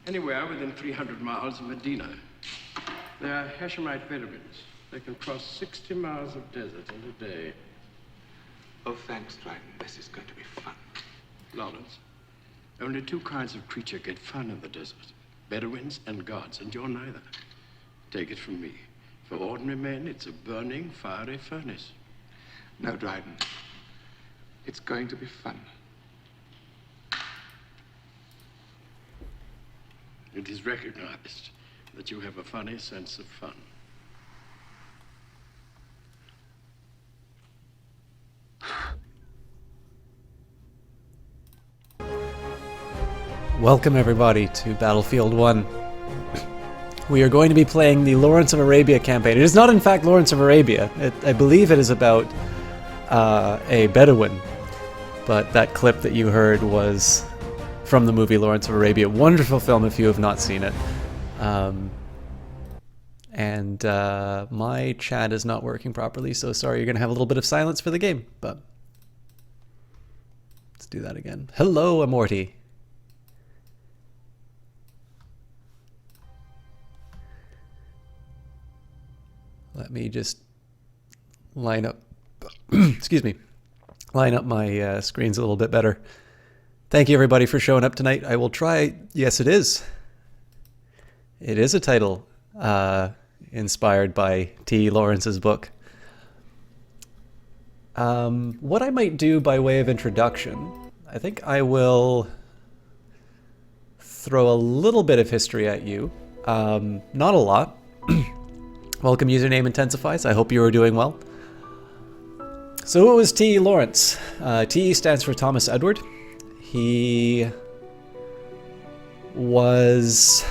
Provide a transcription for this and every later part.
Anywhere within 300 miles of Medina. They are Hashemite Bedouins. They can cross 60 miles of desert in a day. Oh, thanks, Dryden. This is going to be fun. Lawrence, only two kinds of creature get fun in the desert. Bedouins and gods, and you're neither. Take it from me. For ordinary men, it's a burning, fiery furnace. No, Dryden. It's going to be fun. It is recognized that you have a funny sense of fun. Welcome everybody to Battlefield 1. We are going to be playing the Lawrence of Arabia campaign. It is not in fact Lawrence of Arabia. I believe it is about a Bedouin, but that clip that you heard was from the movie Lawrence of Arabia. Wonderful film if you have not seen it. My chat is not working properly, so sorry, you're going to have a little bit of silence for the game, but let's do that again. Hello, Amorty. Let me just line up, excuse me, line up my screens a little bit better. Thank you everybody for showing up tonight. I will try, yes it is. It is a title inspired by T. Lawrence's book. What I might do by way of introduction, I think I will throw a little bit of history at you. Not a lot. Welcome, username Intensifies. I hope you are doing well. So who was T. Lawrence? T stands for Thomas Edward. He was...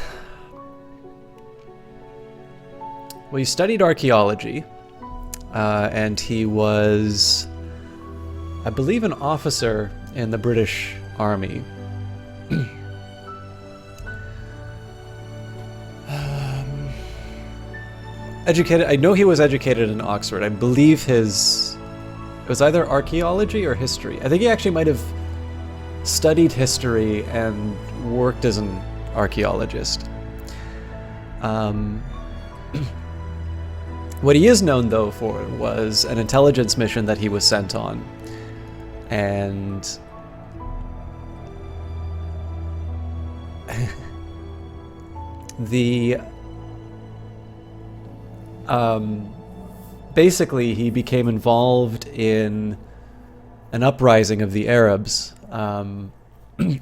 well, he studied archaeology, and he was, I believe, an officer in the British Army. Educated, I know he was educated in Oxford. I believe it was either archaeology or history. I think he actually might have studied history and worked as an archaeologist. What he is known, though, for was an intelligence mission that he was sent on. And basically, he became involved in an uprising of the Arabs.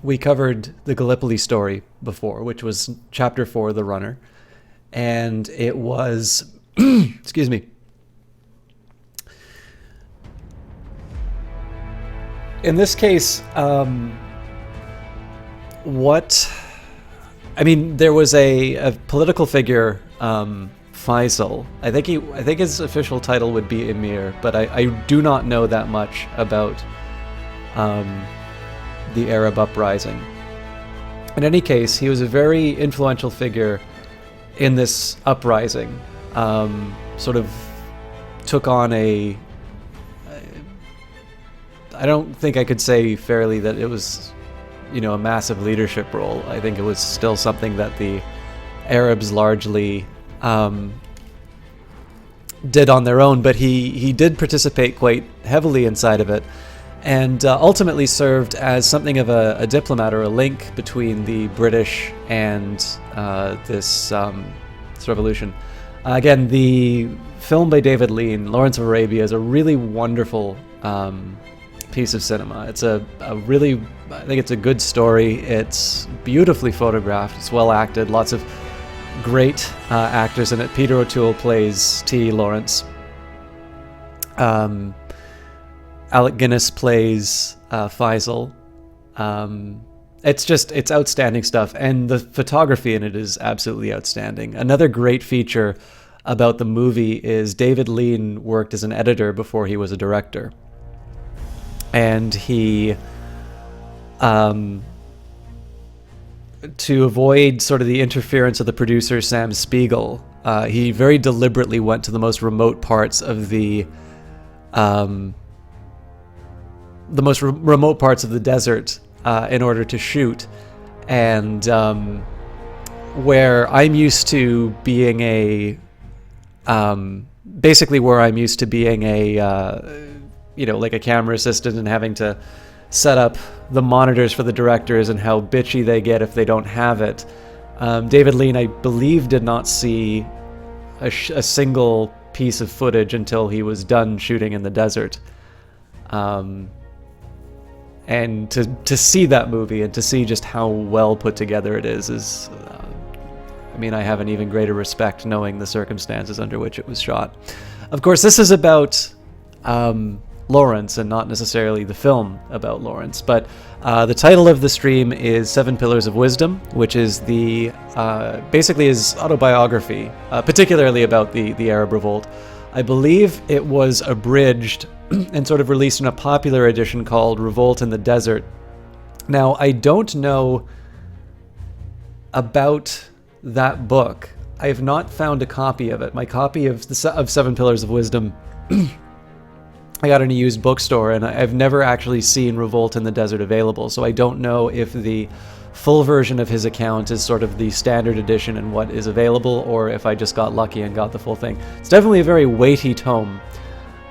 We covered the Gallipoli story before, which was chapter 4, The Runner. And it was, excuse me. In this case, there was a political figure, Faisal. I think his official title would be Emir, but I do not know that much about the Arab uprising. In any case, he was a very influential figure in this uprising. Sort of took on I don't think I could say fairly that it was, a massive leadership role. I think it was still something that the Arabs largely did on their own, but he did participate quite heavily inside of it, and ultimately served as something of a diplomat or a link between the British and this revolution. Again, the film by David Lean, Lawrence of Arabia, is a really wonderful piece of cinema. It's I think it's a good story. It's beautifully photographed. It's well acted. Lots of great actors in it. Peter O'Toole plays T. Lawrence. Alec Guinness plays Faisal. It's outstanding stuff, and the photography in it is absolutely outstanding. Another great feature about the movie is David Lean worked as an editor before he was a director. And he, to avoid sort of the interference of the producer Sam Spiegel, he very deliberately went to the most remote parts of the remote parts of the desert in order to shoot, and where I'm used to being a basically where I'm used to being a like a camera assistant and having to set up the monitors for the directors and how bitchy they get if they don't have it. David Lean, I believe, did not see a single piece of footage until he was done shooting in the desert. And to see that movie and to see just how well put together it is I have an even greater respect knowing the circumstances under which it was shot. Of course, this is about Lawrence and not necessarily the film about Lawrence, but the title of the stream is 7 Pillars of Wisdom, which is basically his autobiography, particularly about the Arab Revolt. I believe it was abridged and sort of released in a popular edition called Revolt in the Desert. Now, I don't know about that book. I have not found a copy of it. My copy of 7 Pillars of Wisdom I got in a used bookstore, and I've never actually seen Revolt in the Desert available, so I don't know if the full version of his account is sort of the standard edition and what is available, or if I just got lucky and got the full thing. It's definitely a very weighty tome,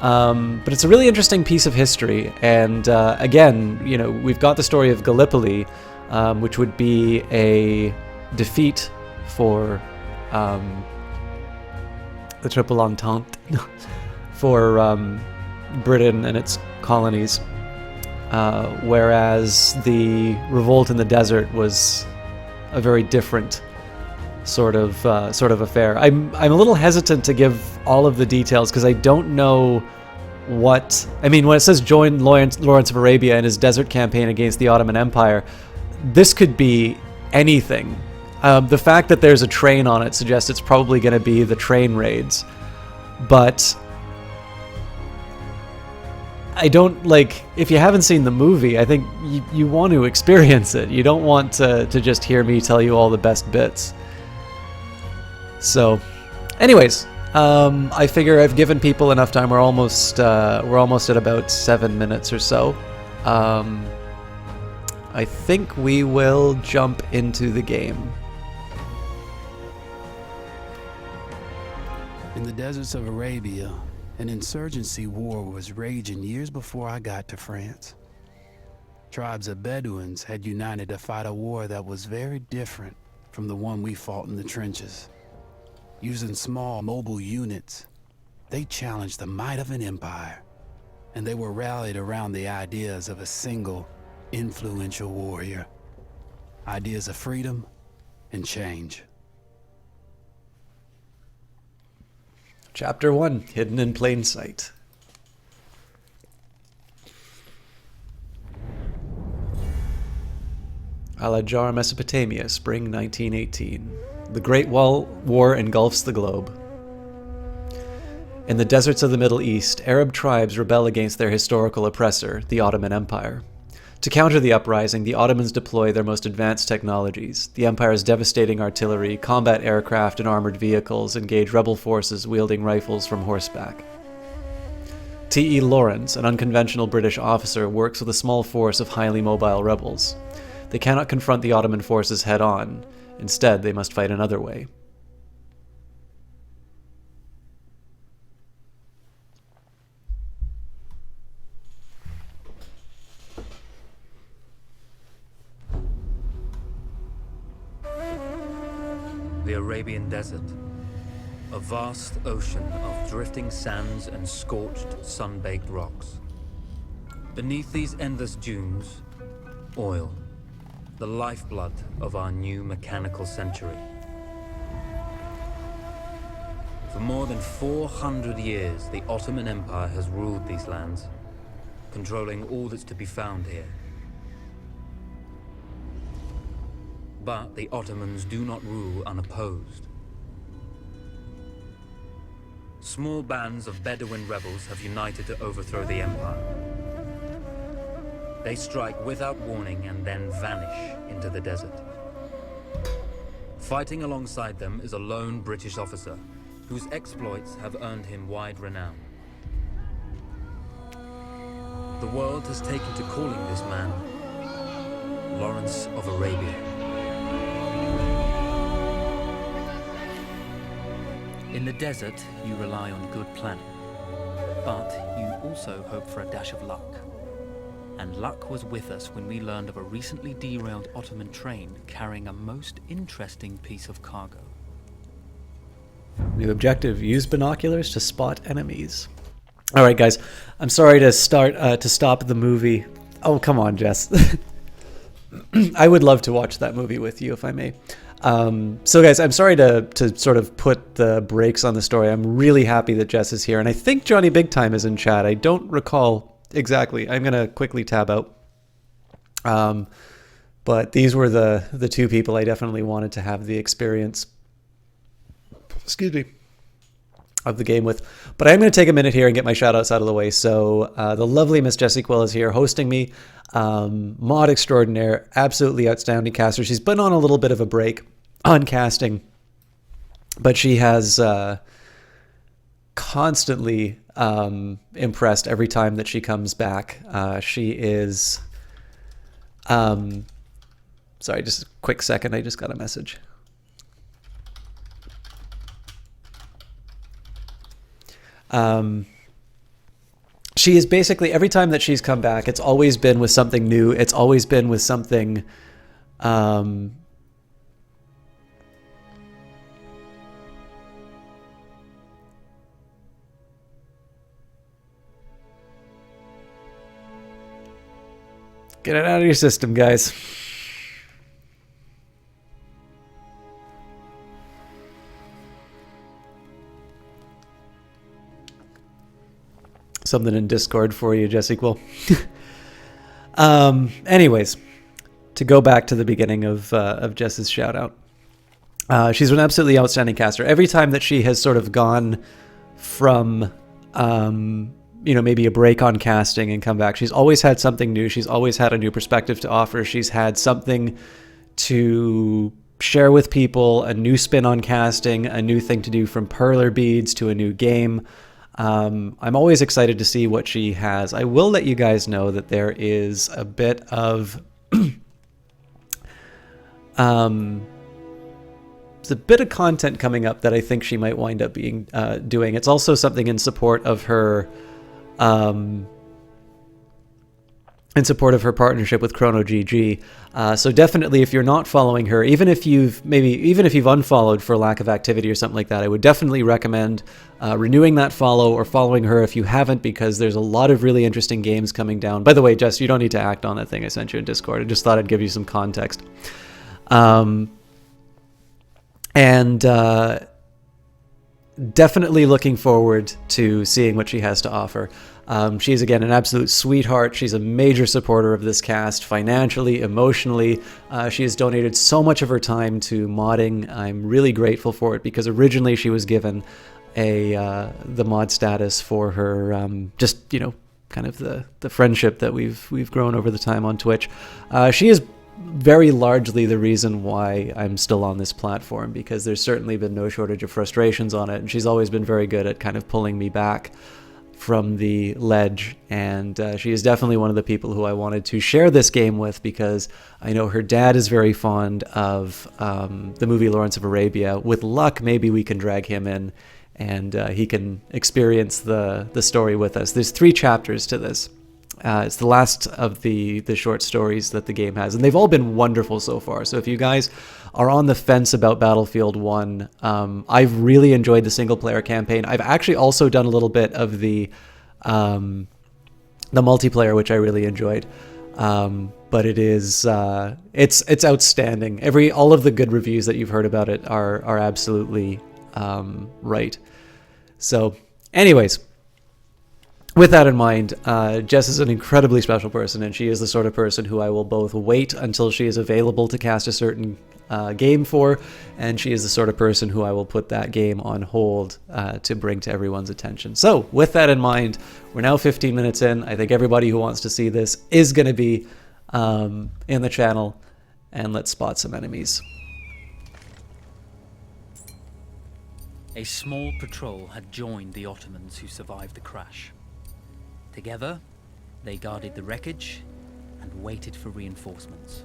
but it's a really interesting piece of history, and again, we've got the story of Gallipoli, which would be a defeat for the Triple Entente, for Britain and its colonies, whereas the Revolt in the Desert was a very different sort of affair. I'm a little hesitant to give all of the details because I don't know when it says join Lawrence of Arabia in his desert campaign against the Ottoman Empire, this could be anything. The fact that there's a train on it suggests it's probably going to be the train raids, but I don't, if you haven't seen the movie, I think you want to experience it. You don't want to just hear me tell you all the best bits. So, anyways, I figure I've given people enough time. We're almost at about 7 minutes or so. I think we will jump into the game. In the deserts of Arabia, an insurgency war was raging years before I got to France. Tribes of Bedouins had united to fight a war that was very different from the one we fought in the trenches. Using small mobile units, they challenged the might of an empire, and they were rallied around the ideas of a single, influential warrior. Ideas of freedom and change. Chapter 1, Hidden in Plain Sight. Al-Ajjar, Mesopotamia, spring 1918. The Great War engulfs the globe. In the deserts of the Middle East, Arab tribes rebel against their historical oppressor, the Ottoman Empire. To counter the uprising, the Ottomans deploy their most advanced technologies. The Empire's devastating artillery, combat aircraft, and armored vehicles engage rebel forces wielding rifles from horseback. T.E. Lawrence, an unconventional British officer, works with a small force of highly mobile rebels. They cannot confront the Ottoman forces head-on. Instead, they must fight another way. The Arabian Desert, a vast ocean of drifting sands and scorched, sun-baked rocks. Beneath these endless dunes, oil, the lifeblood of our new mechanical century. For more than 400 years, the Ottoman Empire has ruled these lands, controlling all that's to be found here. But the Ottomans do not rule unopposed. Small bands of Bedouin rebels have united to overthrow the empire. They strike without warning and then vanish into the desert. Fighting alongside them is a lone British officer, whose exploits have earned him wide renown. The world has taken to calling this man Lawrence of Arabia. In the desert, you rely on good planning, but you also hope for a dash of luck. And luck was with us when we learned of a recently derailed Ottoman train carrying a most interesting piece of cargo. New objective, use binoculars to spot enemies. All right, guys, I'm sorry to stop the movie. Oh, come on, Jess. I would love to watch that movie with you, if I may. So guys, I'm sorry to sort of put the brakes on the story. I'm really happy that Jess is here, and I think Johnny Big Time is in chat. I don't recall exactly. I'm gonna quickly tab out. But these were the two people I definitely wanted to have the experience, excuse me, of the game with. But I'm going to take a minute here and get my shout outs out of the way. So the lovely Miss Jessie Quill is here hosting me. Mod extraordinaire, absolutely outstanding caster. She's been on a little bit of a break on casting, but she has constantly impressed every time that she comes back. She is... sorry, just a quick second. I just got a message. She is basically, every time that she's come back, it's always been with something new. It's always been with something, get it out of your system, guys. Something in Discord for you, Jessie Quill. Anyways, to go back to the beginning of Jess's shout out. She's an absolutely outstanding caster. Every time that she has sort of gone from, maybe a break on casting and come back, she's always had something new. She's always had a new perspective to offer. She's had something to share with people, a new spin on casting, a new thing to do, from parlor beads to a new game. I'm always excited to see what she has. I will let you guys know that there is a bit of there's a bit of content coming up that I think she might wind up being doing. It's also something in support of her partnership with Chrono GG. So definitely, if you're not following her, even if you've unfollowed for lack of activity or something like that, I would definitely recommend renewing that follow or following her if you haven't, because there's a lot of really interesting games coming down. By the way, Jess, you don't need to act on that thing I sent you in Discord. I just thought I'd give you some context. Definitely looking forward to seeing what she has to offer. She's, again, an absolute sweetheart. She's a major supporter of this cast, financially, emotionally. She has donated so much of her time to modding. I'm really grateful for it, because originally she was given the mod status for her kind of the friendship that we've grown over the time on Twitch. She is very largely the reason why I'm still on this platform, because there's certainly been no shortage of frustrations on it, and she's always been very good at kind of pulling me back from the ledge. And she is definitely one of the people who I wanted to share this game with, because I know her dad is very fond of the movie Lawrence of Arabia. With luck, maybe we can drag him in and he can experience the story with us. There's 3 chapters to this. It's the last of the short stories that the game has, and they've all been wonderful so far. So if you guys are on the fence about Battlefield 1, I've really enjoyed the single-player campaign. I've actually also done a little bit of the multiplayer, which I really enjoyed. But it is it's outstanding. All of the good reviews that you've heard about it are absolutely right. So, anyways. With that in mind, Jess is an incredibly special person, and she is the sort of person who I will both wait until she is available to cast a certain game for, and she is the sort of person who I will put that game on hold to bring to everyone's attention. So, with that in mind, we're now 15 minutes in. I think everybody who wants to see this is going to be in the channel, and let's spot some enemies. A small patrol had joined the Ottomans who survived the crash. Together, they guarded the wreckage and waited for reinforcements.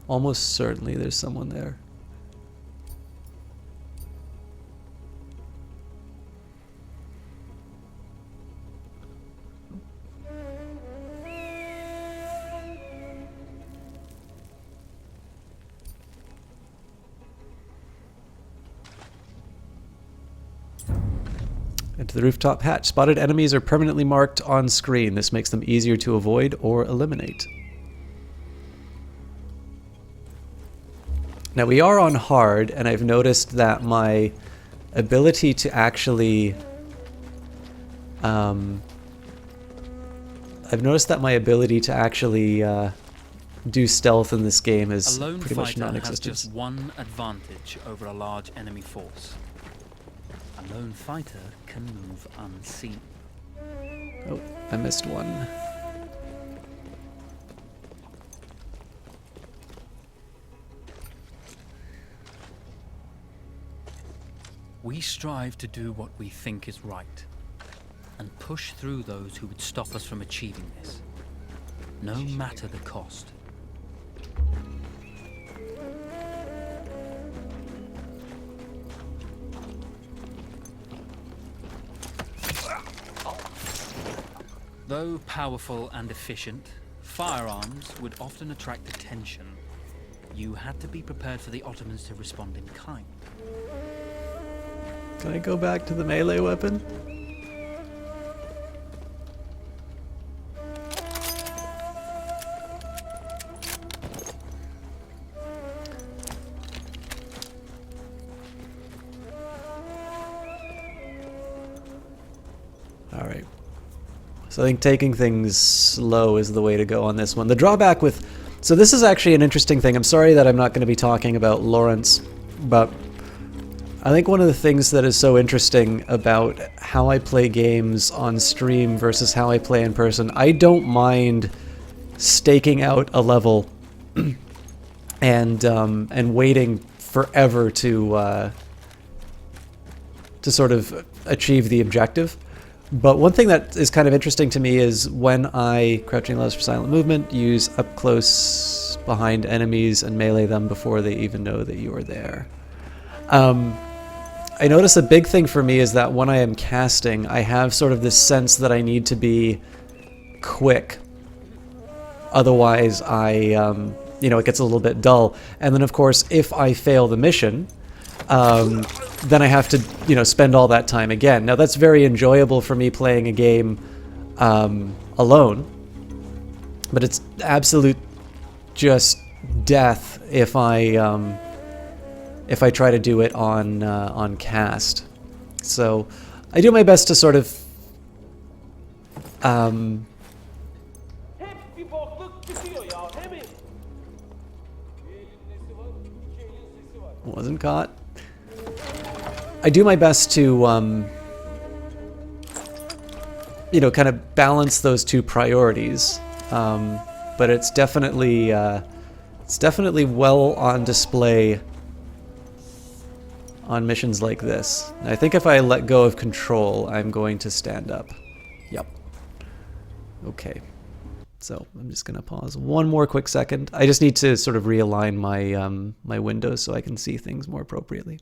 Almost certainly there's someone there. Into the rooftop hatch. Spotted enemies are permanently marked on screen. This makes them easier to avoid or eliminate. Now we are on hard, and I've noticed that my ability to actually do stealth in this game is pretty much non-existent. Has just one advantage over a large enemy force. A lone fighter can move unseen. Oh, I missed one. We strive to do what we think is right, and push through those who would stop us from achieving this, no matter the cost. Though powerful and efficient, firearms would often attract attention. You had to be prepared for the Ottomans to respond in kind. Can I go back to the melee weapon? Alright. So I think taking things slow is the way to go on this one. The drawback with... So this is actually an interesting thing. I'm sorry that I'm not going to be talking about Lawrence, but I think one of the things that is so interesting about how I play games on stream versus how I play in person, I don't mind staking out a level and waiting forever to sort of achieve the objective. But one thing that is kind of interesting to me is when I, crouching allows for silent movement, use up close behind enemies and melee them before they even know that you are there. I notice a big thing for me is that when I am casting, I have sort of this sense that I need to be quick. Otherwise, it gets a little bit dull. And then, of course, if I fail the mission, then I have to, spend all that time again. Now, that's very enjoyable for me playing a game alone, but it's absolute just death if I try to do it on cast. So I do my best to sort of wasn't caught. I do my best to kind of balance those two priorities, but it's definitely well on display on missions like this. I think if I let go of control, I'm going to stand up. Yep. Okay. So I'm just going to pause one more quick second. I just need to sort of realign my my windows so I can see things more appropriately.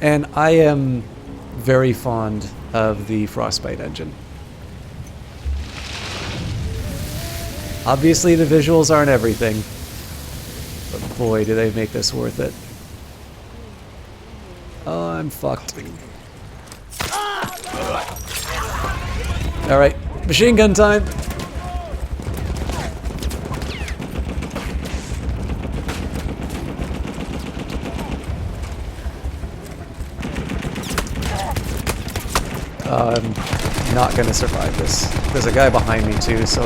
And I am very fond of the Frostbite engine. Obviously the visuals aren't everything, but boy do they make this worth it. Oh, I'm fucked. Alright, machine gun time! I'm not gonna survive this. There's a guy behind me too, so...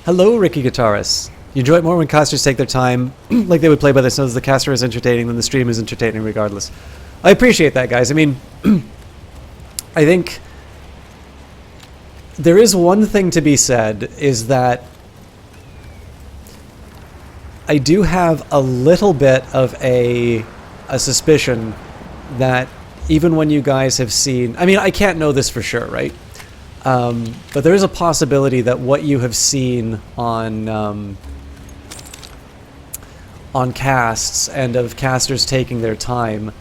Hello, Ricky Guitarist. You enjoy it more when casters take their time, like they would play by themselves. The caster is entertaining, then the stream is entertaining regardless. I appreciate that, guys. I mean, I think there is one thing to be said, is that I do have a little bit of a suspicion that even when you guys have seen... I mean, I can't know this for sure, right? But there is a possibility that what you have seen on casts and of casters taking their time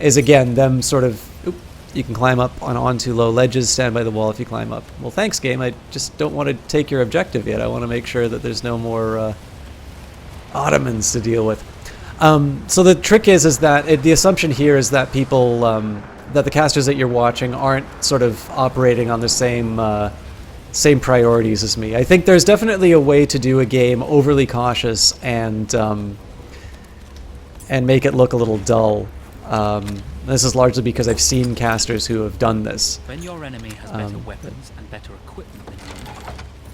is, again, them sort of... Oop, you can climb up onto low ledges, stand by the wall if you climb up. Well, thanks, game. I just don't want to take your objective yet. I want to make sure that there's no more Ottomans to deal with. So the trick is that the assumption here is that people, that the casters that you're watching aren't sort of operating on the same priorities as me. I think there's definitely a way to do a game overly cautious and make it look a little dull. This is largely because I've seen casters who have done this. When your enemy has better weapons and better equipment than you,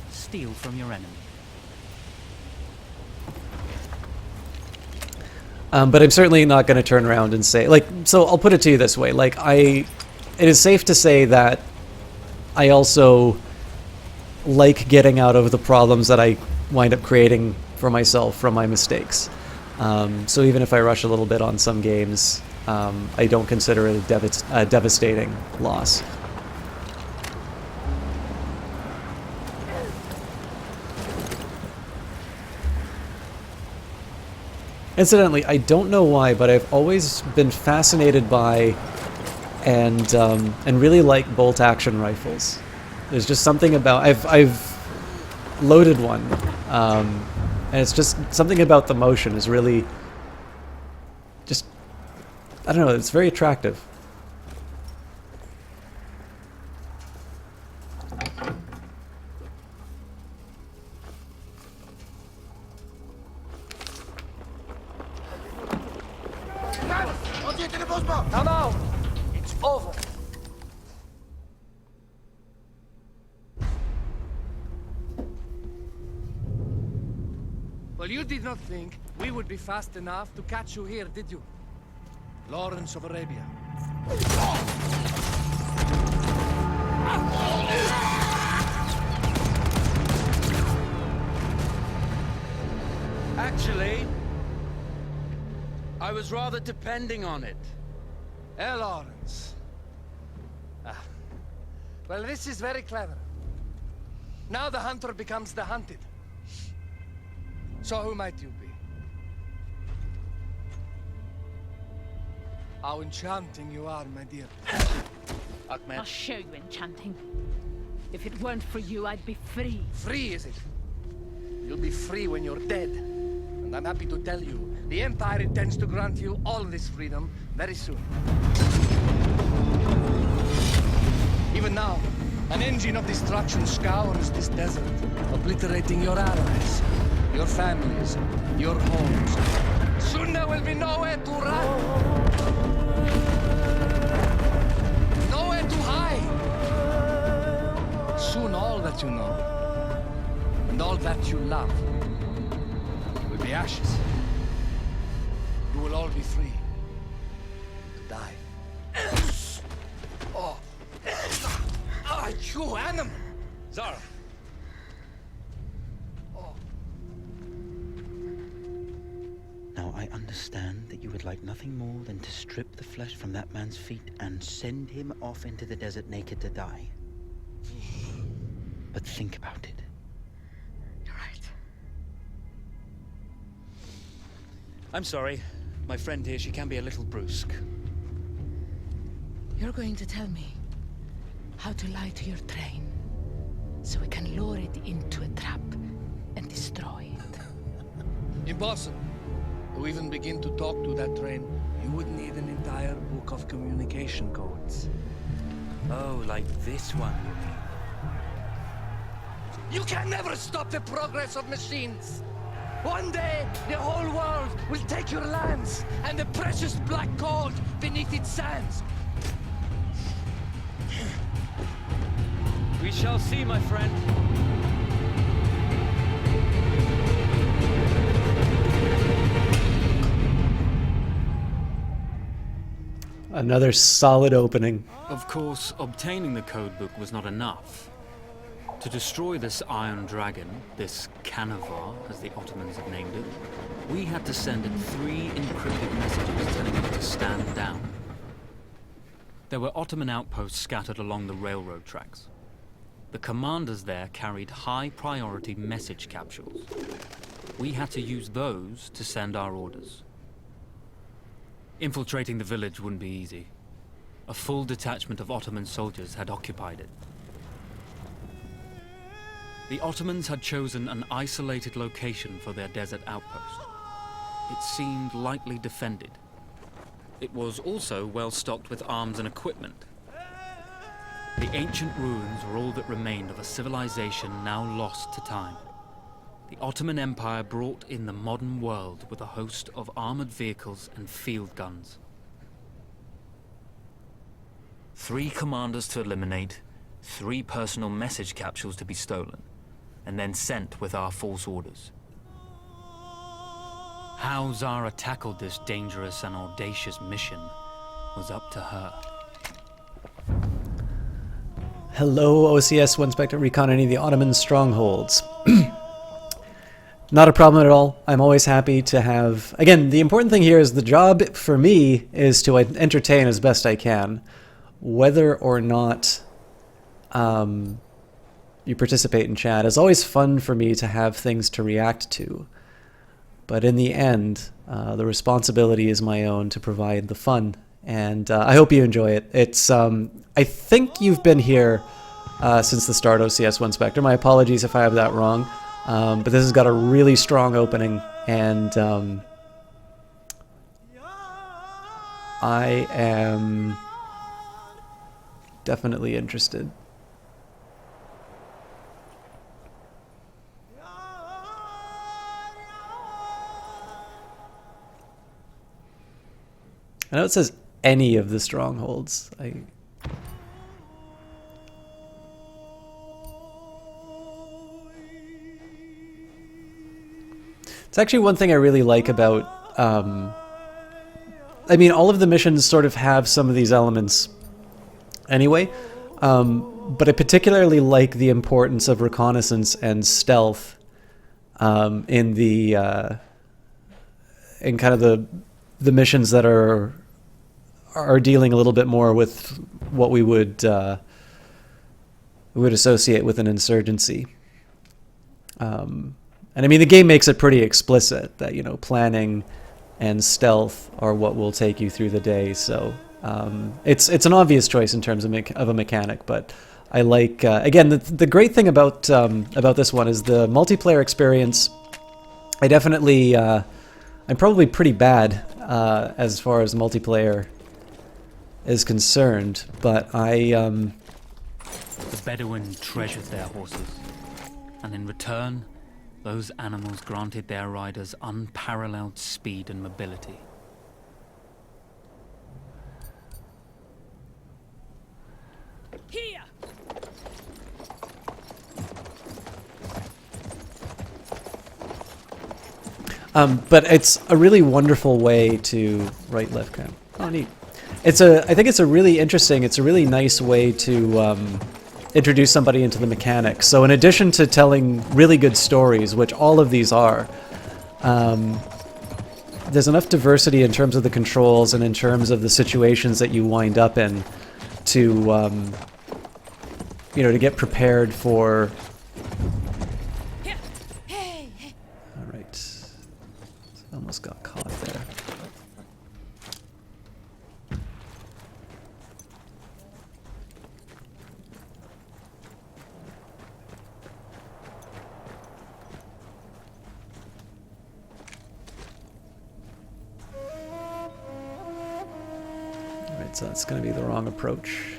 steal from your enemy. But I'm certainly not going to turn around and say, like, so I'll put it to you this way, like, it is safe to say that I also like getting out of the problems that I wind up creating for myself from my mistakes. So even if I rush a little bit on some games, I don't consider it a devastating loss. Incidentally, I don't know why, but I've always been fascinated by and really like bolt-action rifles. There's just something about... I've loaded one, and it's just something about the motion is really just... I don't know, it's very attractive. Come out! It's over! Well, you did not think we would be fast enough to catch you here, did you? Lawrence of Arabia. Actually, I was rather depending on it. Lawrence. Well, this is very clever. Now the hunter becomes the hunted. So who might you be? How enchanting you are, my dear. Ahmed. I'll show you enchanting. If it weren't for you, I'd be free. Free, is it? You'll be free when you're dead. And I'm happy to tell you, the Empire intends to grant you all this freedom very soon. Even now, an engine of destruction scours this desert, obliterating your allies, your families, your homes. Soon there will be nowhere to run. Nowhere to hide. Soon all that you know, and all that you love, will be ashes. You will all be free to die. Oh. Ah, you animal! Zara. Oh. Now, I understand that you would like nothing more than to strip the flesh from that man's feet and send him off into the desert naked to die. But think about it. You're right. I'm sorry. My friend here, she can be a little brusque. You're going to tell me how to lie to your train, so we can lure it into a trap and destroy it. Impossible. To even begin to talk to that train, you would need an entire book of communication codes. Oh, like this one, you mean? You can never stop the progress of machines. One day, the whole world will take your lands and the precious black gold beneath its sands. We shall see, my friend. Another solid opening. Of course, obtaining the codebook was not enough. To destroy this Iron Dragon, this Canavar, as the Ottomans had named it, we had to send it 3 encrypted messages telling it to stand down. There were Ottoman outposts scattered along the railroad tracks. The commanders there carried high-priority message capsules. We had to use those to send our orders. Infiltrating the village wouldn't be easy. A full detachment of Ottoman soldiers had occupied it. The Ottomans had chosen an isolated location for their desert outpost. It seemed lightly defended. It was also well stocked with arms and equipment. The ancient ruins were all that remained of a civilization now lost to time. The Ottoman Empire brought in the modern world with a host of armored vehicles and field guns. 3 commanders to eliminate, 3 personal message capsules to be stolen, and then sent with our false orders. How Zara tackled this dangerous and audacious mission was up to her. Hello, OCS 1 Spectre Recon any of the Ottoman strongholds. Not a problem at all. I'm always happy to have... Again, the important thing here is the job for me is to entertain as best I can. Whether or not you participate in chat is always fun for me to have things to react to. But in the end, the responsibility is my own to provide the fun. And I hope you enjoy it. It's I think you've been here since the start, OCS 1 Spectre. My apologies if I have that wrong. But this has got a really strong opening, and I am definitely interested. I know it says any of the strongholds. It's actually one thing I really like about... I mean, all of the missions sort of have some of these elements anyway, but I particularly like the importance of reconnaissance and stealth in the... in kind of the missions that are dealing a little bit more with what we would associate with an insurgency. And I mean, the game makes it pretty explicit that, you know, planning and stealth are what will take you through the day. So it's an obvious choice in terms of a mechanic, but I like again the great thing about this one is the multiplayer experience. I definitely I'm probably pretty bad as far as multiplayer is concerned, but The Bedouin treasured their horses, and in return, those animals granted their riders unparalleled speed and mobility. Here! But it's a really wonderful way to right, left, cram. Oh, neat. I think it's a really interesting. It's a really nice way to introduce somebody into the mechanics. So in addition to telling really good stories, which all of these are, there's enough diversity in terms of the controls and in terms of the situations that you wind up in to, you know, to get prepared for. All right, almost got caught there. So that's going to be the wrong approach.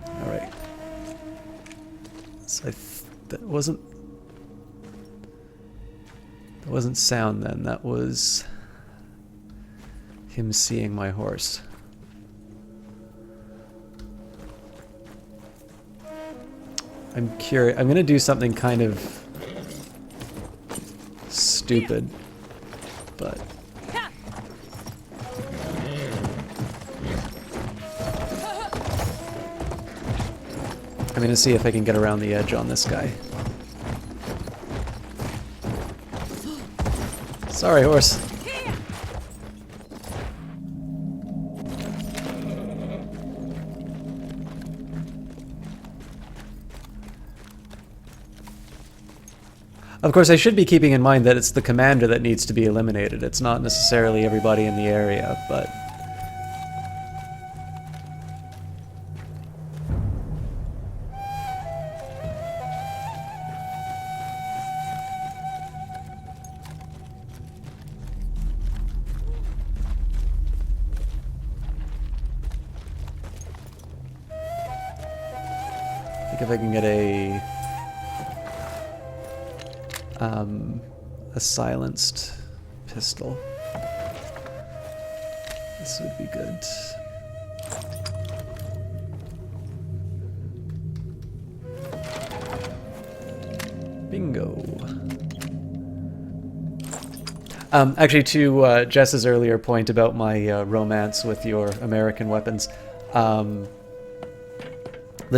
All right. So that wasn't sound then. That was him seeing my horse. I'm curious. I'm gonna do something kind of stupid, but I'm gonna see if I can get around the edge on this guy. Sorry, horse. Of course, I should be keeping in mind that it's the commander that needs to be eliminated. It's not necessarily everybody in the area, but... I think if I can get a silenced pistol, this would be good. Bingo. Actually, to Jess's earlier point about my romance with your American weapons, the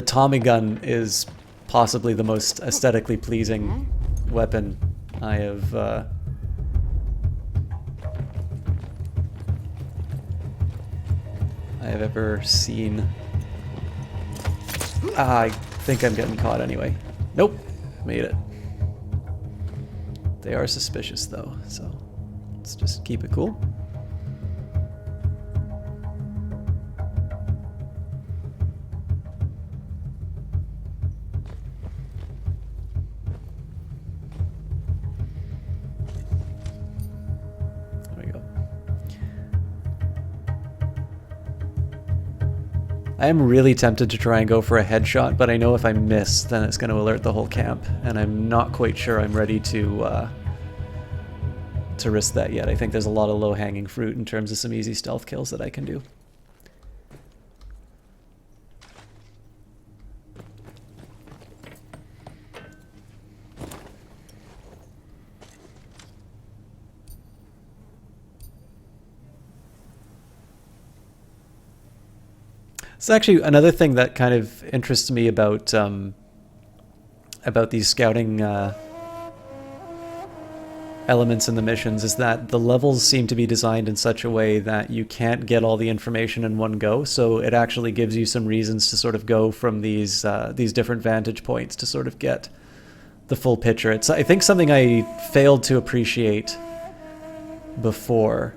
Tommy gun is possibly the most aesthetically pleasing weapon I have ever seen. I think I'm getting caught anyway. Nope, made it. They are suspicious though, so let's just keep it cool. I am really tempted to try and go for a headshot, but I know if I miss, then it's going to alert the whole camp, and I'm not quite sure I'm ready to risk that yet. I think there's a lot of low-hanging fruit in terms of some easy stealth kills that I can do. It's actually another thing that kind of interests me about these scouting elements in the missions is that the levels seem to be designed in such a way that you can't get all the information in one go. So it actually gives you some reasons to sort of go from these different vantage points to sort of get the full picture. It's, I think, something I failed to appreciate before.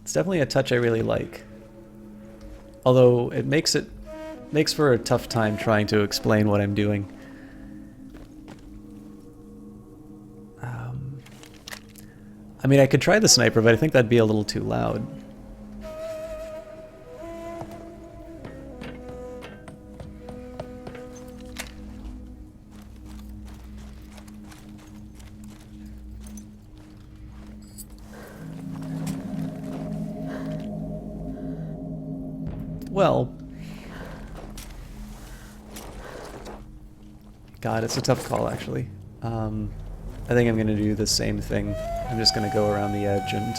It's definitely a touch I really like. Although it makes for a tough time trying to explain what I'm doing. I mean, I could try the sniper, but I think that'd be a little too loud. Well, God, it's a tough call, actually. I think I'm going to do the same thing. I'm just going to go around the edge and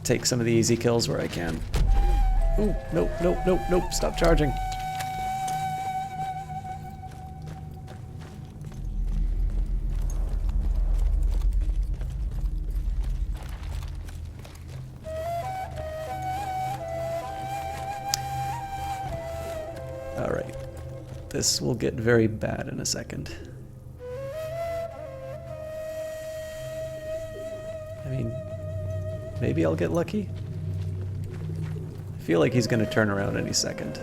take some of the easy kills where I can. Ooh, nope, nope, nope, nope, stop charging. This will get very bad in a second. I mean, maybe I'll get lucky. I feel like he's going to turn around any second.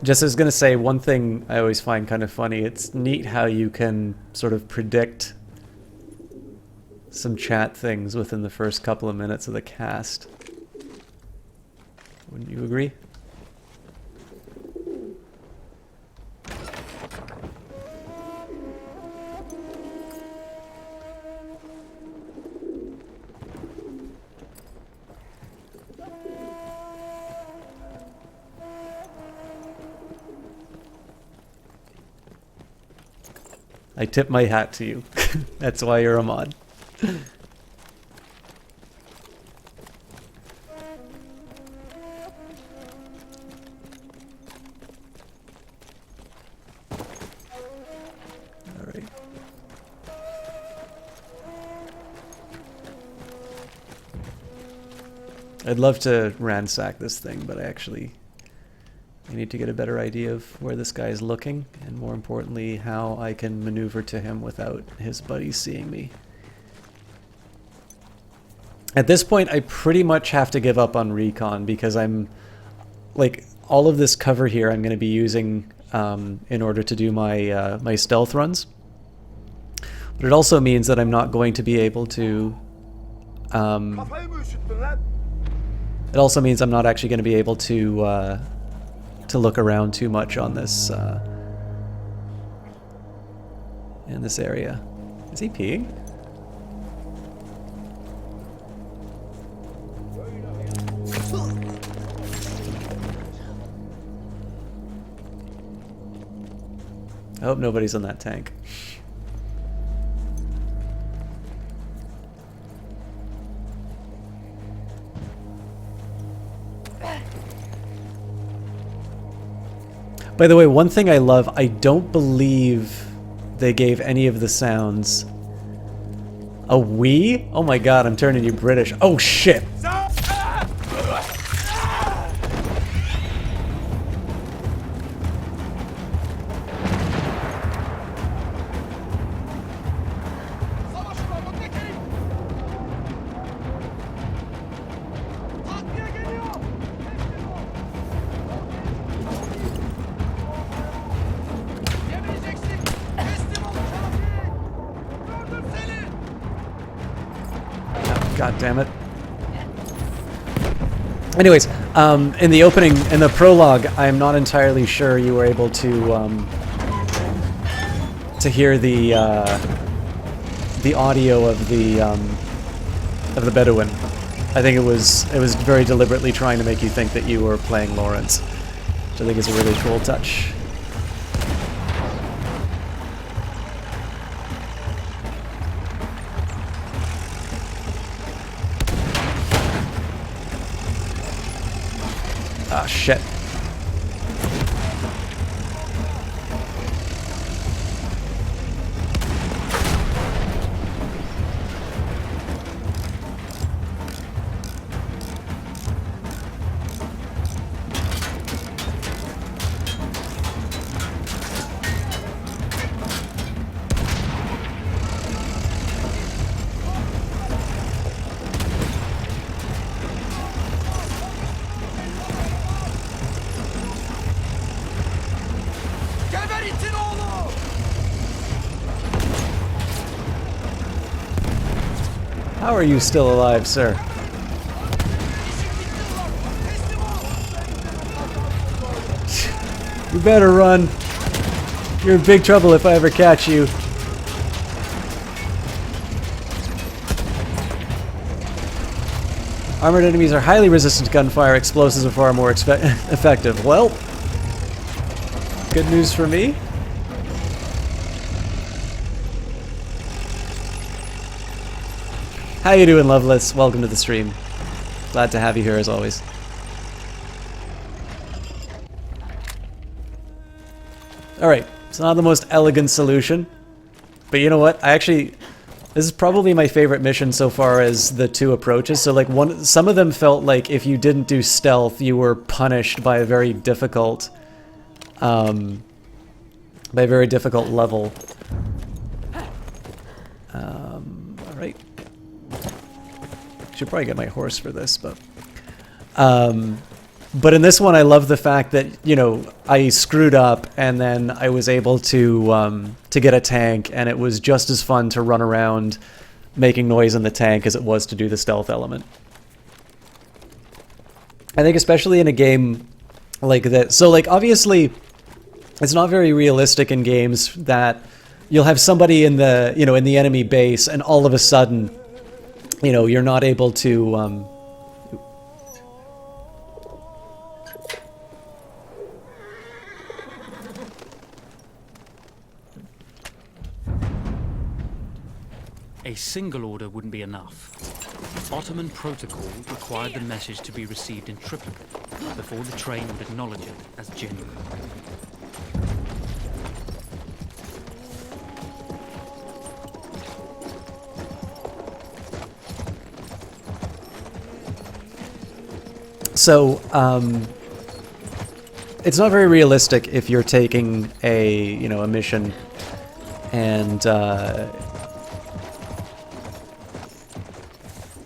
Just was going to say one thing I always find kind of funny. It's neat how you can sort of predict some chat things within the first couple of minutes of the cast. Wouldn't you agree? I tip my hat to you. That's why you're a mod. Alright. I'd love to ransack this thing, but I need to get a better idea of where this guy is looking, and more importantly, how I can maneuver to him without his buddies seeing me. At this point, I pretty much have to give up on recon, because I'm, like, all of this cover here I'm going to be using in order to do my, my stealth runs. But it also means that I'm not going to be able to... it also means I'm not actually going to be able to look around too much on this in this area. Is he peeing? I hope nobody's on that tank. By the way, one thing I love, I don't believe they gave any of the sounds a we? Oh my god, I'm turning you British. Oh shit! God damn it. Anyways, in the opening, in the prologue, I'm not entirely sure you were able to hear the audio of the Bedouin. I think it was very deliberately trying to make you think that you were playing Lawrence, which I think is a really cool touch. Ah, shit. How are you still alive, sir? You better run. You're in big trouble if I ever catch you. Armored enemies are highly resistant to gunfire. Explosives are far more effective. Well, good news for me. How you doing, Loveless? Welcome to the stream. Glad to have you here as always. Alright, it's not the most elegant solution, but you know what? This is probably my favorite mission so far as the two approaches. So like some of them felt like if you didn't do stealth, you were punished by a very difficult level. Alright. Should probably get my horse for this, but But in this one, I love the fact that, you know, I screwed up and then I was able to get a tank, and it was just as fun to run around making noise in the tank as it was to do the stealth element. I think especially in a game like that. So, like, obviously, it's not very realistic in games that you'll have somebody in the, you know, in the enemy base, and all of a sudden, you know, you're not able to, A single order wouldn't be enough. Ottoman protocol required the message to be received in triplicate before the train would acknowledge it as genuine. So, it's not very realistic if you're taking a, you know, a mission and,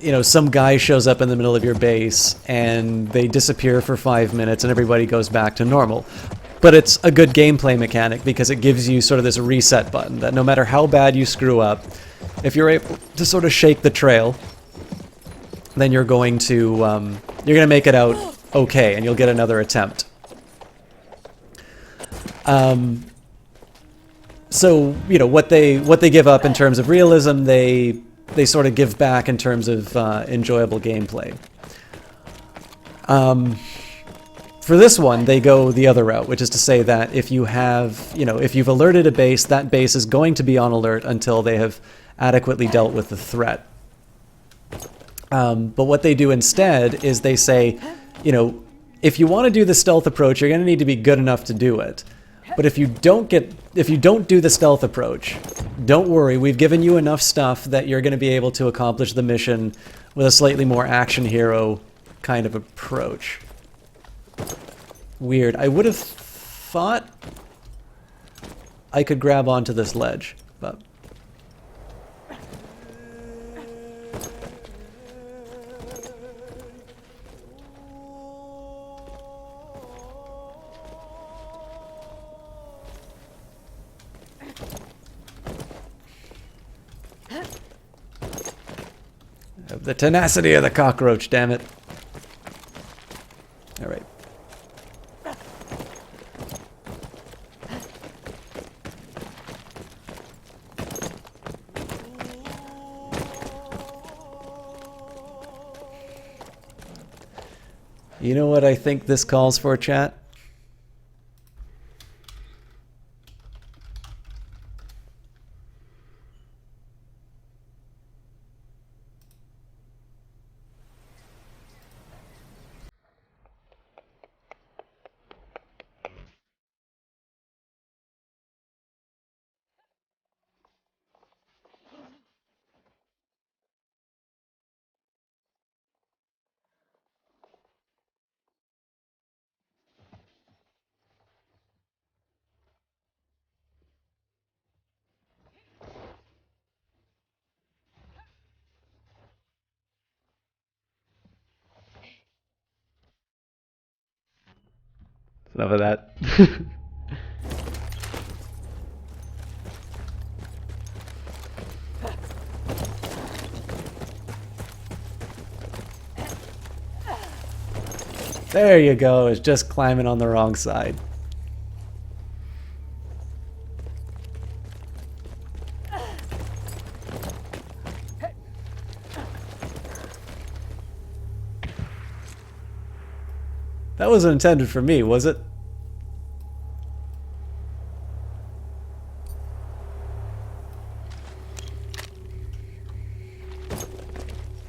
you know, some guy shows up in the middle of your base and they disappear for 5 minutes and everybody goes back to normal. But it's a good gameplay mechanic because it gives you sort of this reset button that no matter how bad you screw up, if you're able to sort of shake the trail, then you're going to make it out okay, and you'll get another attempt. So, you know, what they give up in terms of realism, they sort of give back in terms of enjoyable gameplay. For this one, they go the other route, which is to say that if you have, you know, if you've alerted a base, that base is going to be on alert until they have adequately dealt with the threat. But what they do instead is they say, you know, if you want to do the stealth approach, you're going to need to be good enough to do it. But if you don't do the stealth approach, don't worry, we've given you enough stuff that you're going to be able to accomplish the mission with a slightly more action hero kind of approach. Weird. I would have thought I could grab onto this ledge, but... The tenacity of the cockroach, damn it. All right. You know what I think this calls for, chat? Enough of that. There you go, it's just climbing on the wrong side. That wasn't intended for me, was it?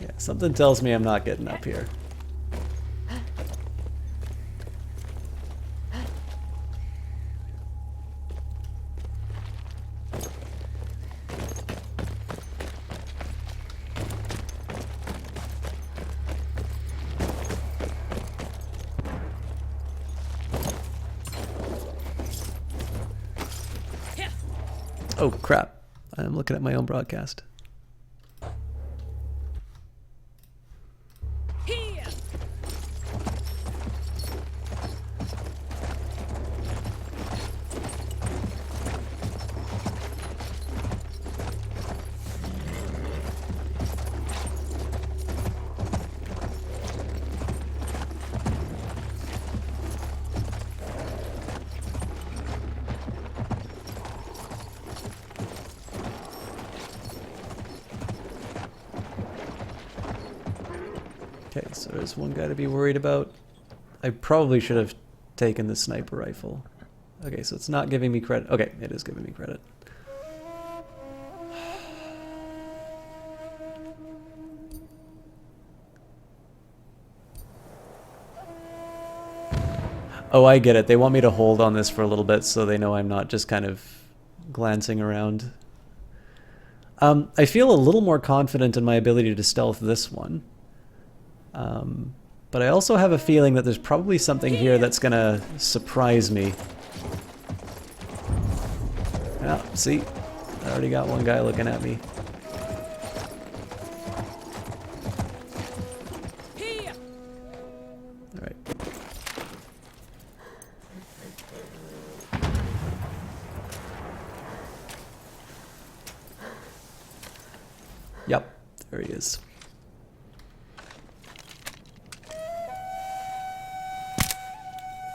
Yeah, something tells me I'm not getting up here. Oh crap, I'm looking at my own broadcast. Okay, so there's one guy to be worried about. I probably should have taken the sniper rifle. Okay, so it's not giving me credit. Okay, it is giving me credit. Oh, I get it. They want me to hold on this for a little bit so they know I'm not just kind of glancing around. I feel a little more confident in my ability to stealth this one. But I also have a feeling that there's probably something here that's gonna surprise me. Yeah, see? I already got one guy looking at me. Alright. Yep, there he is.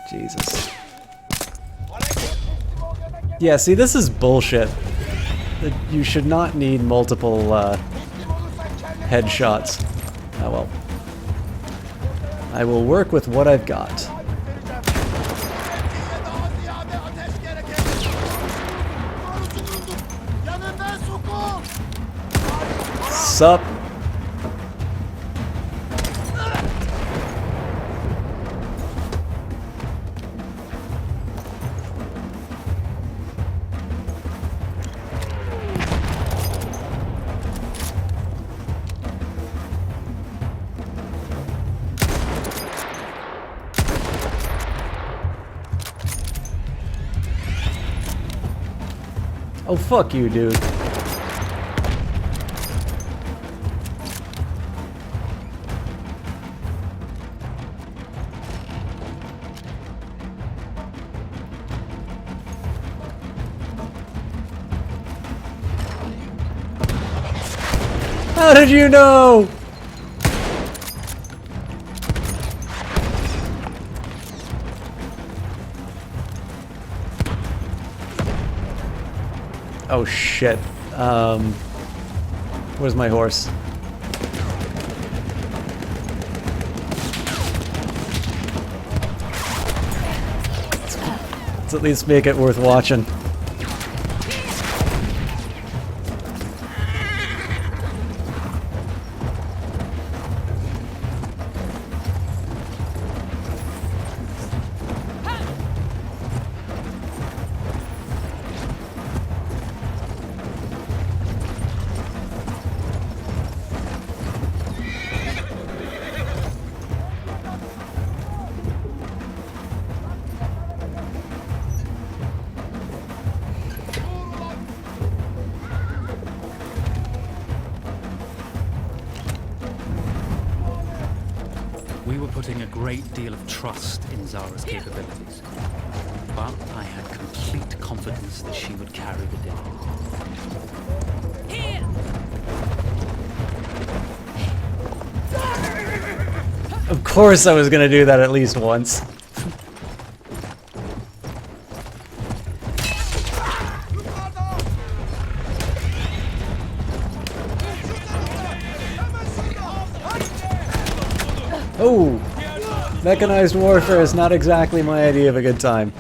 Jesus. Yeah, see, this is bullshit. You should not need multiple headshots. Oh well. I will work with what I've got. Sup? Oh, fuck you, dude. How did you know? Oh shit. Where's my horse? Let's at least make it worth watching. We were putting a great deal of trust in Zara's capabilities, but I had complete confidence that she would carry the day. Of course I was gonna do that at least once. Oh! Mechanized warfare is not exactly my idea of a good time.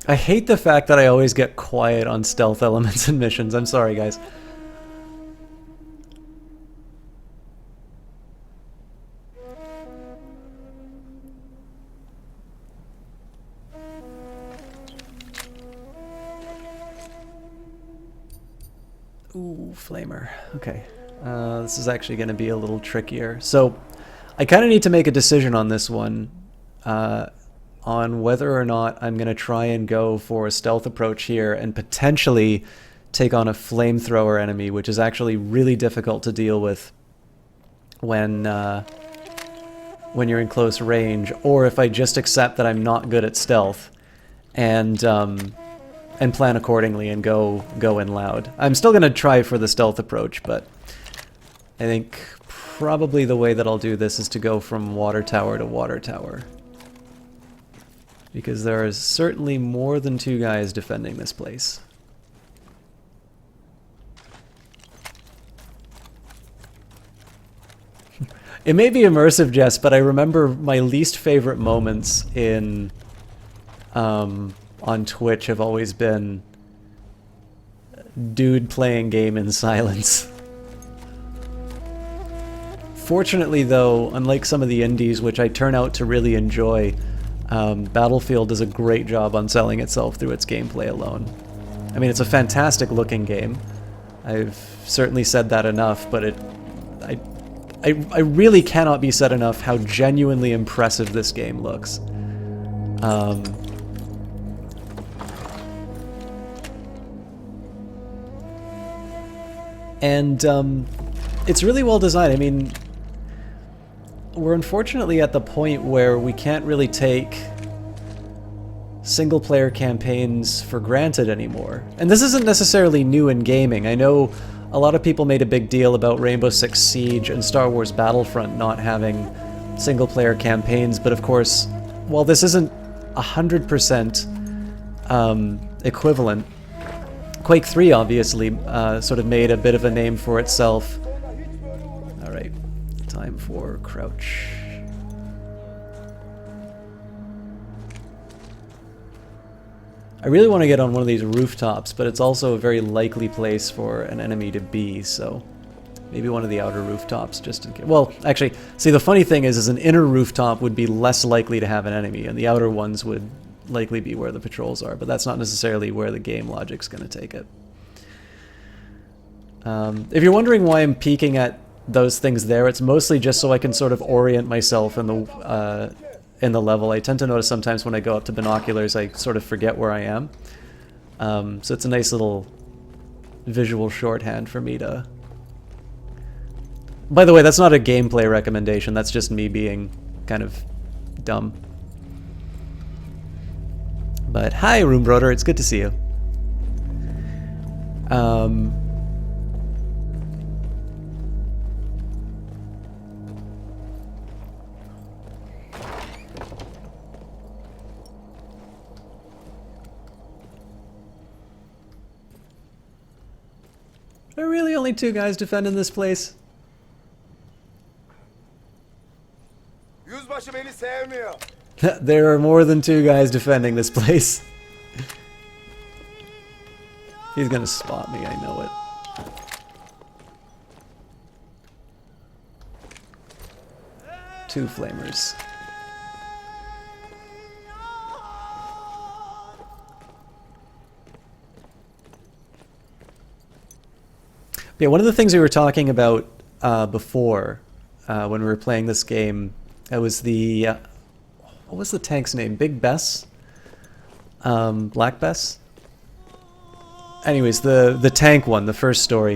I hate the fact that I always get quiet on stealth elements and missions. I'm sorry, guys. Ooh, flamer. Okay. This is actually going to be a little trickier. So, I kind of need to make a decision on this one. On whether or not I'm going to try and go for a stealth approach here and potentially take on a flamethrower enemy, which is actually really difficult to deal with when you're in close range, or if I just accept that I'm not good at stealth and plan accordingly and go in loud. I'm still going to try for the stealth approach, but I think probably the way that I'll do this is to go from water tower to water tower. Because there is certainly more than 2 guys defending this place. It may be immersive, Jess, but I remember my least favorite moments in on Twitch have always been dude playing game in silence. Fortunately, though, unlike some of the indies, which I turn out to really enjoy, Battlefield does a great job on selling itself through its gameplay alone. I mean, it's a fantastic looking game. I've certainly said that enough, but I really cannot be said enough how genuinely impressive this game looks. It's really well designed. I mean, we're unfortunately at the point where we can't really take single-player campaigns for granted anymore. And this isn't necessarily new in gaming. I know a lot of people made a big deal about Rainbow Six Siege and Star Wars Battlefront not having single-player campaigns, but of course, while this isn't 100% equivalent, Quake 3 obviously sort of made a bit of a name for itself. Alright, time for crouch. I really want to get on one of these rooftops, but it's also a very likely place for an enemy to be, so maybe one of the outer rooftops just in case. Well, actually, see, the funny thing is an inner rooftop would be less likely to have an enemy, and the outer ones would likely be where the patrols are, but that's not necessarily where the game logic's going to take it. If you're wondering why I'm peeking at those things there, it's mostly just so I can sort of orient myself in the level. I tend to notice sometimes when I go up to binoculars, I sort of forget where I am. So it's a nice little visual shorthand for me to... By the way, that's not a gameplay recommendation, that's just me being kind of dumb. But hi, Roombroder, it's good to see you. There are really only 2 guys defending this place. There are more than 2 guys defending this place. He's gonna spot me, I know it. Two flamers. Yeah, one of the things we were talking about before, when we were playing this game, it was the what was the tank's name? Big Bess? Black Bess? Anyways, the tank one, the first story.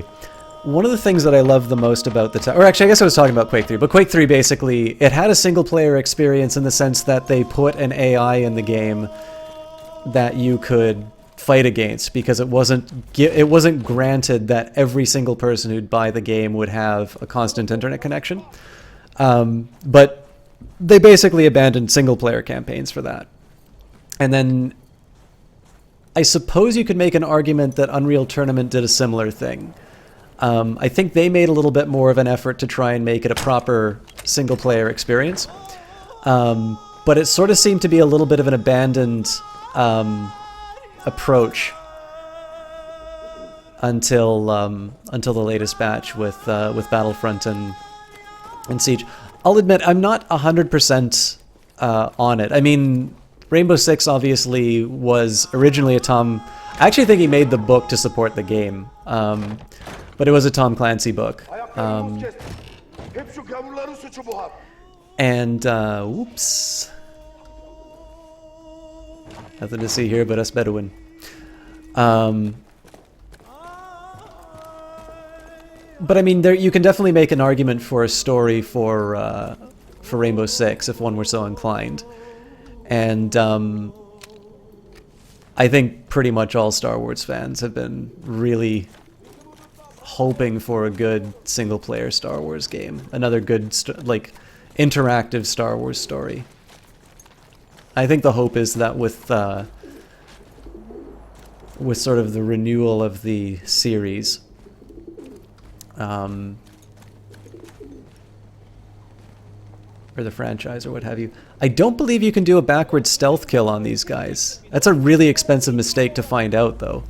One of the things that I love the most about the tank, or actually I guess I was talking about Quake 3, but Quake 3 basically, it had a single player experience in the sense that they put an AI in the game that you could fight against, because it wasn't granted that every single person who'd buy the game would have a constant internet connection. But they basically abandoned single player campaigns for that. And then I suppose you could make an argument that Unreal Tournament did a similar thing. I think they made a little bit more of an effort to try and make it a proper single player experience. But it sort of seemed to be a little bit of an abandoned approach until the latest batch with Battlefront and Siege. I'll admit I'm not 100% on it. I mean, Rainbow Six obviously was originally a Tom. I actually think he made the book to support the game, but it was a Tom Clancy book. And whoops, nothing to see here but us Bedouin. But I mean, there you can definitely make an argument for a story for Rainbow Six if one were so inclined, and I think pretty much all Star Wars fans have been really hoping for a good single-player Star Wars game, another good interactive Star Wars story. I think the hope is that with sort of the renewal of the series, or the franchise or what have you. I don't believe you can do a backward stealth kill on these guys. That's a really expensive mistake to find out, though.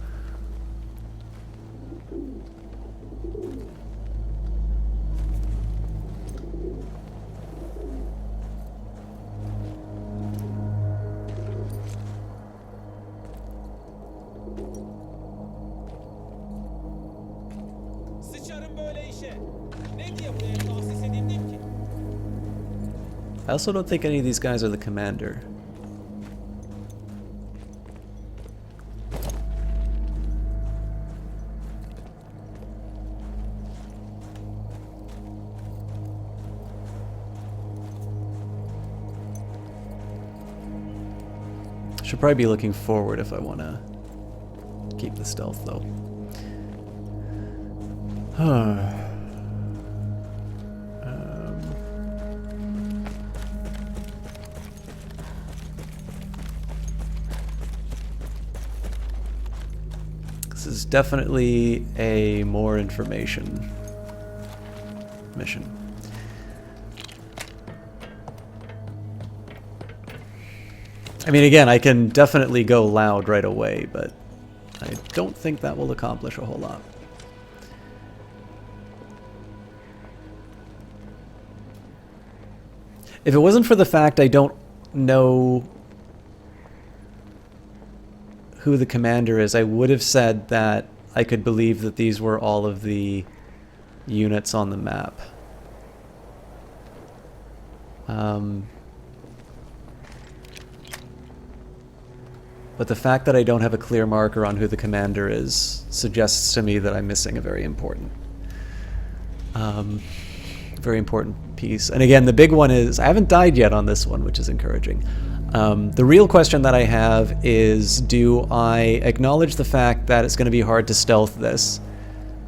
I also don't think any of these guys are the commander. Should probably be looking forward if I want to keep the stealth, though. This is definitely a more information mission. I mean, again, I can definitely go loud right away, but I don't think that will accomplish a whole lot. If it wasn't for the fact I don't know who the commander is, I would have said that I could believe that these were all of the units on the map. But the fact that I don't have a clear marker on who the commander is suggests to me that I'm missing a very important piece. And again, the big one is I haven't died yet on this one, which is encouraging. The real question that I have is, do I acknowledge the fact that it's going to be hard to stealth this,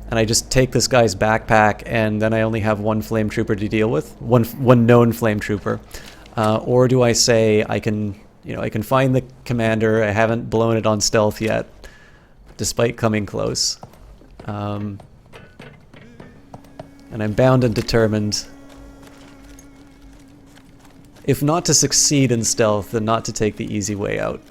and I just take this guy's backpack and then I only have one flame trooper to deal with, one known flame trooper, or do I say I can find the commander, I haven't blown it on stealth yet, despite coming close, and I'm bound and determined, if not to succeed in stealth, then not to take the easy way out.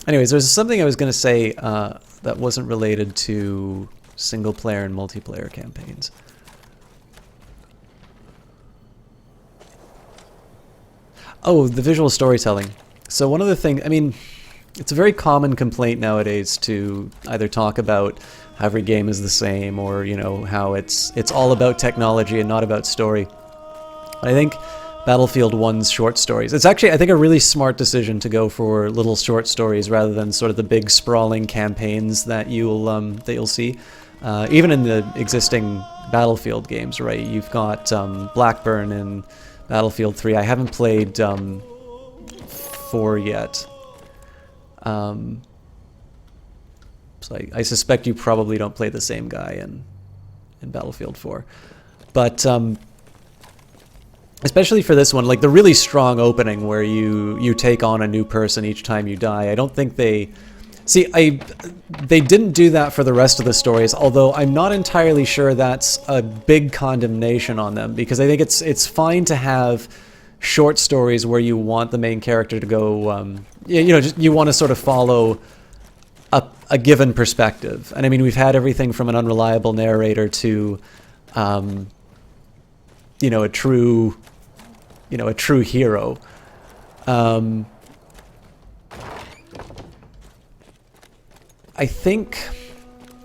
Anyways, there's something I was going to say that wasn't related to single-player and multiplayer campaigns. Oh, the visual storytelling. So one of the things, I mean, it's a very common complaint nowadays to either talk about how every game is the same, or, you know, how it's all about technology and not about story. I think Battlefield 1's short stories, it's actually, I think, a really smart decision to go for little short stories rather than sort of the big sprawling campaigns that you'll see. Even in the existing Battlefield games, right? You've got Blackburn and Battlefield 3. I haven't played 4 yet. So I suspect you probably don't play the same guy in Battlefield 4. But especially for this one, like the really strong opening where you take on a new person each time you die, I don't think they See, they didn't do that for the rest of the stories, although I'm not entirely sure that's a big condemnation on them, because I think it's fine to have short stories where you want the main character to go, just, you want to sort of follow a given perspective. And I mean, we've had everything from an unreliable narrator to, a true hero. I think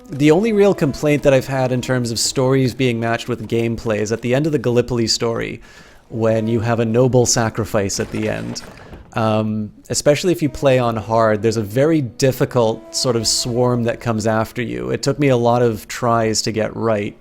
the only real complaint that I've had in terms of stories being matched with gameplay is at the end of the Gallipoli story, when you have a noble sacrifice at the end. Especially if you play on hard, there's a very difficult sort of swarm that comes after you. It took me a lot of tries to get right.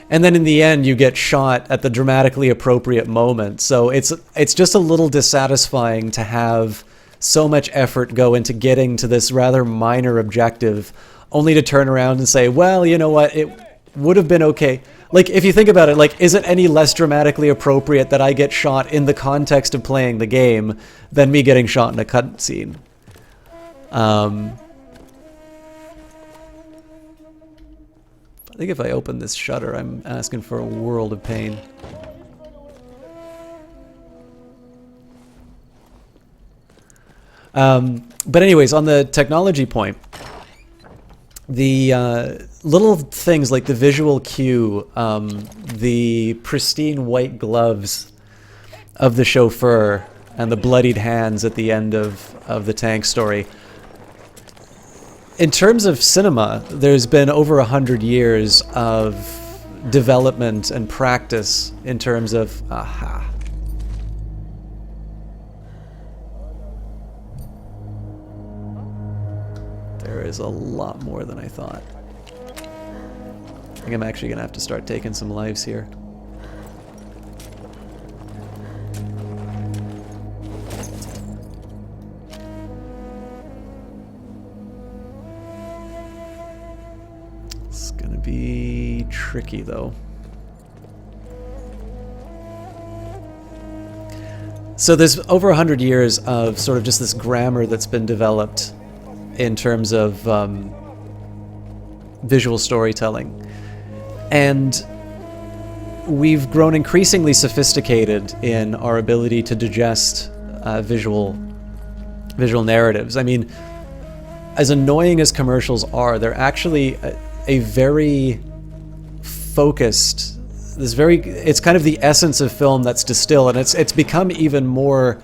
And then in the end, you get shot at the dramatically appropriate moment. So it's just a little dissatisfying to have so much effort go into getting to this rather minor objective, only to turn around and say, well, you know what, it would have been okay. Like, if you think about it, like, is it any less dramatically appropriate that I get shot in the context of playing the game than me getting shot in a cutscene? I think if I open this shutter, I'm asking for a world of pain. But anyways, on the technology point, the little things like the visual cue, the pristine white gloves of the chauffeur, and the bloodied hands at the end of the tank story. In terms of cinema, there's been over 100 years of development and practice in terms of... Aha. There is a lot more than I thought. I think I'm actually going to have to start taking some lives here. It's going to be tricky, though. So there's over 100 years of sort of just this grammar that's been developed in terms of visual storytelling. And we've grown increasingly sophisticated in our ability to digest visual narratives. I mean, as annoying as commercials are, they're actually a very focused, it's kind of the essence of film that's distilled, and it's become even more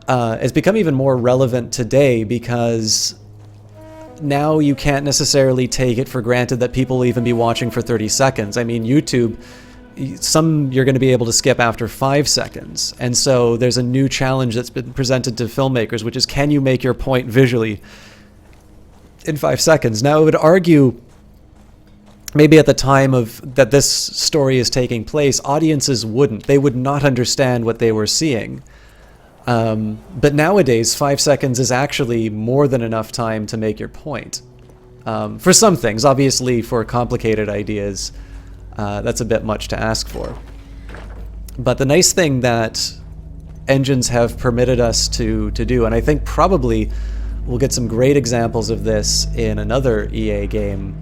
relevant today, because now you can't necessarily take it for granted that people will even be watching for 30 seconds. I mean, YouTube, some you're going to be able to skip after 5 seconds. And so there's a new challenge that's been presented to filmmakers, which is, can you make your point visually in 5 seconds? Now, I would argue maybe at the time that this story is taking place, audiences wouldn't. They would not understand what they were seeing. But nowadays, 5 seconds is actually more than enough time to make your point. For some things, obviously for complicated ideas, that's a bit much to ask for. But the nice thing that engines have permitted us to do, and I think probably we'll get some great examples of this in another EA game,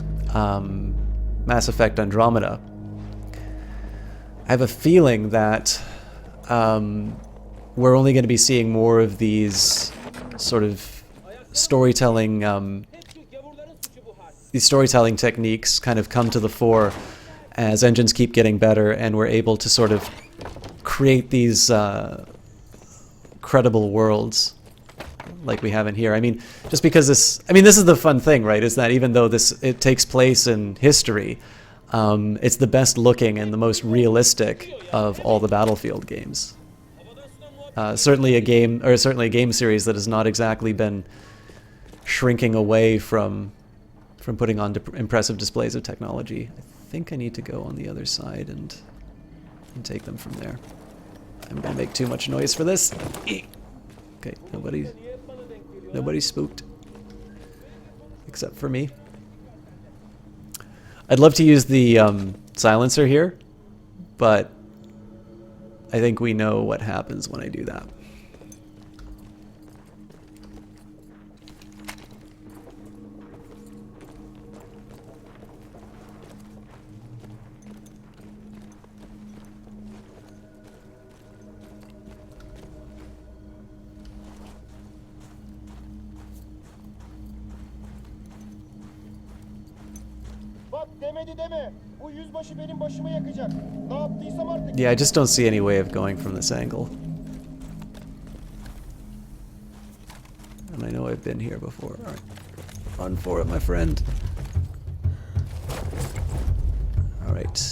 Mass Effect Andromeda. I have a feeling that we're only going to be seeing more of these sort of storytelling techniques kind of come to the fore as engines keep getting better, and we're able to sort of create these credible worlds like we have in here. I mean, just because this is the fun thing, right? Is that even though it takes place in history, it's the best looking and the most realistic of all the Battlefield games. Certainly a game series that has not exactly been shrinking away from putting on impressive displays of technology. I think I need to go on the other side and take them from there. I'm gonna make too much noise for this. Okay, nobody's spooked except for me. I'd love to use the silencer here, but I think we know what happens when I do that. Yeah, I just don't see any way of going from this angle. And I know I've been here before. Alright. Run for it, my friend. Alright.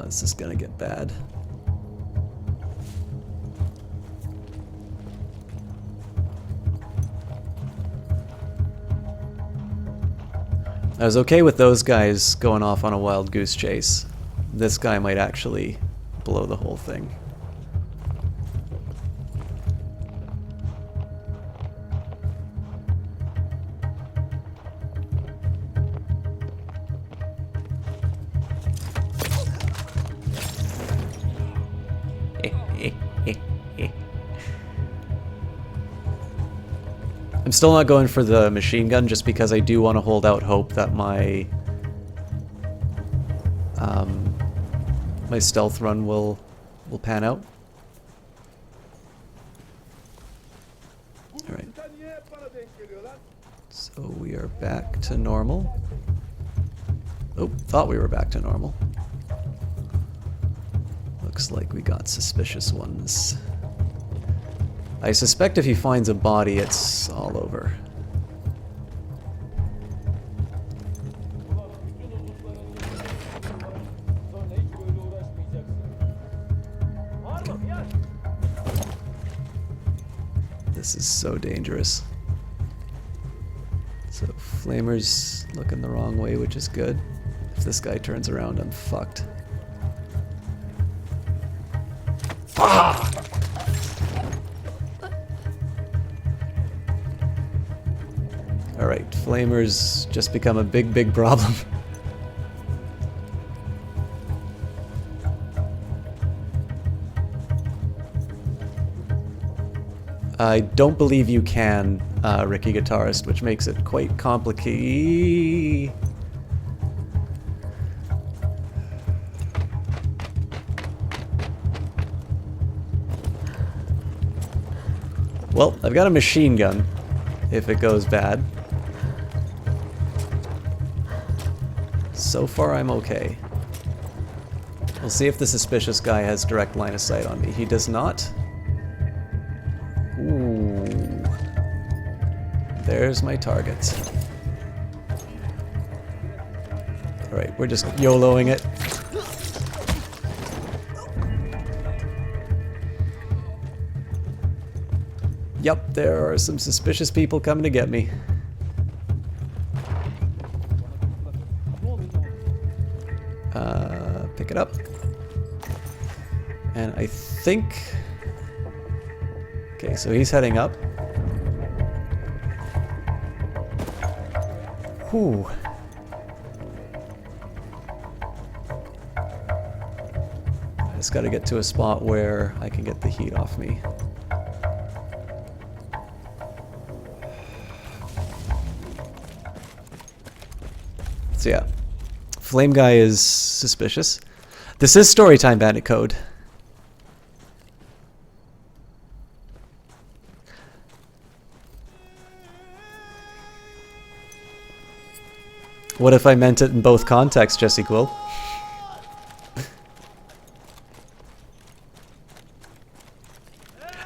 This is gonna get bad. I was okay with those guys going off on a wild goose chase. This guy might actually blow the whole thing. I'm still not going for the machine gun just because I do want to hold out hope that my my stealth run will pan out. All right. So we are back to normal. Oh, thought we were back to normal. Looks like we got suspicious ones. I suspect if he finds a body, it's all over. This is so dangerous. So, Flamer's looking the wrong way, which is good. If this guy turns around, I'm fucked. Ah! Alright, Flamer's just become a big problem. I don't believe you can, Ricky Guitarist, which makes it quite complicated. Well, I've got a machine gun, if it goes bad. So far, I'm okay. We'll see if the suspicious guy has direct line of sight on me. He does not. Ooh. There's my target. Alright, we're just YOLOing it. Yep, there are some suspicious people coming to get me. Pick it up. And I think... Okay, so he's heading up. Whew. I just gotta get to a spot where I can get the heat off me. So yeah, Flame Guy is suspicious. This is Storytime Bandit code. What if I meant it in both contexts, Jesse Quill?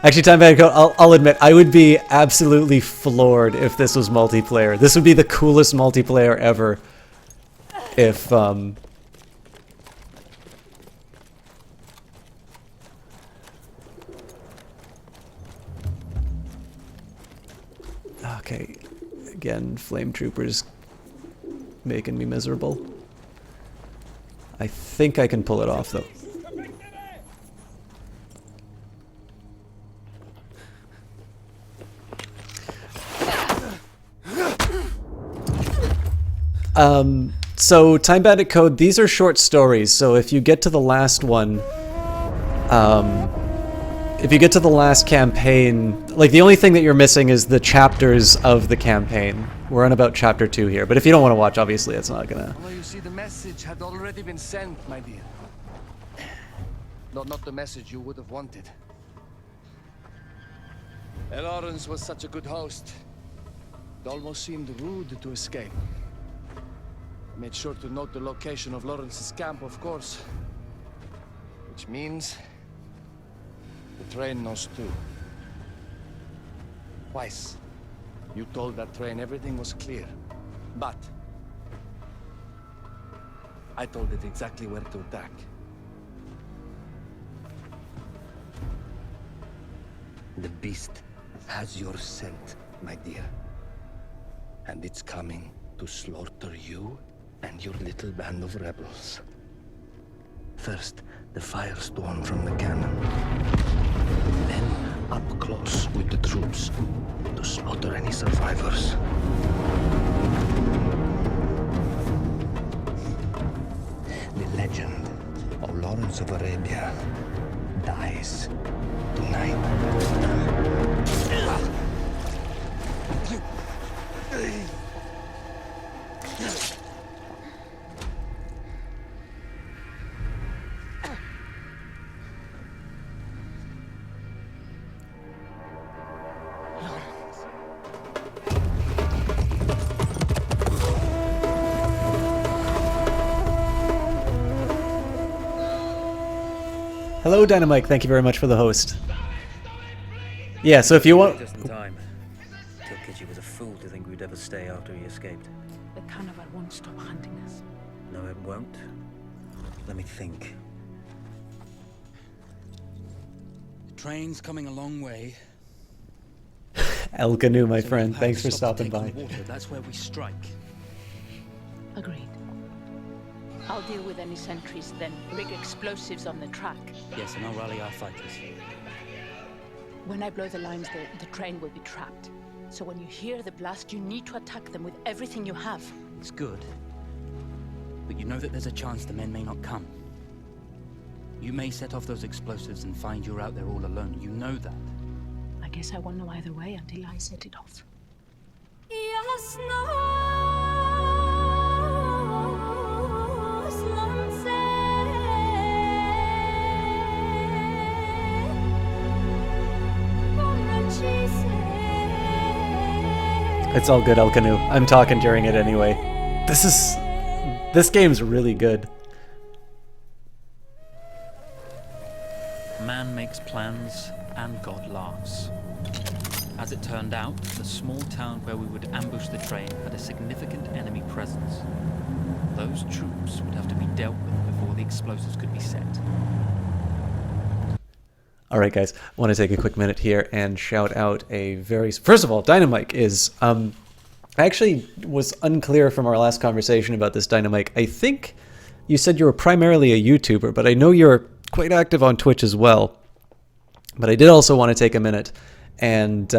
Actually, Time Bandit code, I'll admit, I would be absolutely floored if this was multiplayer. This would be the coolest multiplayer ever. If, Okay, again, Flame Troopers making me miserable. I think I can pull it off, though. So Time Bandit code, these are short stories, so if you get to the last one, if you get to the last campaign, like the only thing that you're missing is the chapters of the campaign. We're on about chapter 2 here, but if you don't want to watch, obviously it's not gonna... Well, you see, the message had already been sent, my dear. Not the message you would have wanted. Lawrence was such a good host. It almost seemed rude to escape. I made sure to note the location of Lawrence's camp, of course. Which means the train knows too. Twice, you told that train everything was clear. But I told it exactly where to attack. The beast has your scent, my dear. And it's coming to slaughter you and your little band of rebels. First, the firestorm from the cannon. Then, up close with the troops to slaughter any survivors. The legend of Lawrence of Arabia dies tonight. Hello, Dynamite. Thank you very much for the host. Yeah, so if you want... Just in time. Kilkichi was a fool to think we'd ever stay after he escaped. The carnival won't stop hunting us. No, it won't. Let me think. The train's coming a long way. El Canoe, my So friend. we'll have Thanks to for stop to stopping take by. on water. That's where we strike. Agreed. I'll deal with any sentries, then rig explosives on the track. Yes, and I'll rally our fighters. When I blow the lines, the train will be trapped. So when you hear the blast, you need to attack them with everything you have. It's good. But you know that there's a chance the men may not come. You may set off those explosives and find you're out there all alone. You know that. I guess I won't know either way until I set it off. It's all good, El Canoe. I'm talking during it anyway. This game's really good. Man makes plans and God laughs. As it turned out, the small town where we would ambush the train had a significant enemy presence. Those troops would have to be dealt with before the explosives could be set. All right, guys, I want to take a quick minute here and shout out a very... First of all, Dynamite is... I actually was unclear from our last conversation about this, Dynamite. I think you said you were primarily a YouTuber, but I know you're quite active on Twitch as well. But I did also want to take a minute and...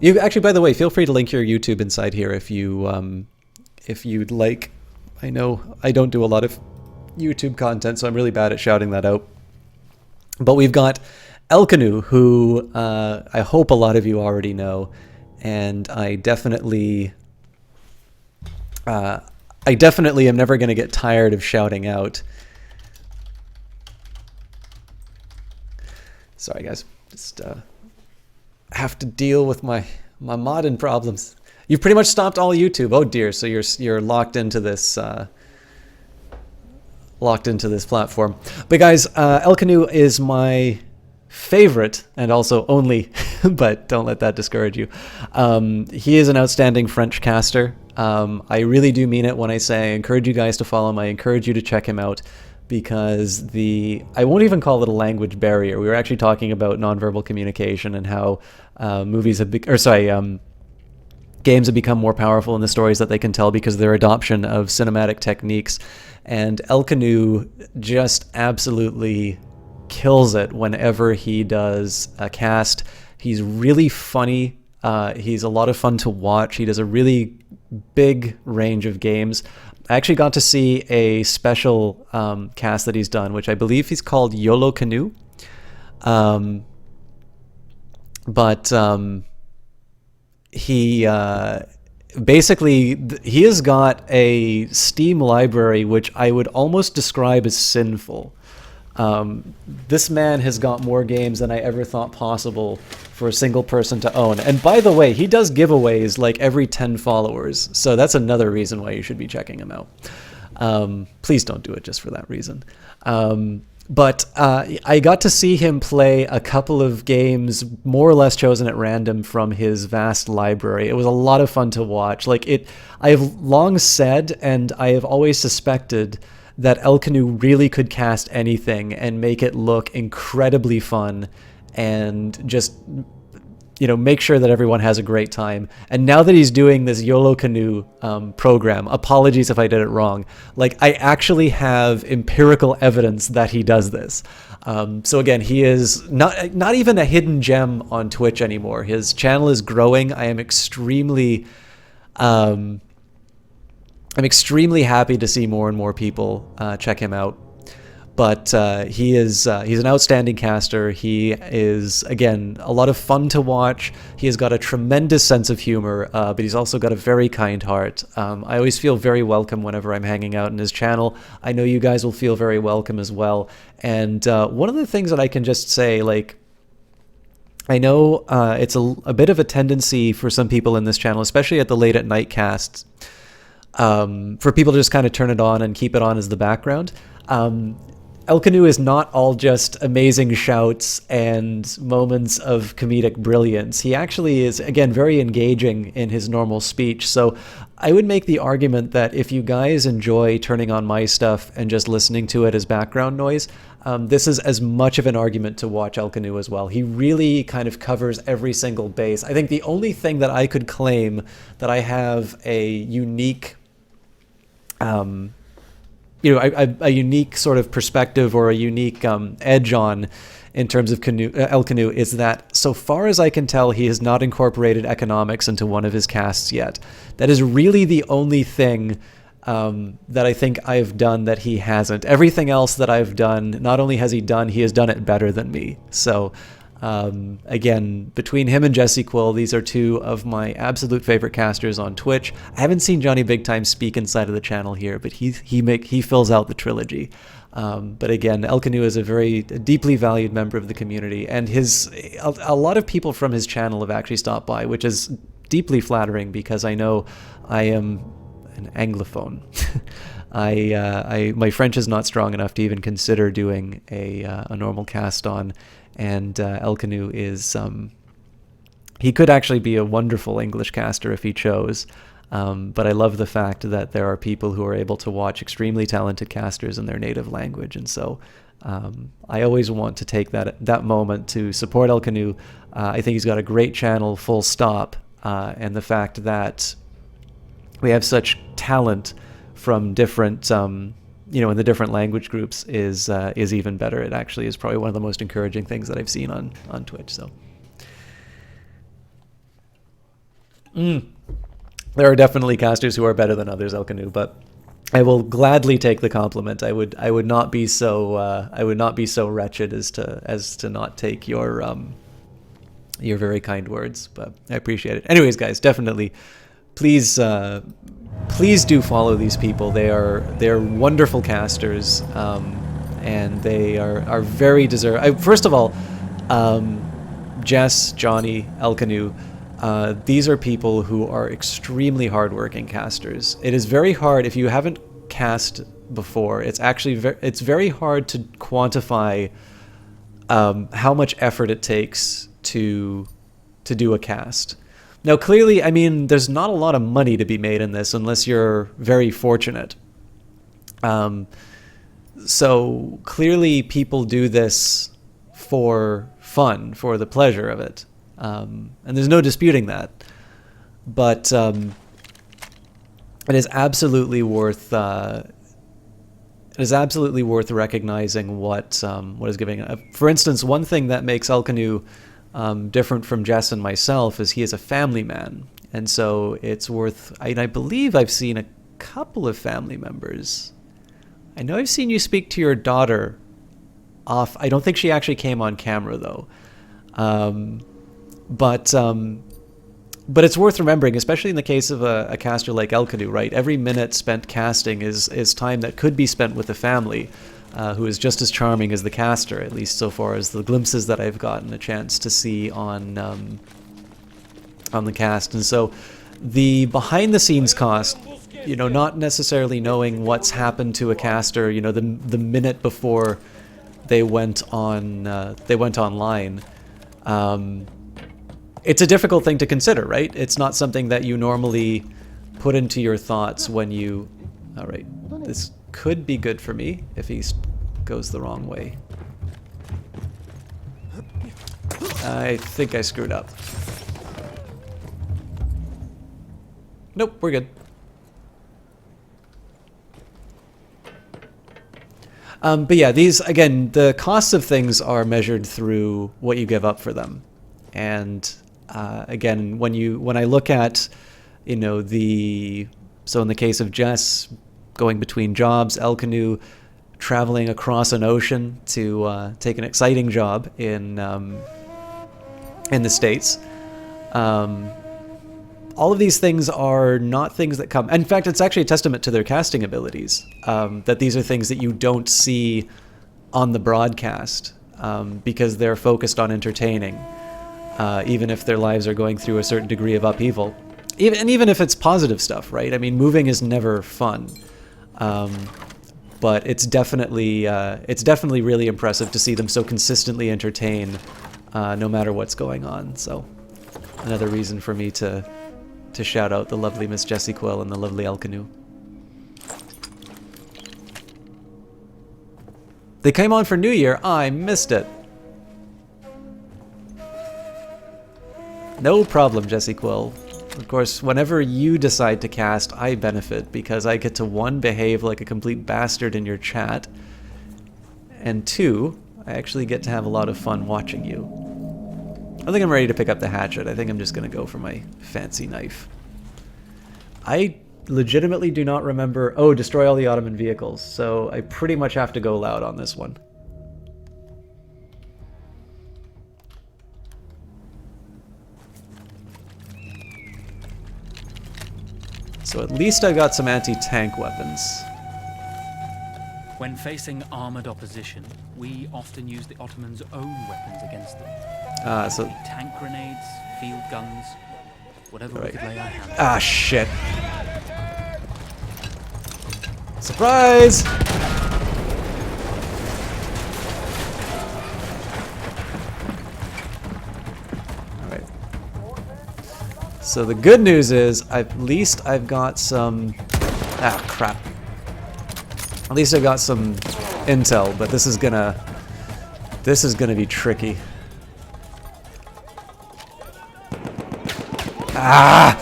you actually, by the way, feel free to link your YouTube inside here if you'd like. I know I don't do a lot of YouTube content, so I'm really bad at shouting that out. But we've got... El Canoe, who I hope a lot of you already know, and I definitely am never going to get tired of shouting out. Sorry, guys, just have to deal with my modding problems. You've pretty much stopped all YouTube. Oh dear, so you're locked into this. Locked into this platform. But guys, El Canoe is my favorite and also only, but don't let that discourage you. He is an outstanding French caster. I really do mean it when I say I encourage you guys to follow him. I encourage you to check him out because I won't even call it a language barrier. We were actually talking about nonverbal communication and how games have become more powerful in the stories that they can tell because of their adoption of cinematic techniques. And El Canoe just absolutely kills it whenever he does a cast. He's really funny. He's a lot of fun to watch. He does a really big range of games. I actually got to see a special cast that he's done, which I believe he's called YOLO Canoe. He basically, he has got a Steam library which I would almost describe as sinful. This man has got more games than I ever thought possible for a single person to own. And by the way, he does giveaways like every 10 followers, so that's another reason why you should be checking him out. Please don't do it just for that reason. But I got to see him play a couple of games more or less chosen at random from his vast library. It was a lot of fun to watch. I have long said, and I have always suspected, that El Canu really could cast anything and make it look incredibly fun and just, make sure that everyone has a great time. And now that he's doing this YOLO Canoe program, apologies if I did it wrong, I actually have empirical evidence that he does this. So again, he is not even a hidden gem on Twitch anymore. His channel is growing. I am extremely happy to see more and more people check him out. But he's an outstanding caster. He is, again, a lot of fun to watch. He has got a tremendous sense of humor, but he's also got a very kind heart. I always feel very welcome whenever I'm hanging out in his channel. I know you guys will feel very welcome as well. And one of the things that I can just say, I know it's a bit of a tendency for some people in this channel, especially at the late at night casts, for people to just kind of turn it on and keep it on as the background. El Canu is not all just amazing shouts and moments of comedic brilliance. He actually is, again, very engaging in his normal speech. So I would make the argument that if you guys enjoy turning on my stuff and just listening to it as background noise, this is as much of an argument to watch El Canu as well. He really kind of covers every single base. I think the only thing that I could claim that I have a unique a unique sort of perspective or a unique edge on in terms of El Canu is that, so far as I can tell, he has not incorporated economics into one of his casts yet. That is really the only thing that I think I've done that he hasn't. Everything else that I've done, not only has he done it better than me. So again, between him and Jesse Quill, these are two of my absolute favorite casters on Twitch. I haven't seen Johnny Big Time speak inside of the channel here, but he fills out the trilogy. But again, El Canu is a very deeply valued member of the community, and a lot of people from his channel have actually stopped by, which is deeply flattering because I know I am an Anglophone. My French is not strong enough to even consider doing a normal cast on. And El Canu is, he could actually be a wonderful English caster if he chose, but I love the fact that there are people who are able to watch extremely talented casters in their native language, and so I always want to take that moment to support El Canu. I think he's got a great channel, full stop, and the fact that we have such talent from different in the different language groups is even better. It actually is probably one of the most encouraging things that I've seen on Twitch. So there are definitely casters who are better than others, El Canu, but I will gladly take the compliment. I would not be so wretched as to not take your very kind words, but I appreciate it. Anyways, guys, definitely please do follow these people. They're wonderful casters, and they are very deserving. First of all, Jess, Johnny, El Canu, these are people who are extremely hardworking casters. It is very hard if you haven't cast before. It's actually it's very hard to quantify how much effort it takes to do a cast. Now, clearly, I mean, there's not a lot of money to be made in this unless you're very fortunate. So clearly people do this for fun, for the pleasure of it. And there's no disputing that. But it is absolutely worth recognizing what is giving. For instance, one thing that makes El Canu different from Jess and myself is he is a family man, and so it's worth. I believe I've seen a couple of family members. I know I've seen you speak to your daughter off. I don't think she actually came on camera though, but it's worth remembering, especially in the case of a caster like El Canu, right? Every minute spent casting is time that could be spent with the family. who is just as charming as the caster, at least so far as the glimpses that I've gotten a chance to see on the cast. And so the behind-the-scenes cost, you know, not necessarily knowing what's happened to a caster, you know, the minute before they went online, it's a difficult thing to consider, right? It's not something that you normally put into your thoughts when you... All right, this could be good for me if he goes the wrong way. I think I screwed up. Nope, we're good. But yeah, these, again, the costs of things are measured through what you give up for them. And again, when I look at, you know, so in the case of Jess, going between jobs, El Canoe, traveling across an ocean to take an exciting job in the States, all of these things are not things that come... In fact, it's actually a testament to their casting abilities, that these are things that you don't see on the broadcast, because they're focused on entertaining, even if their lives are going through a certain degree of upheaval. Even if it's positive stuff, right? I mean, moving is never fun. But it's definitely really impressive to see them so consistently entertain, no matter what's going on. So another reason for me to shout out the lovely Miss Jessie Quill and the lovely El Canoe. They came on for New Year. I missed it. No problem, Jessie Quill. Of course, whenever you decide to cast, I benefit, because I get to, 1, behave like a complete bastard in your chat, and 2, I actually get to have a lot of fun watching you. I think I'm ready to pick up the hatchet. I think I'm just going to go for my fancy knife. I legitimately do not remember... Oh, destroy all the Ottoman vehicles. So I pretty much have to go loud on this one. So at least I got some anti-tank weapons. When facing armored opposition, we often use the Ottomans' own weapons against them. So tank grenades, field guns, whatever we could lay our hands on. Ah, shit. Surprise! Alright. So the good news is, at least I've got some... Ah, crap. At least I got some intel, but this is gonna be tricky. Ah!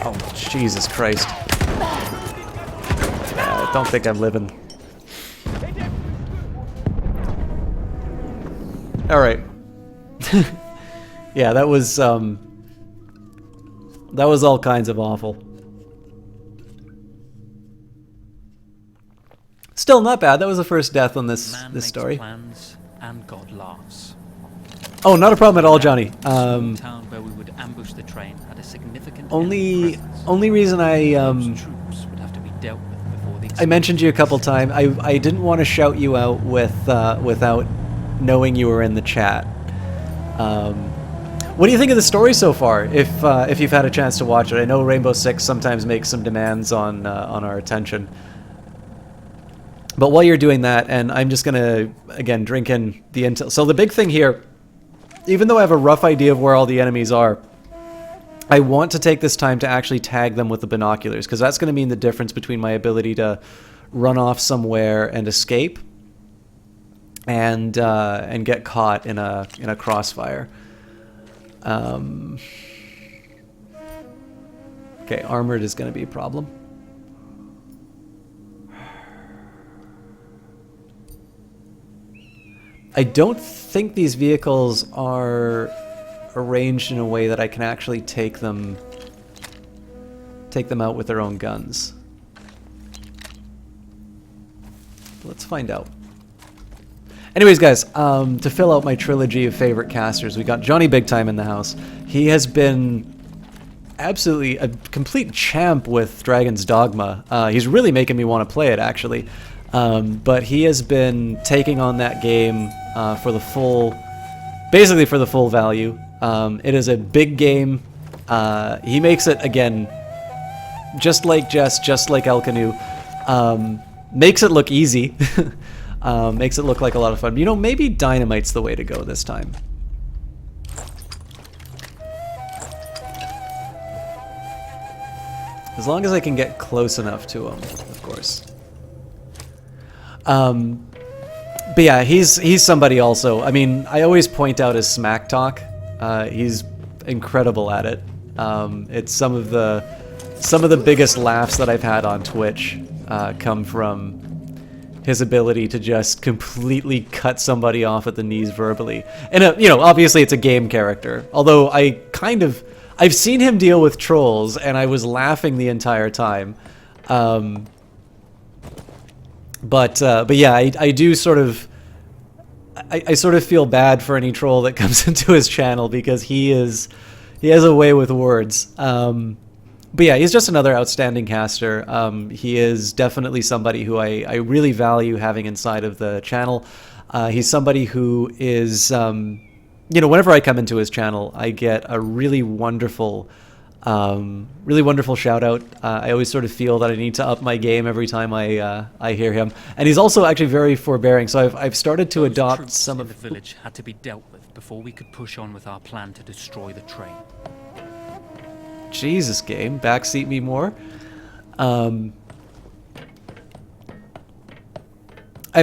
Oh, Jesus Christ. I don't think I'm living. All right. Yeah, that was all kinds of awful. Still not bad. That was the first death on this story. Plans and God laughs. Oh, not a problem at all, Johnny. Town where we would ambush the train had a significant only reason troops would have to be dealt with before the I mentioned you a couple times. I didn't want to shout you out without knowing you were in the chat. What do you think of the story so far? If you've had a chance to watch it, I know Rainbow Six sometimes makes some demands on our attention. But while you're doing that, and I'm just gonna again drink in the intel. So the big thing here, even though I have a rough idea of where all the enemies are, I want to take this time to actually tag them with the binoculars, because that's going to mean the difference between my ability to run off somewhere and escape, and get caught in a crossfire. Okay, armored is going to be a problem. I don't think these vehicles are arranged in a way that I can actually take them out with their own guns. Let's find out. Anyways, guys, to fill out my trilogy of favorite casters, we got Johnny Big Time in the house. He has been absolutely a complete champ with Dragon's Dogma. He's really making me want to play it, actually. But he has been taking on that game for the full, basically for the full value. It is a big game. He makes it, again, just like Jess, just like El Canu. Makes it look easy. Makes it look like a lot of fun. You know, maybe Dynamite's the way to go this time. As long as I can get close enough to him, of course. But yeah, he's somebody also. I mean, I always point out his smack talk. He's incredible at it. It's some of the biggest laughs that I've had on Twitch come from his ability to just completely cut somebody off at the knees verbally. And you know, obviously it's a game character. Although I've seen him deal with trolls, and I was laughing the entire time. But yeah, I do sort of, I sort of feel bad for any troll that comes into his channel, because he has a way with words. But yeah, he's just another outstanding caster. He is definitely somebody who I really value having inside of the channel. He's somebody who is, you know, whenever I come into his channel, I get a really wonderful shout out. I always sort of feel that I need to up my game every time I hear him. And he's also actually very forbearing. So I've started to adopt some of the village had to be dealt with before we could push on with our plan to destroy the train. Jesus, game, backseat me more. I've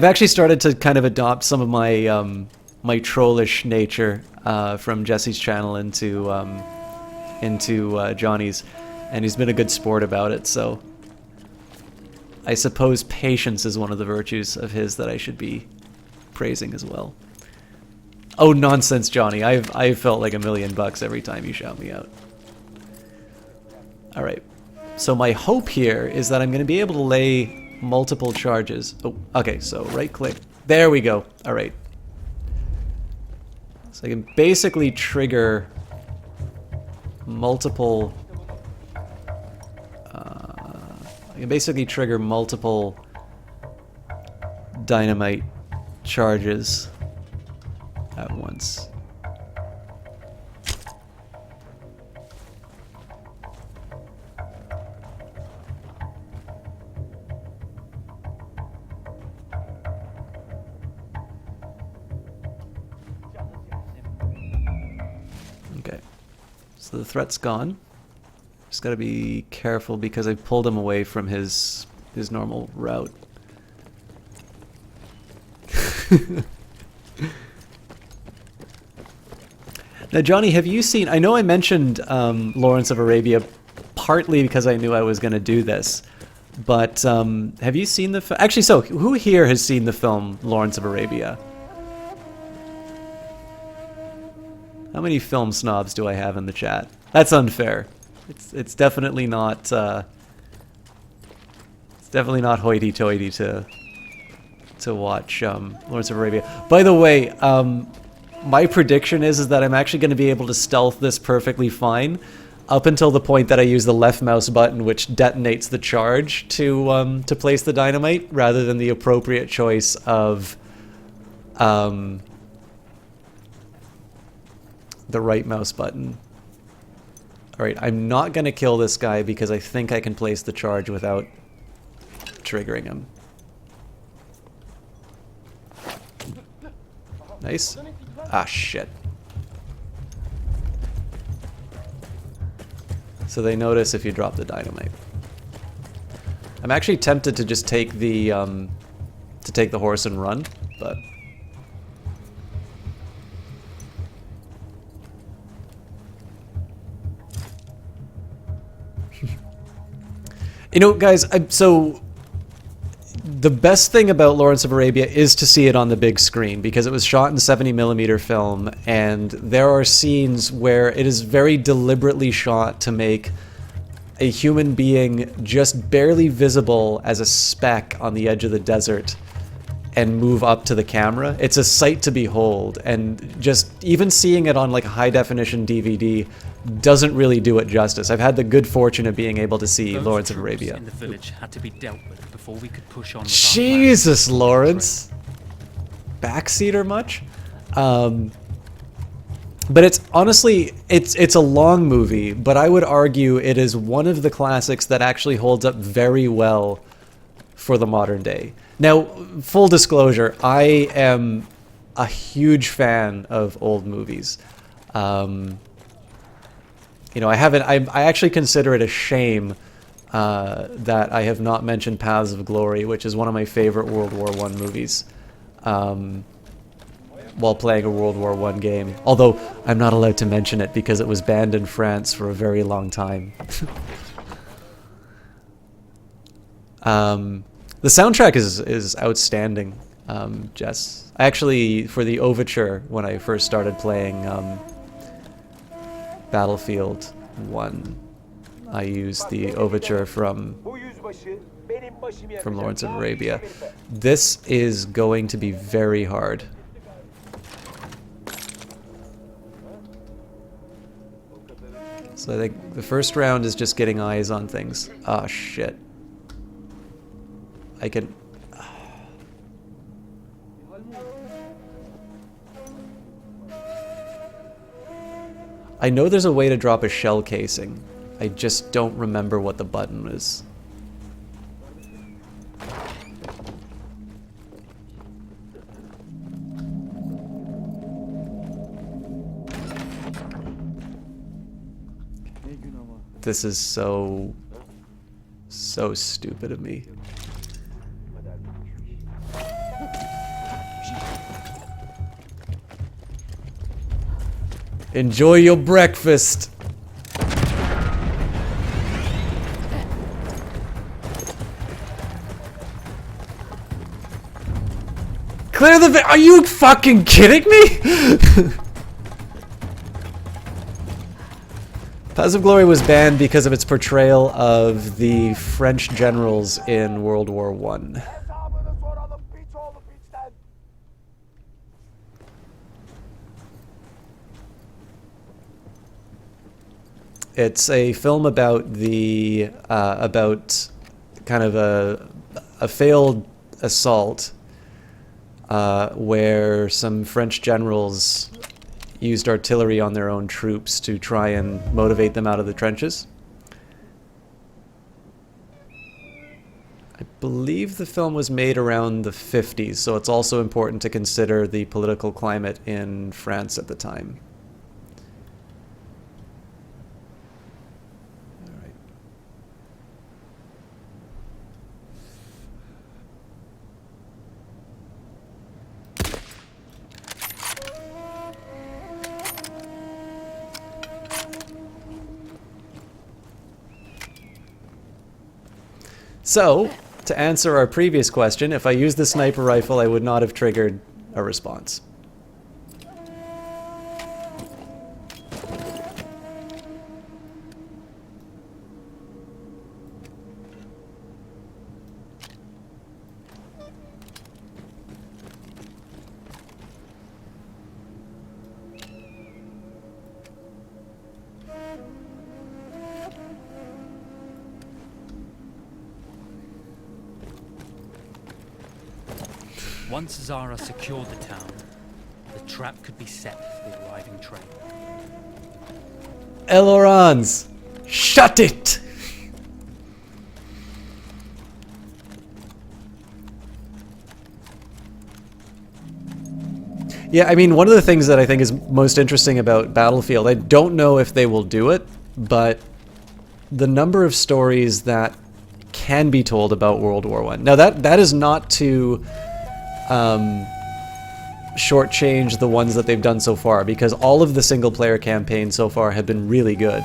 actually started to kind of adopt some of my my trollish nature from Jesse's channel into Johnny's, and he's been a good sport about it. So I suppose patience is one of the virtues of his that I should be praising as well. Oh, nonsense, Johnny! I've felt like $1,000,000 every time you shout me out. All right, so my hope here is that I'm going to be able to lay multiple charges. Oh, okay, so right click. There we go. All right. So I can basically trigger multiple... dynamite charges at once. Okay, so the threat's gone. Just gotta be careful because I pulled him away from his normal route. Now, Johnny, have you seen... I know I mentioned Lawrence of Arabia partly because I knew I was going to do this, but have you seen the... Actually, so, who here has seen the film Lawrence of Arabia? How many film snobs do I have in the chat? That's unfair. It's definitely not... it's definitely not hoity-toity to watch Lawrence of Arabia. By the way, my prediction is that I'm actually going to be able to stealth this perfectly fine up until the point that I use the left mouse button, which detonates the charge to place the dynamite, rather than the appropriate choice of the right mouse button. Alright, I'm not going to kill this guy because I think I can place the charge without triggering him. Nice. Ah, shit. So they notice if you drop the dynamite. I'm actually tempted to just take the horse and run, but... You know, guys, so... The best thing about Lawrence of Arabia is to see it on the big screen, because it was shot in 70mm film, and there are scenes where it is very deliberately shot to make a human being just barely visible as a speck on the edge of the desert. and move up to the camera. It's a sight to behold, and just even seeing it on like a high definition DVD doesn't really do it justice. I've had the good fortune of being able to see Those Lawrence of troops Arabia. in the village had to be dealt with before we could push on with our Jesus, plans. Lawrence. Backseater much? But it's honestly, it's a long movie, but I would argue it is one of the classics that actually holds up very well for the modern day. Now, full disclosure, I am a huge fan of old movies. You know, I actually consider it a shame that I have not mentioned Paths of Glory, which is one of my favorite World War I movies, while playing a World War I game. Although, I'm not allowed to mention it because it was banned in France for a very long time. The soundtrack is outstanding, Jess. I actually, for the overture, when I first started playing Battlefield 1, I used the overture from Lawrence of Arabia. This is going to be very hard. So I think the first round is just getting eyes on things. Ah, shit. I can... I know there's a way to drop a shell casing. I just don't remember what the button is. This is so stupid of me. Enjoy your breakfast. Clear the Are you fucking kidding me? Paths of Glory was banned because of its portrayal of the French generals in World War I. It's a film about the about kind of a failed assault where some French generals used artillery on their own troops to try and motivate them out of the trenches. I believe the film was made around the 50s, so it's also important to consider the political climate in France at the time. So, to answer our previous question, if I used the sniper rifle, I would not have triggered a response. Once Zara secured the town, the trap could be set for the arriving train. Elorans! Shut it! Yeah, I mean, one of the things that I think is most interesting about Battlefield, I don't know if they will do it, but the number of stories that can be told about World War I. Now, that is not to shortchange the ones that they've done so far, because all of the single-player campaigns so far have been really good.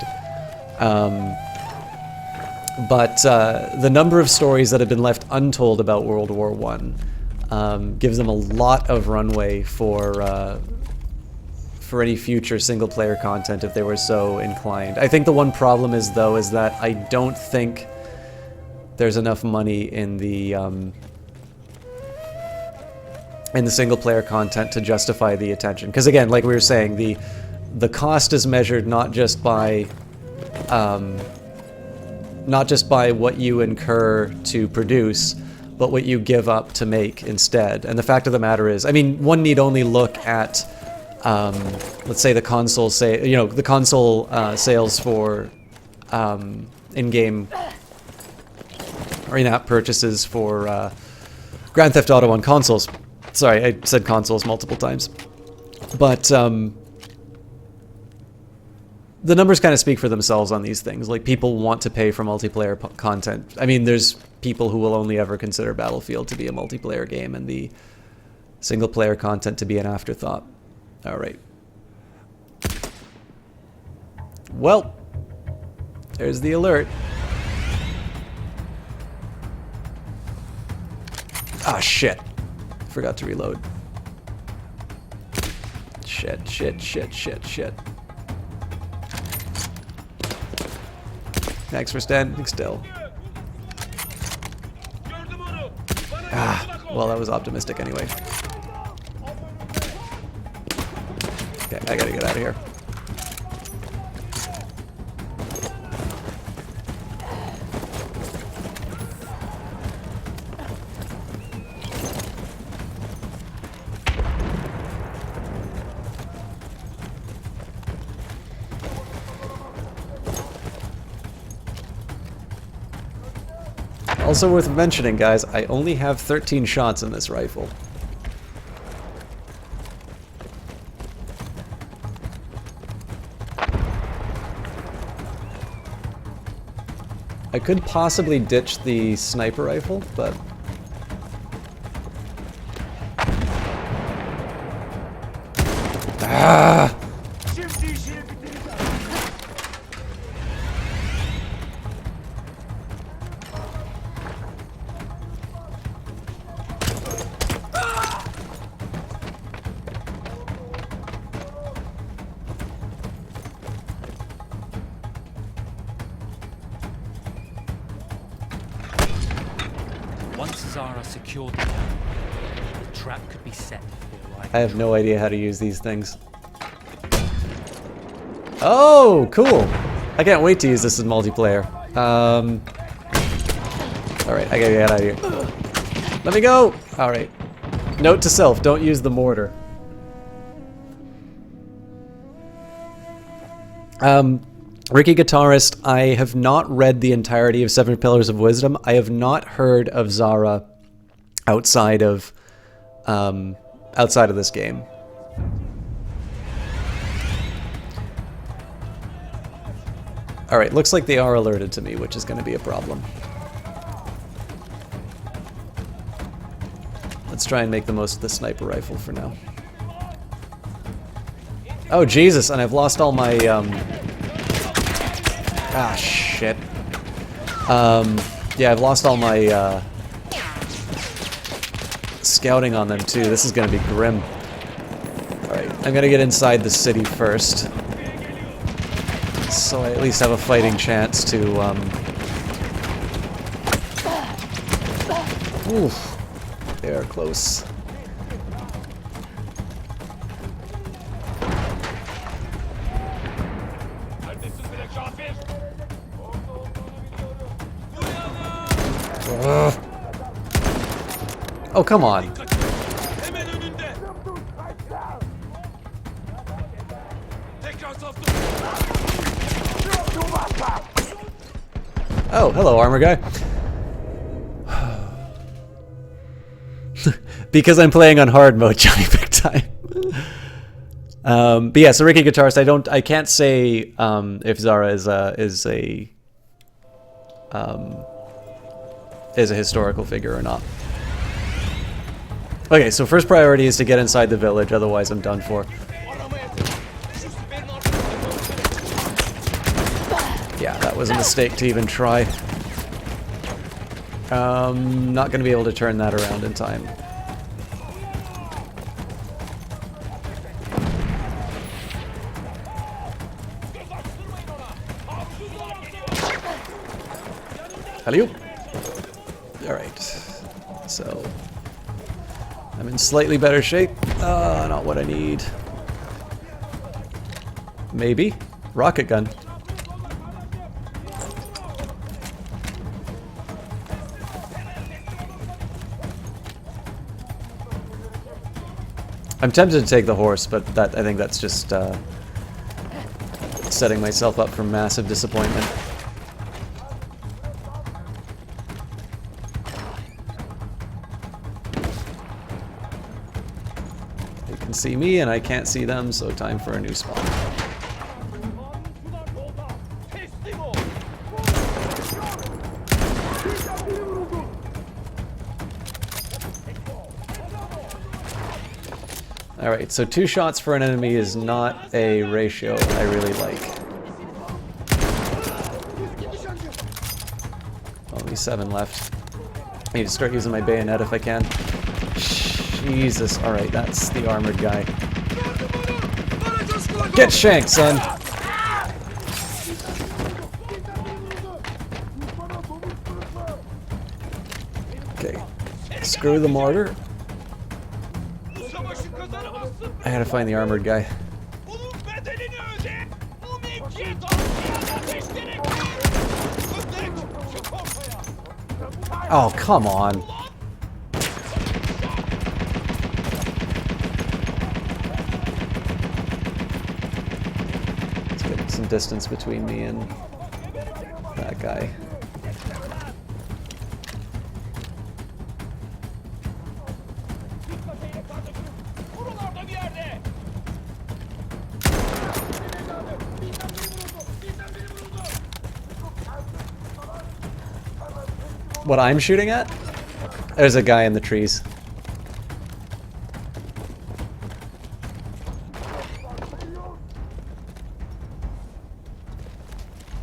But the number of stories that have been left untold about World War I gives them a lot of runway for any future single-player content if they were so inclined. I think the one problem is, though, is that I don't think there's enough money in the in the single player content to justify the attention. Because again, like we were saying, the cost is measured not just by what you incur to produce, but what you give up to make instead. And the fact of the matter is, I mean, one need only look at, let's say the console sales for in-game or in-app purchases for Grand Theft Auto on consoles. Sorry, I said consoles multiple times. But the numbers kind of speak for themselves on these things. Like, people want to pay for multiplayer content. I mean, there's people who will only ever consider Battlefield to be a multiplayer game and the single-player content to be an afterthought. All right. Well, there's the alert. Ah, shit. Forgot to reload. Shit. Thanks for standing still. Ah, well, that was optimistic anyway. Okay, I gotta get out of here. Also worth mentioning, guys, I only have 13 shots in this rifle. I could possibly ditch the sniper rifle, but... Ah! Once Zara secured the town, the trap could be set before I have no idea how to use these things. Oh, cool! I can't wait to use this as multiplayer. Alright, I gotta get out of here. Let me go! Alright. Note to self, don't use the mortar. Ricky Guitarist, I have not read the entirety of Seven Pillars of Wisdom. I have not heard of Zara outside of this game. Alright, looks like they are alerted to me, which is going to be a problem. Let's try and make the most of the sniper rifle for now. Oh, Jesus, and I've lost all my, Ah, shit. Yeah, I've lost all my, scouting on them, too. This is gonna be grim. Alright, I'm gonna get inside the city first. So I at least have a fighting chance to, Oof. They are close. Oh, come on. Oh, hello, armor guy. Because I'm playing on hard mode, Johnny Big Time. But yeah, so Ricky Guitarist, I can't say if Zara is a historical figure or not. Okay, so first priority is to get inside the village, otherwise I'm done for. Yeah, that was a mistake to even try. Not gonna be able to turn that around in time. Hello. Alright. So I'm I'm in slightly better shape. Not what I need. Maybe. Rocket gun. I'm tempted to take the horse, but I think that's just setting myself up for massive disappointment. They can see me and I can't see them, so time for a new spawn. Alright, so 2 shots for an enemy is not a ratio I really like. Only 7 left. I need to start using my bayonet if I can. Jesus, alright, that's the armored guy. Get shanked, son! Okay, screw the mortar. I gotta find the armored guy. Oh, come on. Let's get some distance between me and that guy. What I'm shooting at? There's a guy in the trees.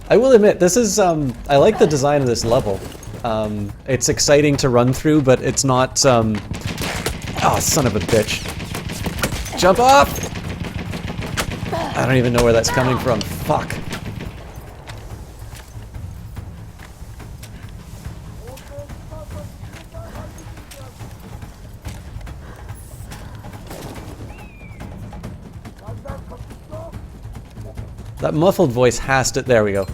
I will admit, this is, I like the design of this level. It's exciting to run through, but it's not, oh, son of a bitch. Jump off! I don't even know where that's coming from. Fuck. That muffled voice has to... There we go.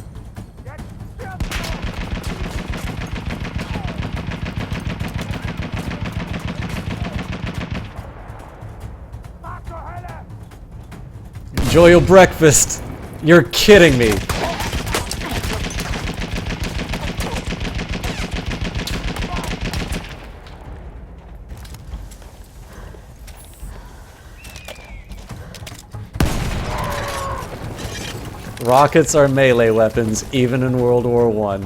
Enjoy your breakfast. You're kidding me. Rockets are melee weapons, even in World War I.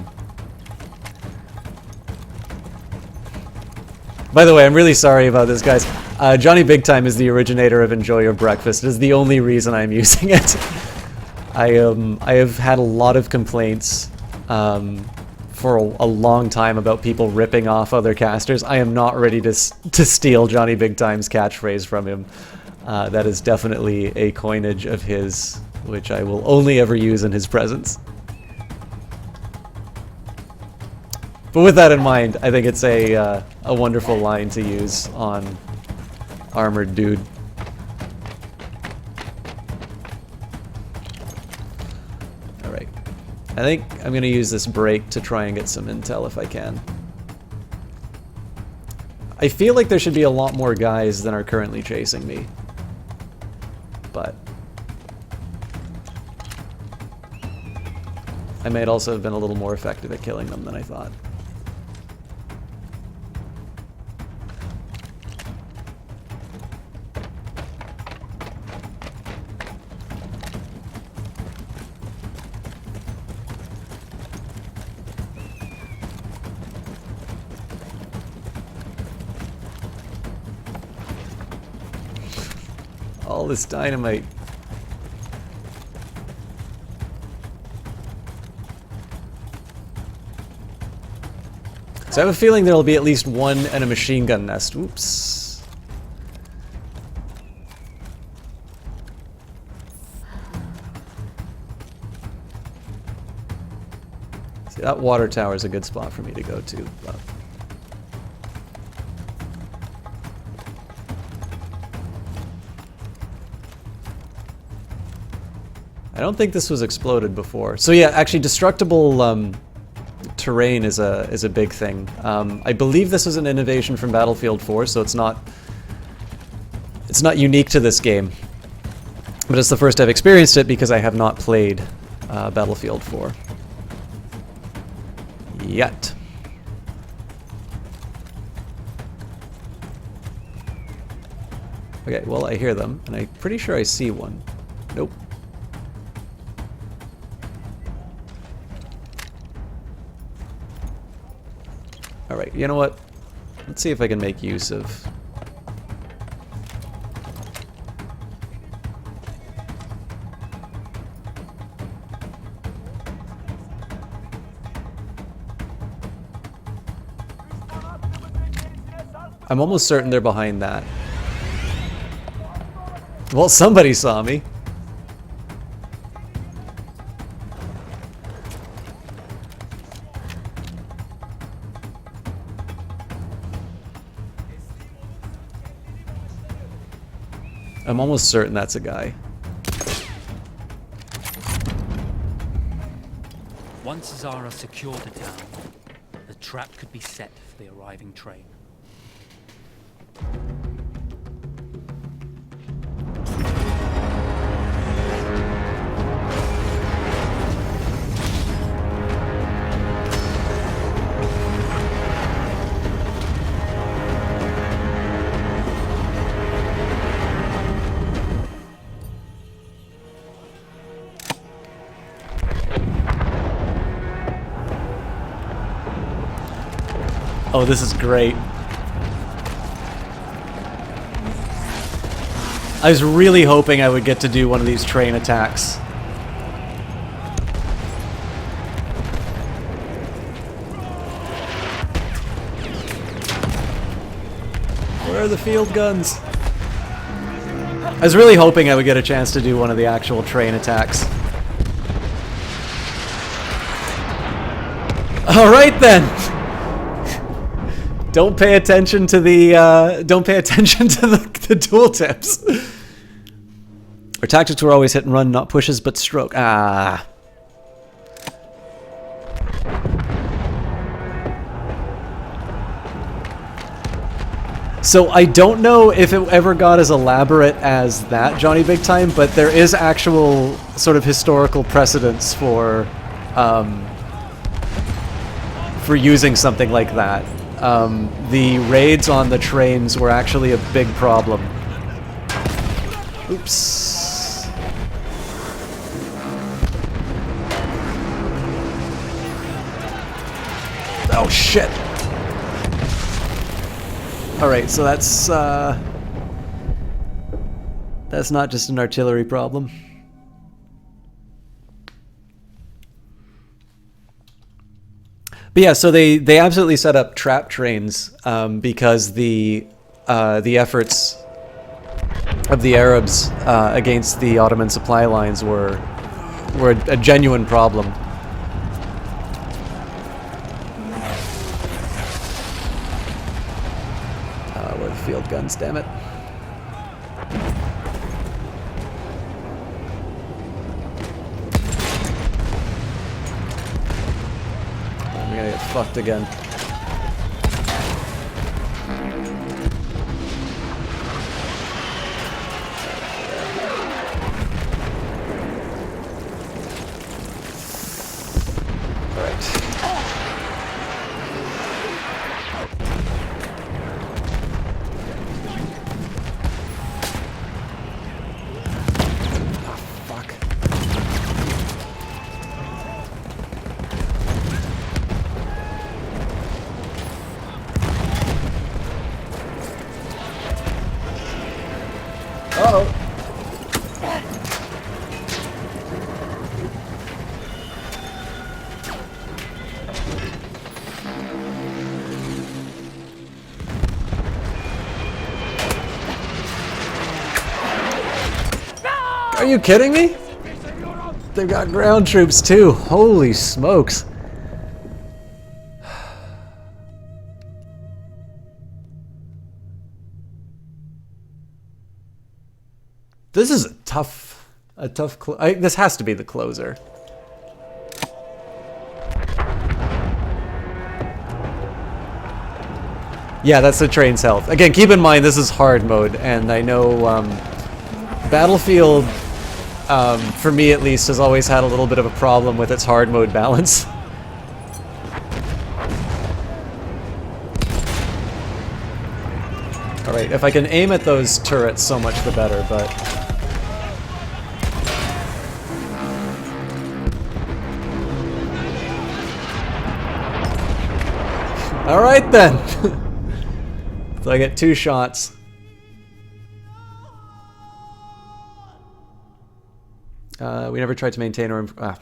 By the way, I'm really sorry about this, guys. Johnny Big Time is the originator of Enjoy Your Breakfast. It is the only reason I'm using it. I have had a lot of complaints for a long time about people ripping off other casters. I am not ready to steal Johnny Big Time's catchphrase from him. That is definitely a coinage of his, which I will only ever use in his presence. But with that in mind, I think it's a wonderful line to use on Armored Dude. Alright. I think I'm going to use this break to try and get some intel if I can. I feel like there should be a lot more guys than are currently chasing me. But I might also have been a little more effective at killing them than I thought. All this dynamite. So I have a feeling there'll be at least one and a machine gun nest. Oops. See, that water tower is a good spot for me to go to. But I don't think this was exploded before. So yeah, actually destructible terrain is a big thing. I believe this was an innovation from Battlefield 4, so it's not unique to this game. But it's the first I've experienced it because I have not played Battlefield 4 yet. Okay, well, I hear them, and I'm pretty sure I see one. Nope. Alright, you know what? Let's see if I can make use of... I'm almost certain they're behind that. Well, somebody saw me. I'm almost certain that's a guy. Once Zara secured the town, the trap could be set for the arriving train. Oh, this is great. I was really hoping I would get to do one of these train attacks. Where are the field guns? I was really hoping I would get a chance to do one of the actual train attacks. All right then. Don't pay attention to the the dual tips. Our tactics were always hit and run, not pushes, but stroke. Ah. So I don't know if it ever got as elaborate as that, Johnny Big Time, but there is actual sort of historical precedence for using something like that. The raids on the trains were actually a big problem. Oops. Oh shit. Alright, so that's not just an artillery problem. But yeah, so they absolutely set up trap trains because the efforts of the Arabs against the Ottoman supply lines were a genuine problem. Where are the field guns? Damn it! I'm gonna get fucked again. Are you kidding me? They've got ground troops too. Holy smokes. This is a tough A tough this has to be the closer. Yeah, that's the train's health. Again, keep in mind this is hard mode, and I know Battlefield, for me at least, has always had a little bit of a problem with its hard mode balance. Alright, if I can aim at those turrets, so much the better, but... Alright then! So I get 2 shots. We never tried to maintain or... So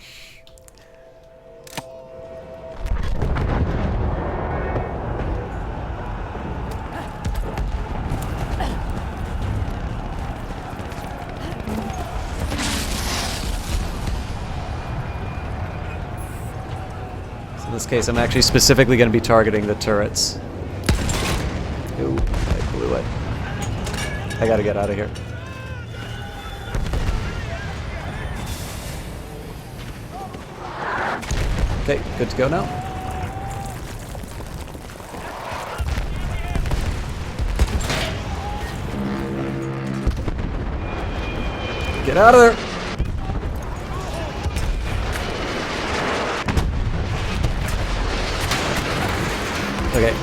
in this case, I'm actually specifically going to be targeting the turrets. Ooh, I blew it. I gotta get out of here. Okay, good to go now. Get out of there! Okay,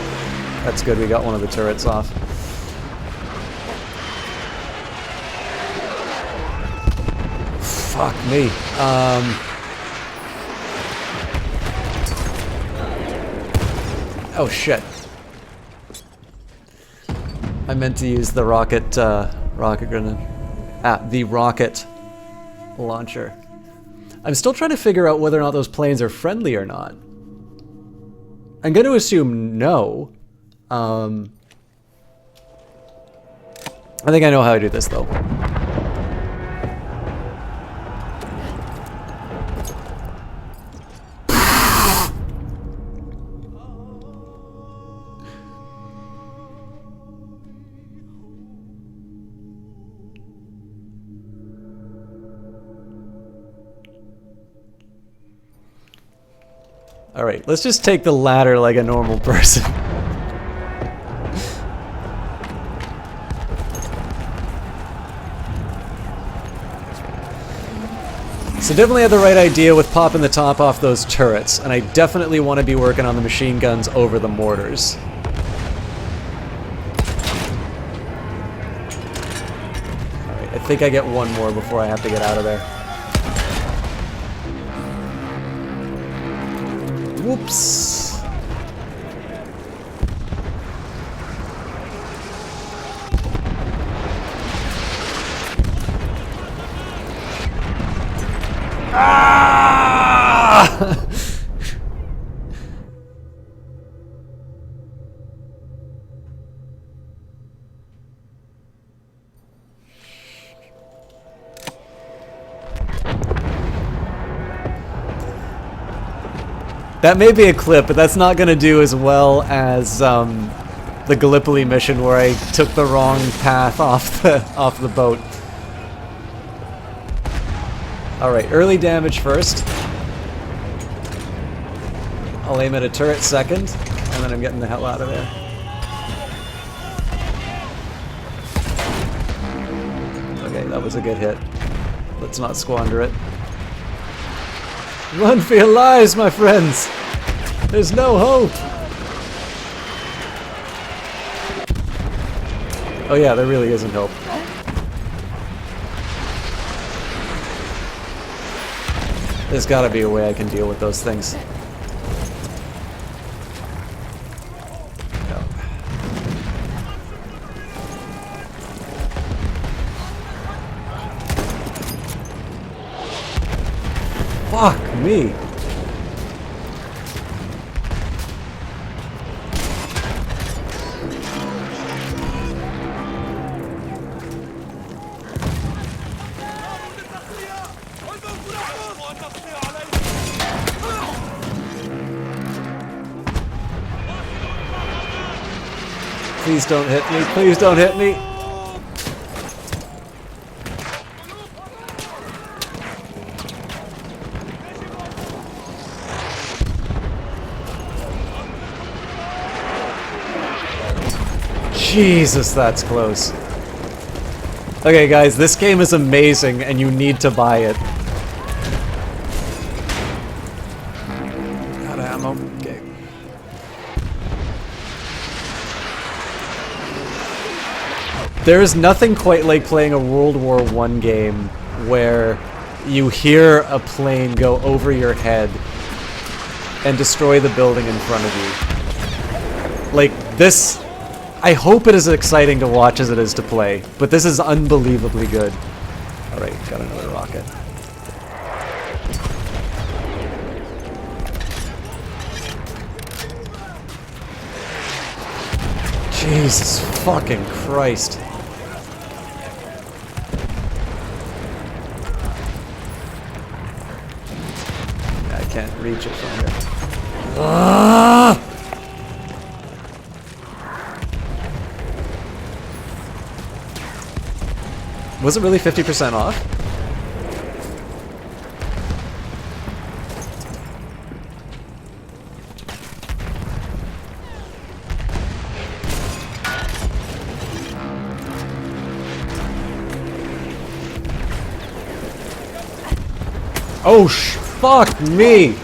that's good, we got one of the turrets off. Fuck me. Oh shit. I meant to use the rocket grenade. The rocket launcher. I'm still trying to figure out whether or not those planes are friendly or not. I'm going to assume no. I think I know how to do this though. Alright, let's just take the ladder like a normal person. So definitely had the right idea with popping the top off those turrets, and I definitely want to be working on the machine guns over the mortars. Alright, I think I get one more before I have to get out of there. Whoops. Ah! That may be a clip, but that's not going to do as well as the Gallipoli mission where I took the wrong path off the boat. Alright, early damage first. I'll aim at a turret second, and then I'm getting the hell out of there. Okay, that was a good hit. Let's not squander it. Run for your lives, my friends! There's no hope! Oh yeah, there really isn't hope. There's gotta be a way I can deal with those things. No. Fuck me! Please don't hit me, please don't hit me! Jesus, that's close. Okay, guys, this game is amazing, and you need to buy it. Out of ammo. Okay. There is nothing quite like playing a World War I game where you hear a plane go over your head and destroy the building in front of you. Like, this... I hope it is as exciting to watch as it is to play, but this is unbelievably good. Alright, got another rocket. Jesus fucking Christ. I can't reach it from here. Ah! Was it really 50% off? Oh, fuck me!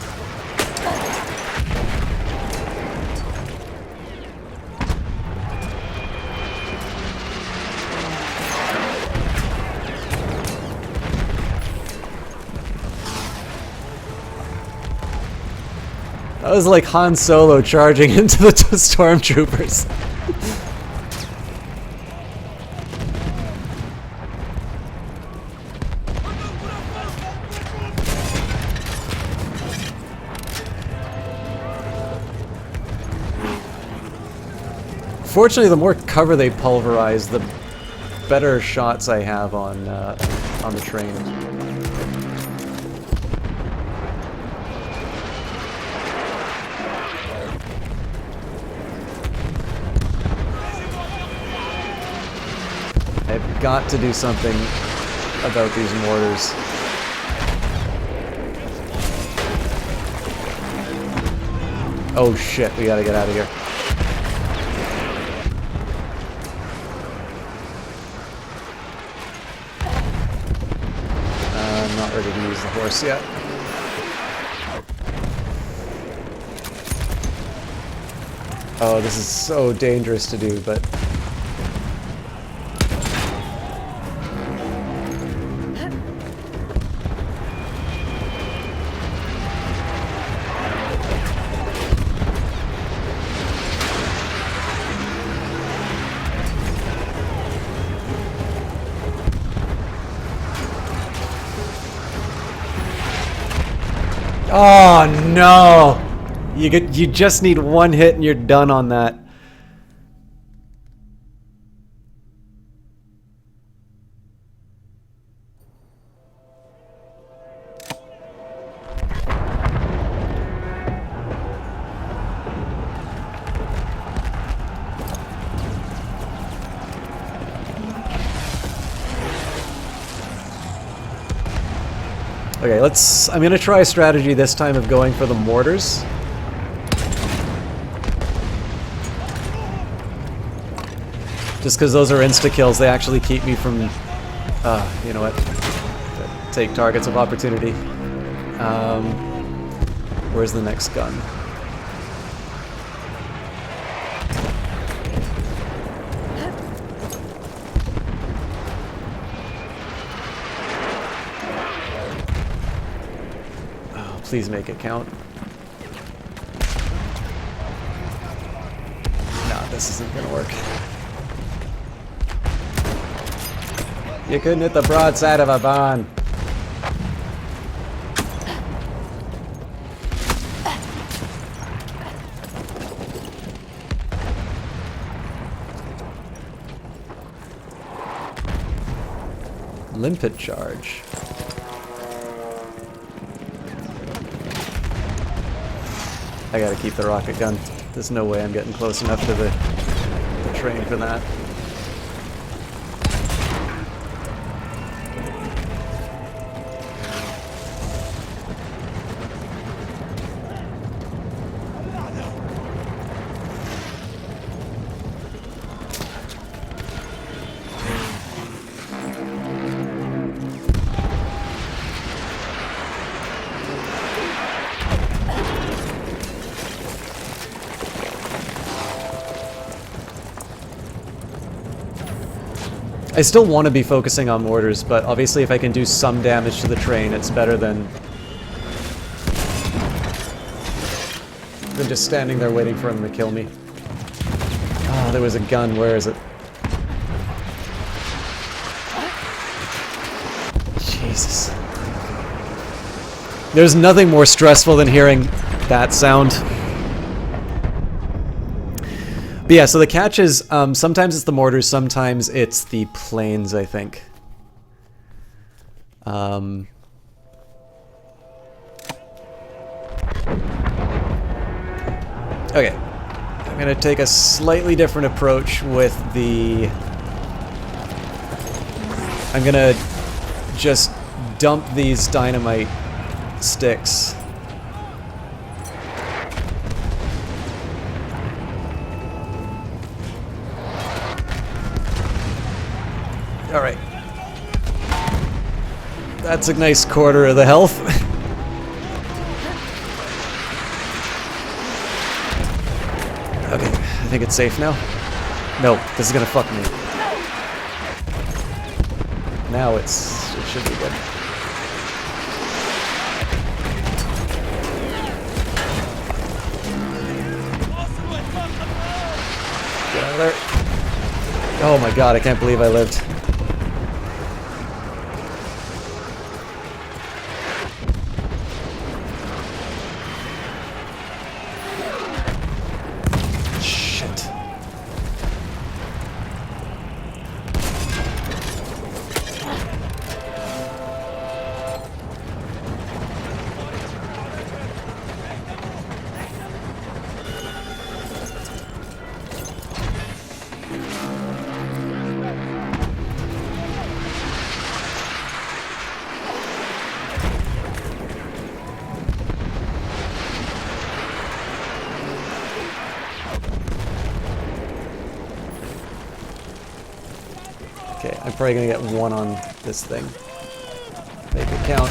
That was like Han Solo charging into the stormtroopers. Fortunately, the more cover they pulverize, the better shots I have on the train. I've got to do something about these mortars. Oh shit, we gotta get out of here. I'm not ready to use the horse yet. Oh, this is so dangerous to do, but... Oh no! You just need one hit and you're done on that. Okay, I'm gonna try a strategy this time of going for the mortars. Just because those are insta-kills, they actually keep me from, you know what, take targets of opportunity. Where's the next gun? Please make it count. Nah, this isn't gonna work. You couldn't hit the broadside of a barn. Limpet charge. I gotta keep the rocket gun. There's no way I'm getting close enough to the train for that. I still want to be focusing on mortars, but obviously if I can do some damage to the train, it's better than just standing there waiting for him to kill me. Oh, there was a gun. Where is it? Jesus. There's nothing more stressful than hearing that sound. But yeah, so the catch is sometimes it's the mortars, sometimes it's the planes, I think. Okay. I'm going to take a slightly different approach with the... I'm going to just dump these dynamite sticks. Alright. That's a nice quarter of the health. Okay, I think it's safe now. No, this is gonna fuck me. Now it should be good. Get out of there. Oh my god, I can't believe I lived. Okay, I'm probably gonna get one on this thing. Make it count.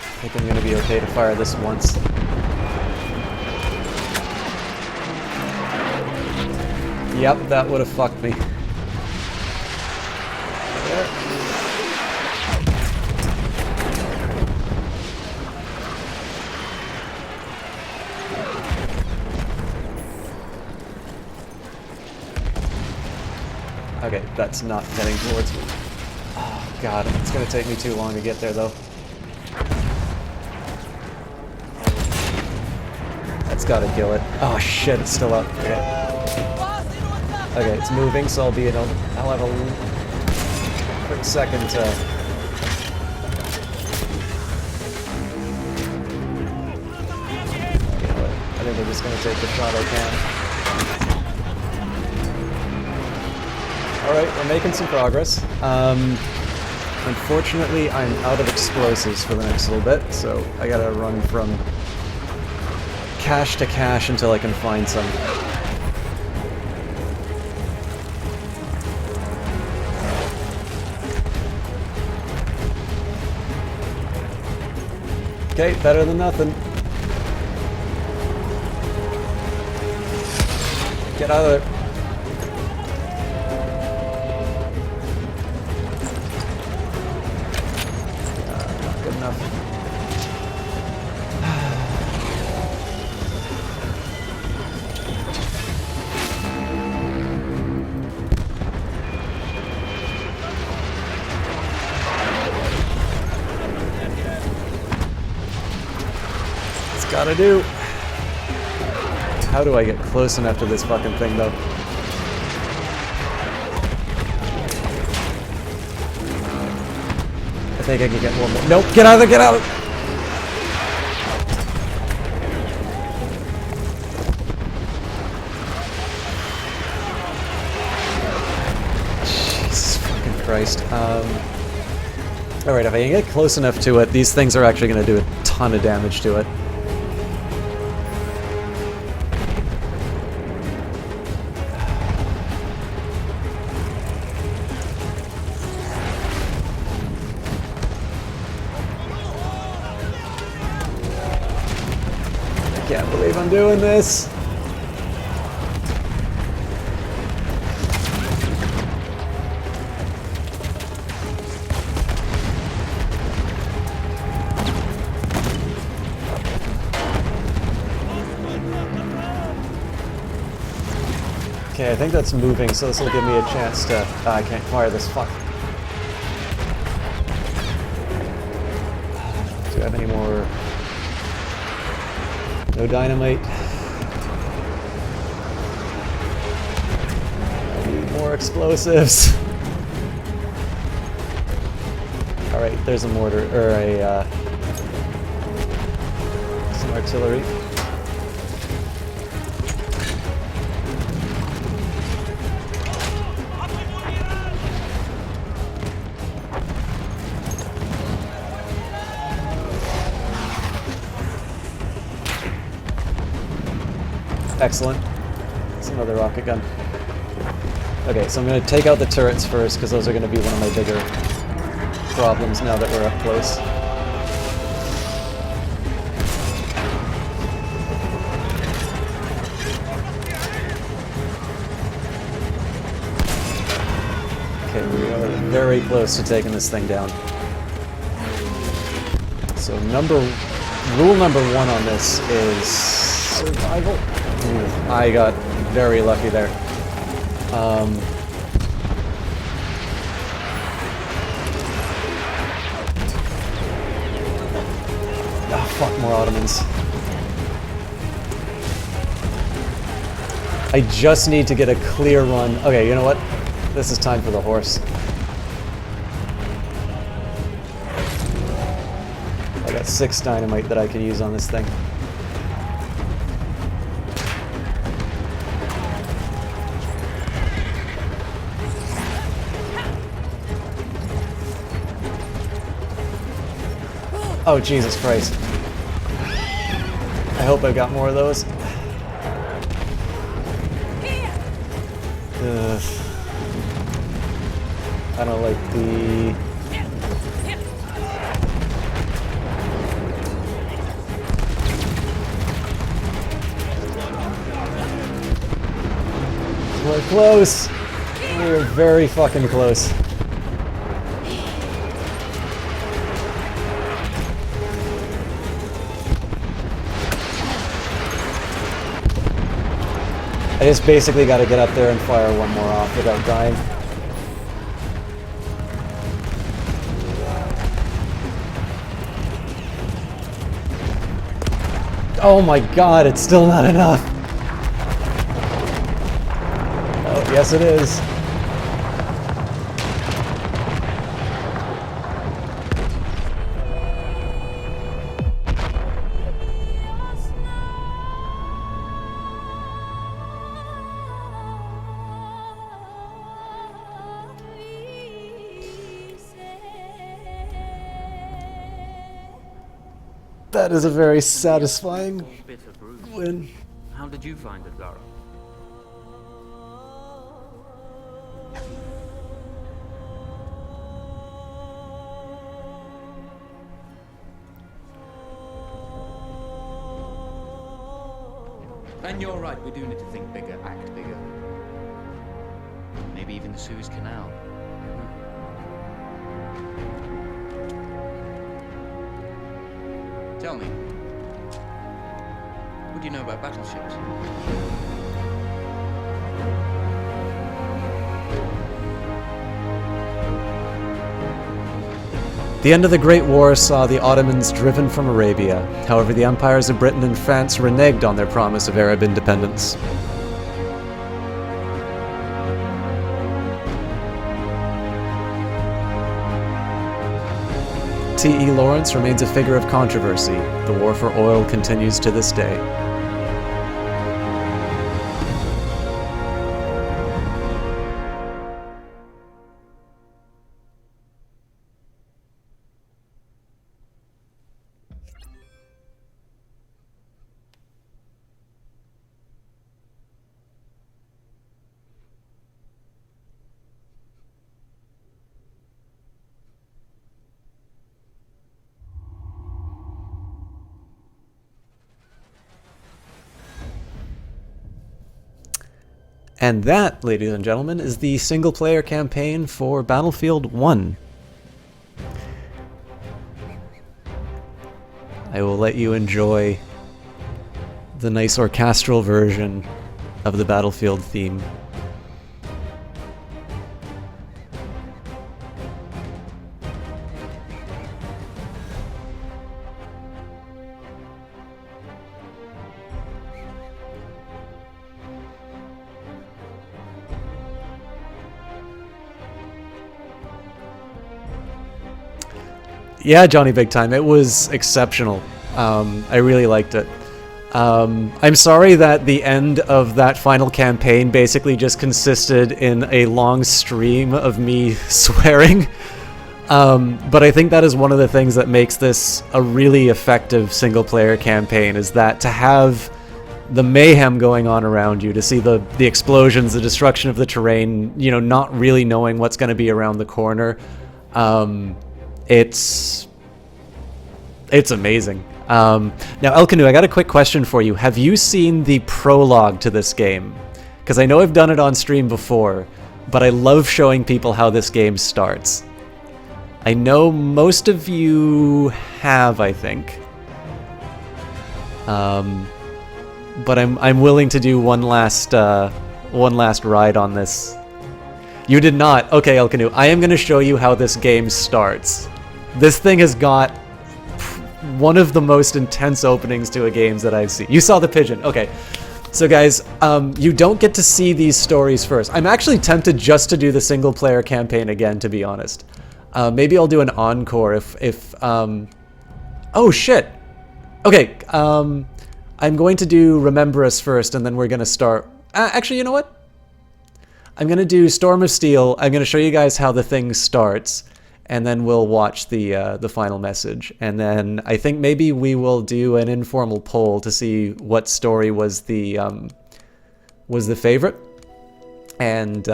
I think I'm gonna be okay to fire this once. Yep, that would have fucked me. There. Okay, that's not heading towards me. Oh god, it's gonna take me too long to get there though. That's gotta kill it. Oh shit, it's still up. Okay. Okay, it's moving, so I'll have a quick second to... I think I'm just gonna take the shot I can. Alright, we're making some progress. Unfortunately, I'm out of explosives for the next little bit, so I gotta run from cache to cache until I can find some. Okay, better than nothing. Get out of there. Not good enough. Gotta do. How do I get close enough to this fucking thing, though? I think I can get one more. Nope, get out of there, get out! Jesus fucking Christ. Alright, if I can get close enough to it, these things are actually gonna do a ton of damage to it. Can't believe I'm doing this. Okay, I think that's moving, so this will give me a chance to... I can't fire this, fuck. Do I have any more... No dynamite. I need more explosives. Alright, there's a mortar, or a, some artillery. Excellent. That's another rocket gun. Okay, so I'm going to take out the turrets first, because those are going to be one of my bigger problems now that we're up close. Okay, we are very close to taking this thing down. So rule number 1 on this is survival. I got very lucky there. Oh, fuck, more Ottomans. I just need to get a clear run. Okay, you know what? This is time for the horse. I got 6 dynamite that I can use on this thing. Oh, Jesus Christ. I hope I've got more of those. I don't like the... We're close! We're very fucking close. I just basically got to get up there and fire one more off without dying. Oh my god, it's still not enough! Oh, yes it is. That is a very satisfying win. How did you find it, Lara? And you're right, we do need to think bigger, act bigger. Maybe even the Suez Canal. Tell me, what do you know about battleships? The end of the Great War saw the Ottomans driven from Arabia. However, the empires of Britain and France reneged on their promise of Arab independence. T.E. Lawrence remains a figure of controversy. The war for oil continues to this day. And that, ladies and gentlemen, is the single-player campaign for Battlefield 1. I will let you enjoy the nice orchestral version of the Battlefield theme. Yeah, Johnny Big Time, it was exceptional. I really liked it. I'm sorry that the end of that final campaign basically just consisted in a long stream of me swearing. But I think that is one of the things that makes this a really effective single-player campaign, is that to have the mayhem going on around you, to see the explosions, the destruction of the terrain, you know, not really knowing what's going to be around the corner. It's amazing. Now, Elkanu, I got a quick question for you. Have you seen the prologue to this game? Because I know I've done it on stream before, but I love showing people how this game starts. I know most of you have, I think. But I'm willing to do one last ride on this. You did not. Okay, Elkanu, I am going to show you how this game starts. This thing has got one of the most intense openings to a game that I've seen. You saw the pigeon. Okay. So guys, you don't get to see these stories first. I'm actually tempted just to do the single player campaign again, to be honest. Maybe I'll do an encore if oh shit. Okay, I'm going to do Remember Us first, and then we're going to start... actually, you know what? I'm going to do Storm of Steel. I'm going to show you guys how the thing starts, and then we'll watch the final message. And then I think maybe we will do an informal poll to see what story was the favorite. And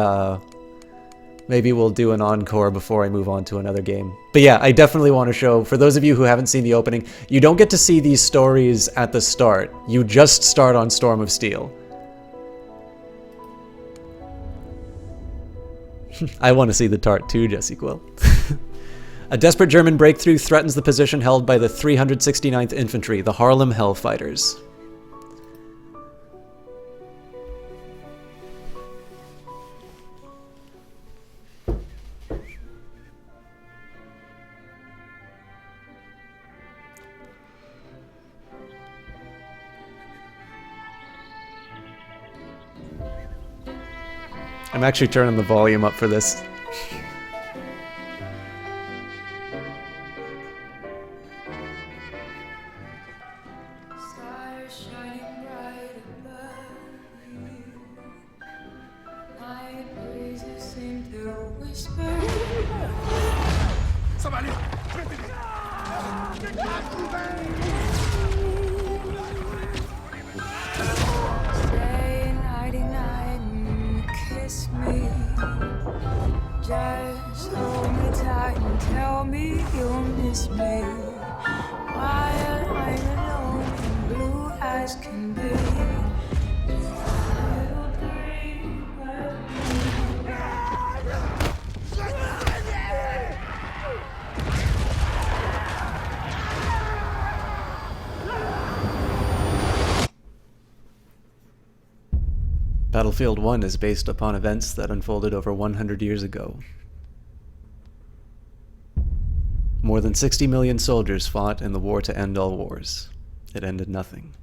maybe we'll do an encore before I move on to another game. But yeah, I definitely want to show, for those of you who haven't seen the opening, you don't get to see these stories at the start. You just start on Storm of Steel. I want to see the tart too, Jesse Quill. A desperate German breakthrough threatens the position held by the 369th Infantry, the Harlem Hellfighters. I'm actually turning the volume up for this. Just hold me tight and tell me you'll miss me while I'm alone and blue as can be. Little dream Battlefield 1 is based upon events that unfolded over 100 years ago. More than 60 million soldiers fought in the war to end all wars. It ended nothing.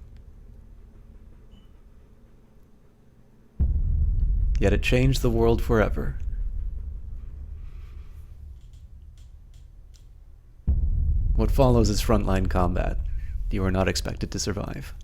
Yet it changed the world forever. What follows is frontline combat. You are not expected to survive.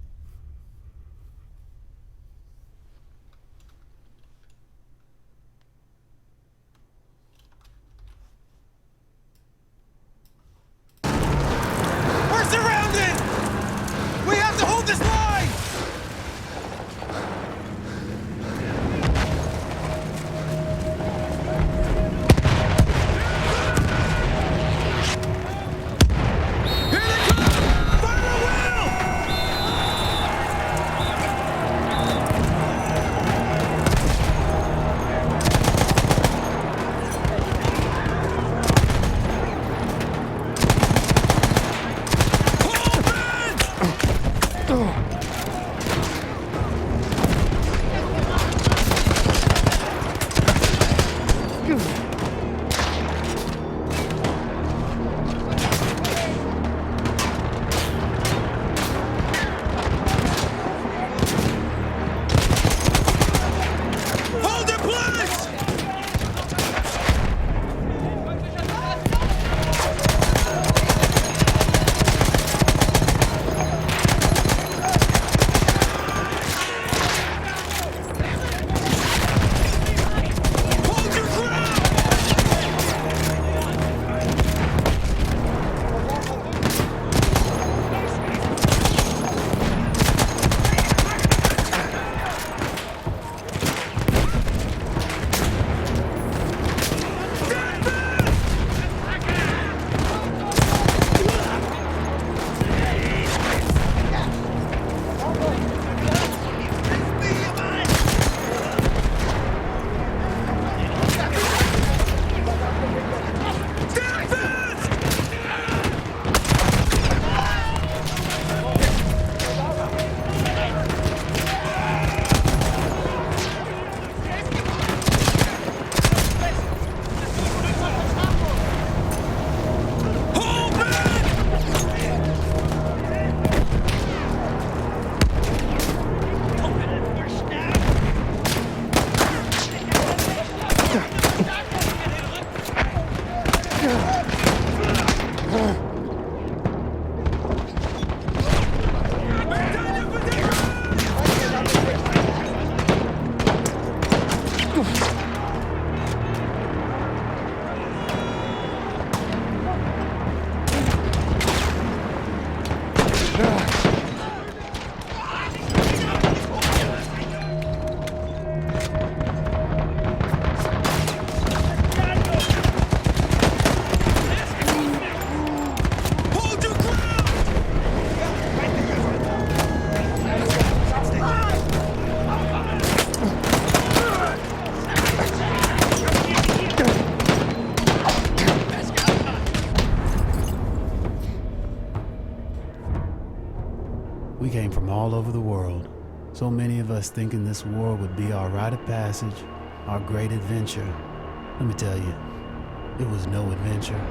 We came from all over the world. So many of us thinking this war would be our rite of passage, our great adventure. Let me tell you, it was no adventure.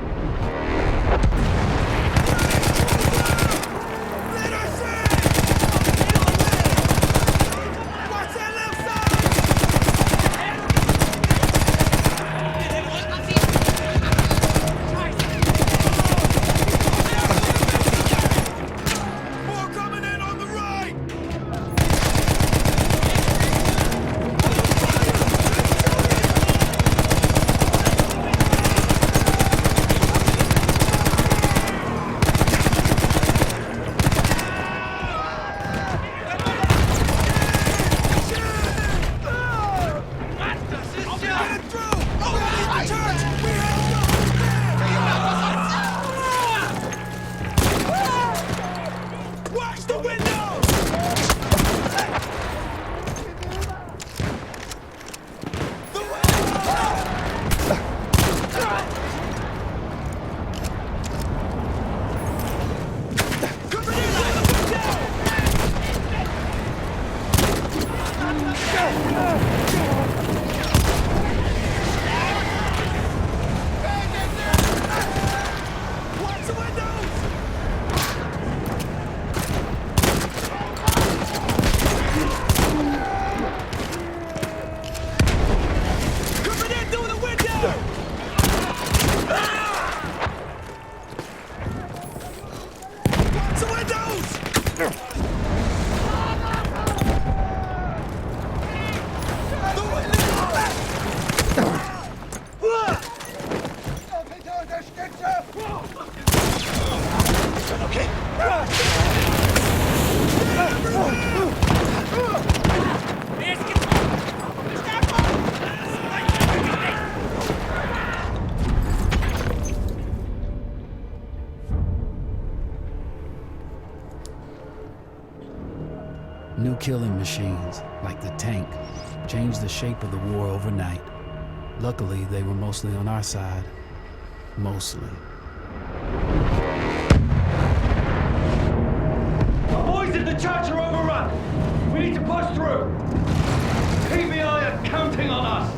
New killing machines, like the tank, changed the shape of the war overnight. Luckily, they were mostly on our side. Mostly. The boys of the church are overrun. We need to push through. PBI are counting on us.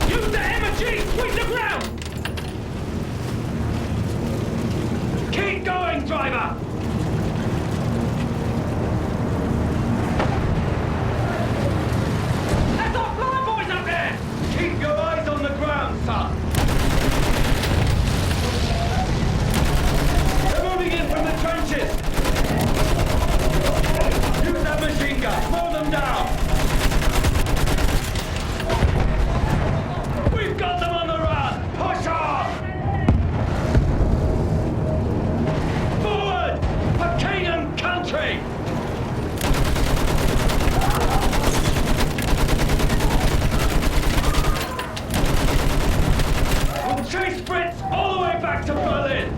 Use the MG! Sweep the ground! Keep going, driver! That's our flying boys up there! Keep your eyes on the ground, son! They're moving in from the trenches! Use that machine gun! Mow them down! We've got them on the run! Push on! Forward! For king and country! We'll chase Fritz all the way back to Berlin!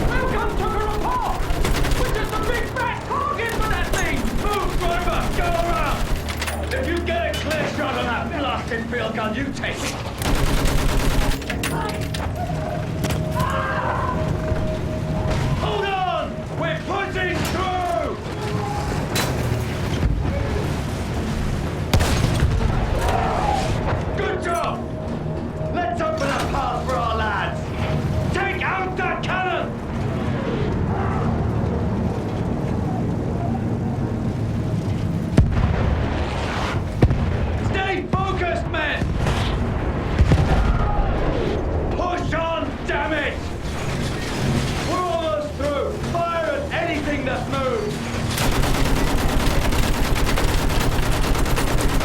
Welcome to the report! We're just a big fat target for that thing! Move, driver! Go around! If you get a clear shot on that blasted field gun, you take it! Hold on! We're pushing through! Good job! Let's open a path for our lads! Take out the cannon! Stay focused, men! Push on, damn it! We're almost through! Fire at anything that moves!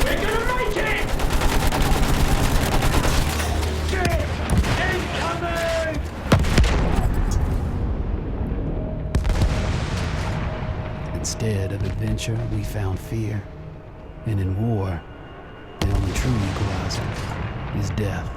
We're gonna make it! Shit! Incoming! Instead of adventure, we found fear. And in war, the only true equalizer is death.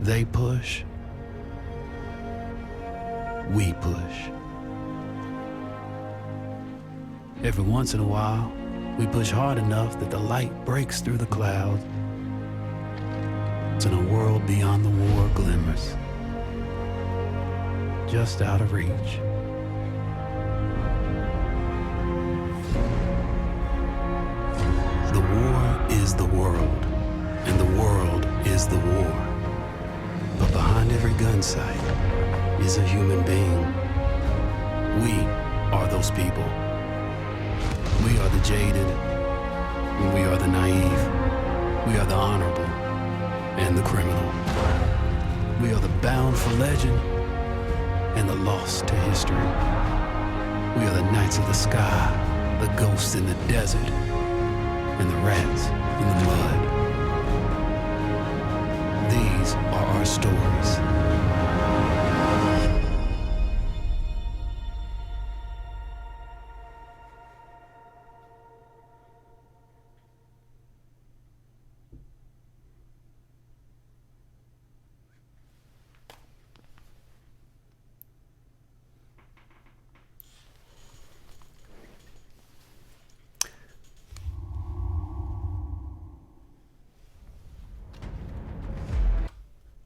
They push. We push. Every once in a while, we push hard enough that the light breaks through the clouds. in a world beyond the war glimmers, just out of reach. The war is the world, and the world is the war. But behind every gun sight is a human being. We are those people. We are the jaded, and we are the naive. We are the honorable and the criminal. We are the bound for legend and the lost to history. We are the knights of the sky, the ghosts in the desert, and the rats in the mud. These are our stories.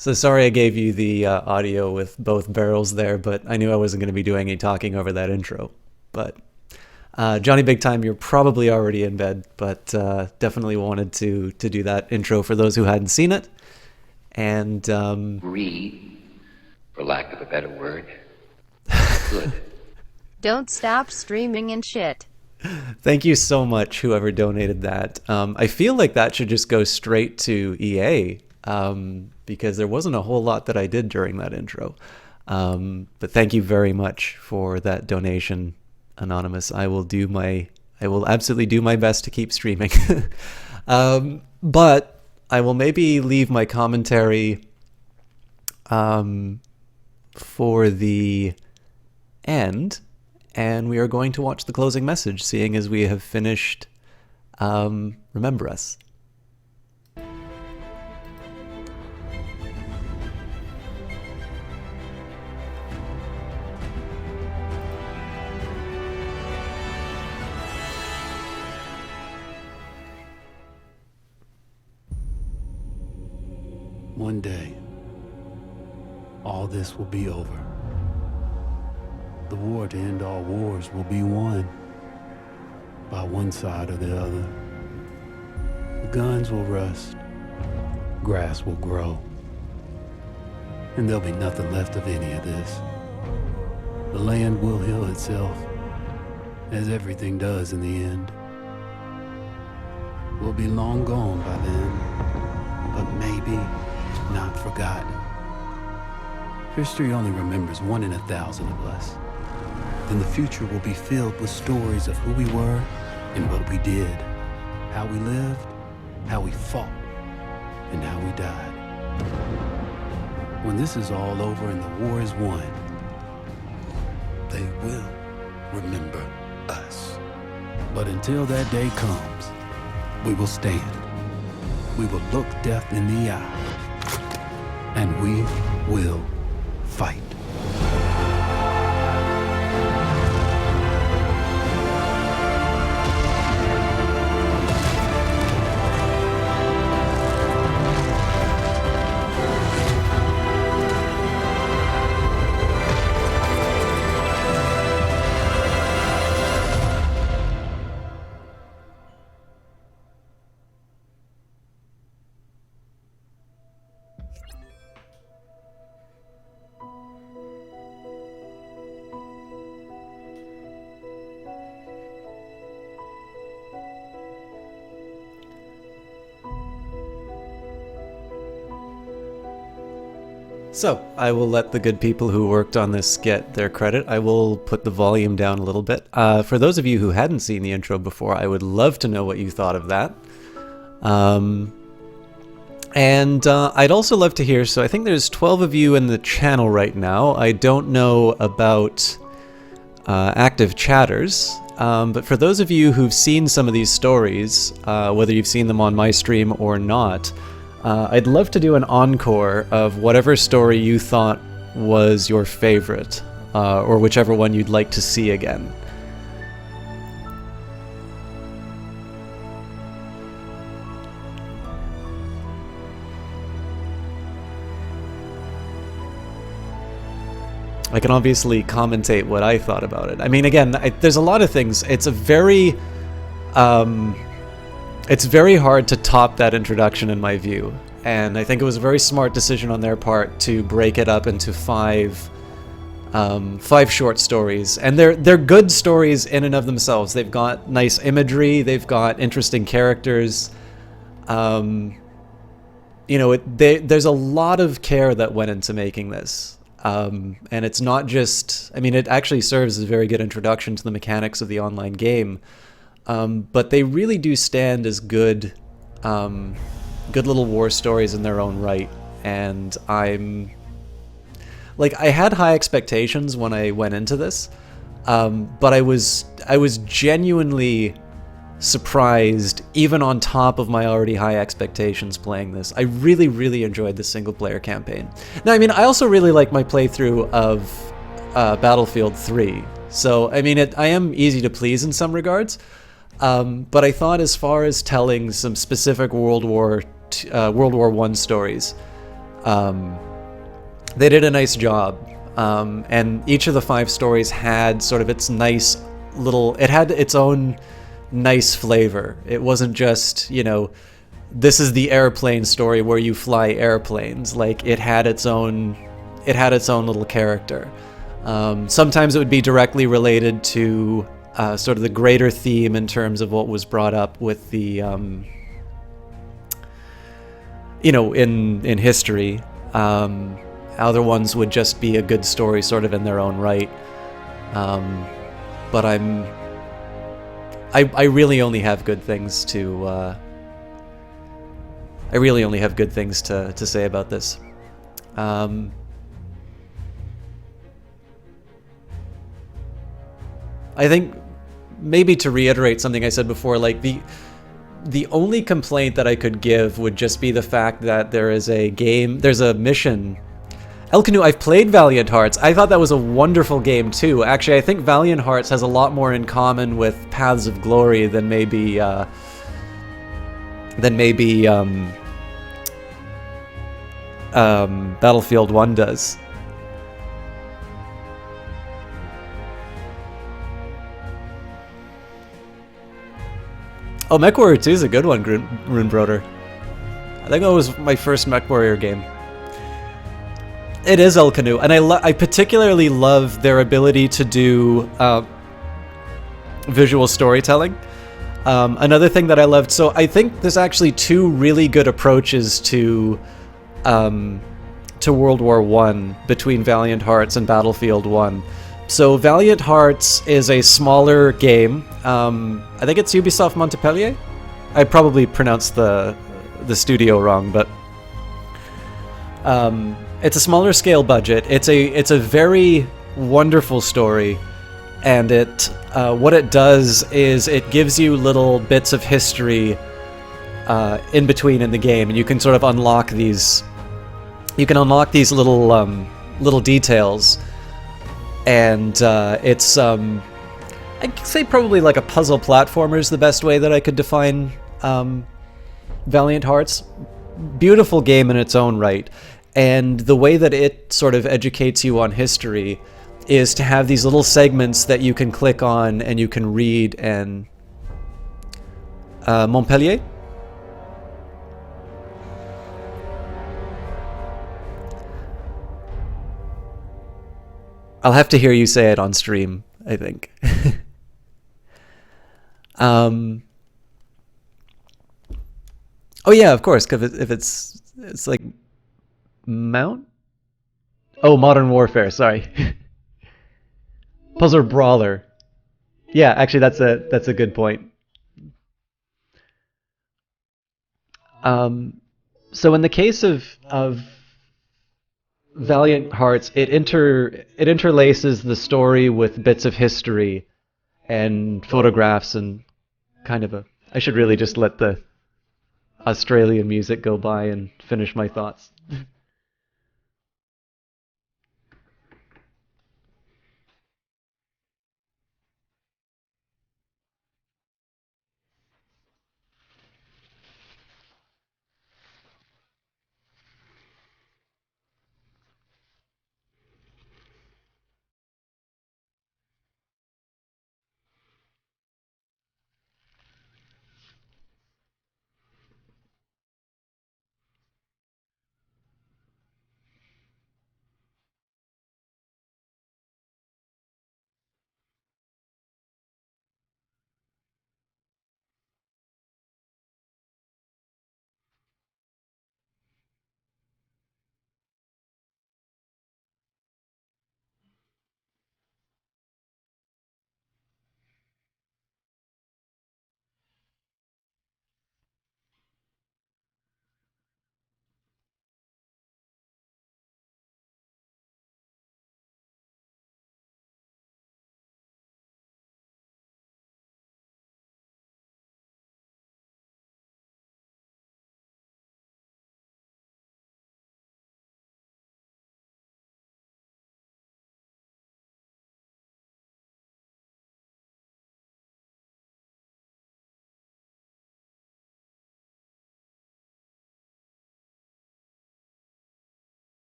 So sorry I gave you the audio with both barrels there, but I knew I wasn't going to be doing any talking over that intro. But Johnny Big Time, you're probably already in bed, but definitely wanted to do that intro for those who hadn't seen it. And read, for lack of a better word. Good. Don't stop streaming and shit. Thank you so much, whoever donated that. I feel like that should just go straight to EA. Because there wasn't a whole lot that I did during that intro. But thank you very much for that donation, Anonymous. I will absolutely do my best to keep streaming. But I will maybe leave my commentary for the end, and we are going to watch the closing message, seeing as we have finished Remember Us. One day, all this will be over. The war to end all wars will be won by one side or the other. The guns will rust, grass will grow, and there'll be nothing left of any of this. The land will heal itself, as everything does in the end. We'll be long gone by then, but maybe not forgotten. History only remembers 1 in 1,000 of us. Then the future will be filled with stories of who we were and what we did, how we lived, how we fought, and how we died. When this is all over and the war is won, they will remember us. But until that day comes, we will stand. We will look death in the eye. And we will fight. So, I will let the good people who worked on this get their credit. I will put the volume down a little bit. For those of you who hadn't seen the intro before, I would love to know what you thought of that. And I'd also love to hear, so I think there's 12 of you in the channel right now. I don't know about active chatters, but for those of you who've seen some of these stories, whether you've seen them on my stream or not, I'd love to do an encore of whatever story you thought was your favorite, or whichever one you'd like to see again. I can obviously commentate what I thought about it. I mean, again, there's a lot of things. It's very hard to top that introduction in my view, and I think it was a very smart decision on their part to break it up into five short stories, and they're good stories in and of themselves. They've got nice imagery, they've got interesting characters. There's a lot of care that went into making this. And it's not just, I mean, it actually serves as a very good introduction to the mechanics of the online game. But they really do stand as good little war stories in their own right. And I had high expectations when I went into this, but I was genuinely surprised, even on top of my already high expectations playing this. I really, really enjoyed the single-player campaign. Now, I mean, I also really like my playthrough of Battlefield 3, so, I mean, I am easy to please in some regards, but I thought as far as telling some specific World War I stories, they did a nice job, and each of the 5 stories had sort of its nice little... It had its own nice flavor. It wasn't just, this is the airplane story where you fly airplanes. Like, it had its own little character. Sometimes it would be directly related to sort of the greater theme in terms of what was brought up with the in history. Other ones would just be a good story sort of in their own right. But I really only have good things to say about this. I think maybe to reiterate something I said before, like the only complaint that I could give would just be the fact that there's a mission. El Canu, I've played Valiant Hearts. I thought that was a wonderful game too. Actually, I think Valiant Hearts has a lot more in common with Paths of Glory than maybe Battlefield 1 does. Oh, MechWarrior 2 is a good one, Runebroder. I think that was my first MechWarrior game. It is El Canu, and I particularly love their ability to do visual storytelling. Another thing that I loved, so I think there's actually 2 really good approaches to World War I between Valiant Hearts and Battlefield 1. So Valiant Hearts is a smaller game. I think it's Ubisoft Montpellier. I probably pronounced the studio wrong, but it's a smaller scale budget. It's a very wonderful story, and what it does is it gives you little bits of history in between in the game, and you can sort of unlock these. You can unlock these little details, and it's I'd say probably like a puzzle platformer is the best way that I could define Valiant Hearts. Beautiful game in its own right. And the way that it sort of educates you on history is to have these little segments that you can click on and you can read. And Montpellier? I'll have to hear you say it on stream, I think. Oh yeah, of course, because if it's like Mount? Oh, Modern Warfare, sorry. Puzzle Brawler. Yeah, actually that's a good point. So in the case of Valiant Hearts, it interlaces the story with bits of history and photographs and kind of I should really just let the Australian music go by and finish my thoughts.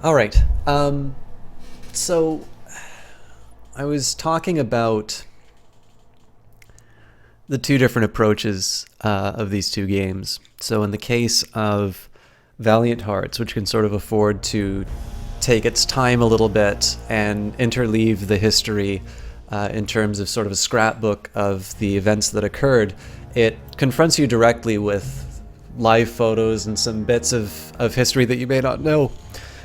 All right. So I was talking about the two different approaches of these two games. So in the case of Valiant Hearts, which can sort of afford to take its time a little bit and interleave the history in terms of sort of a scrapbook of the events that occurred, it confronts you directly with live photos and some bits of history that you may not know.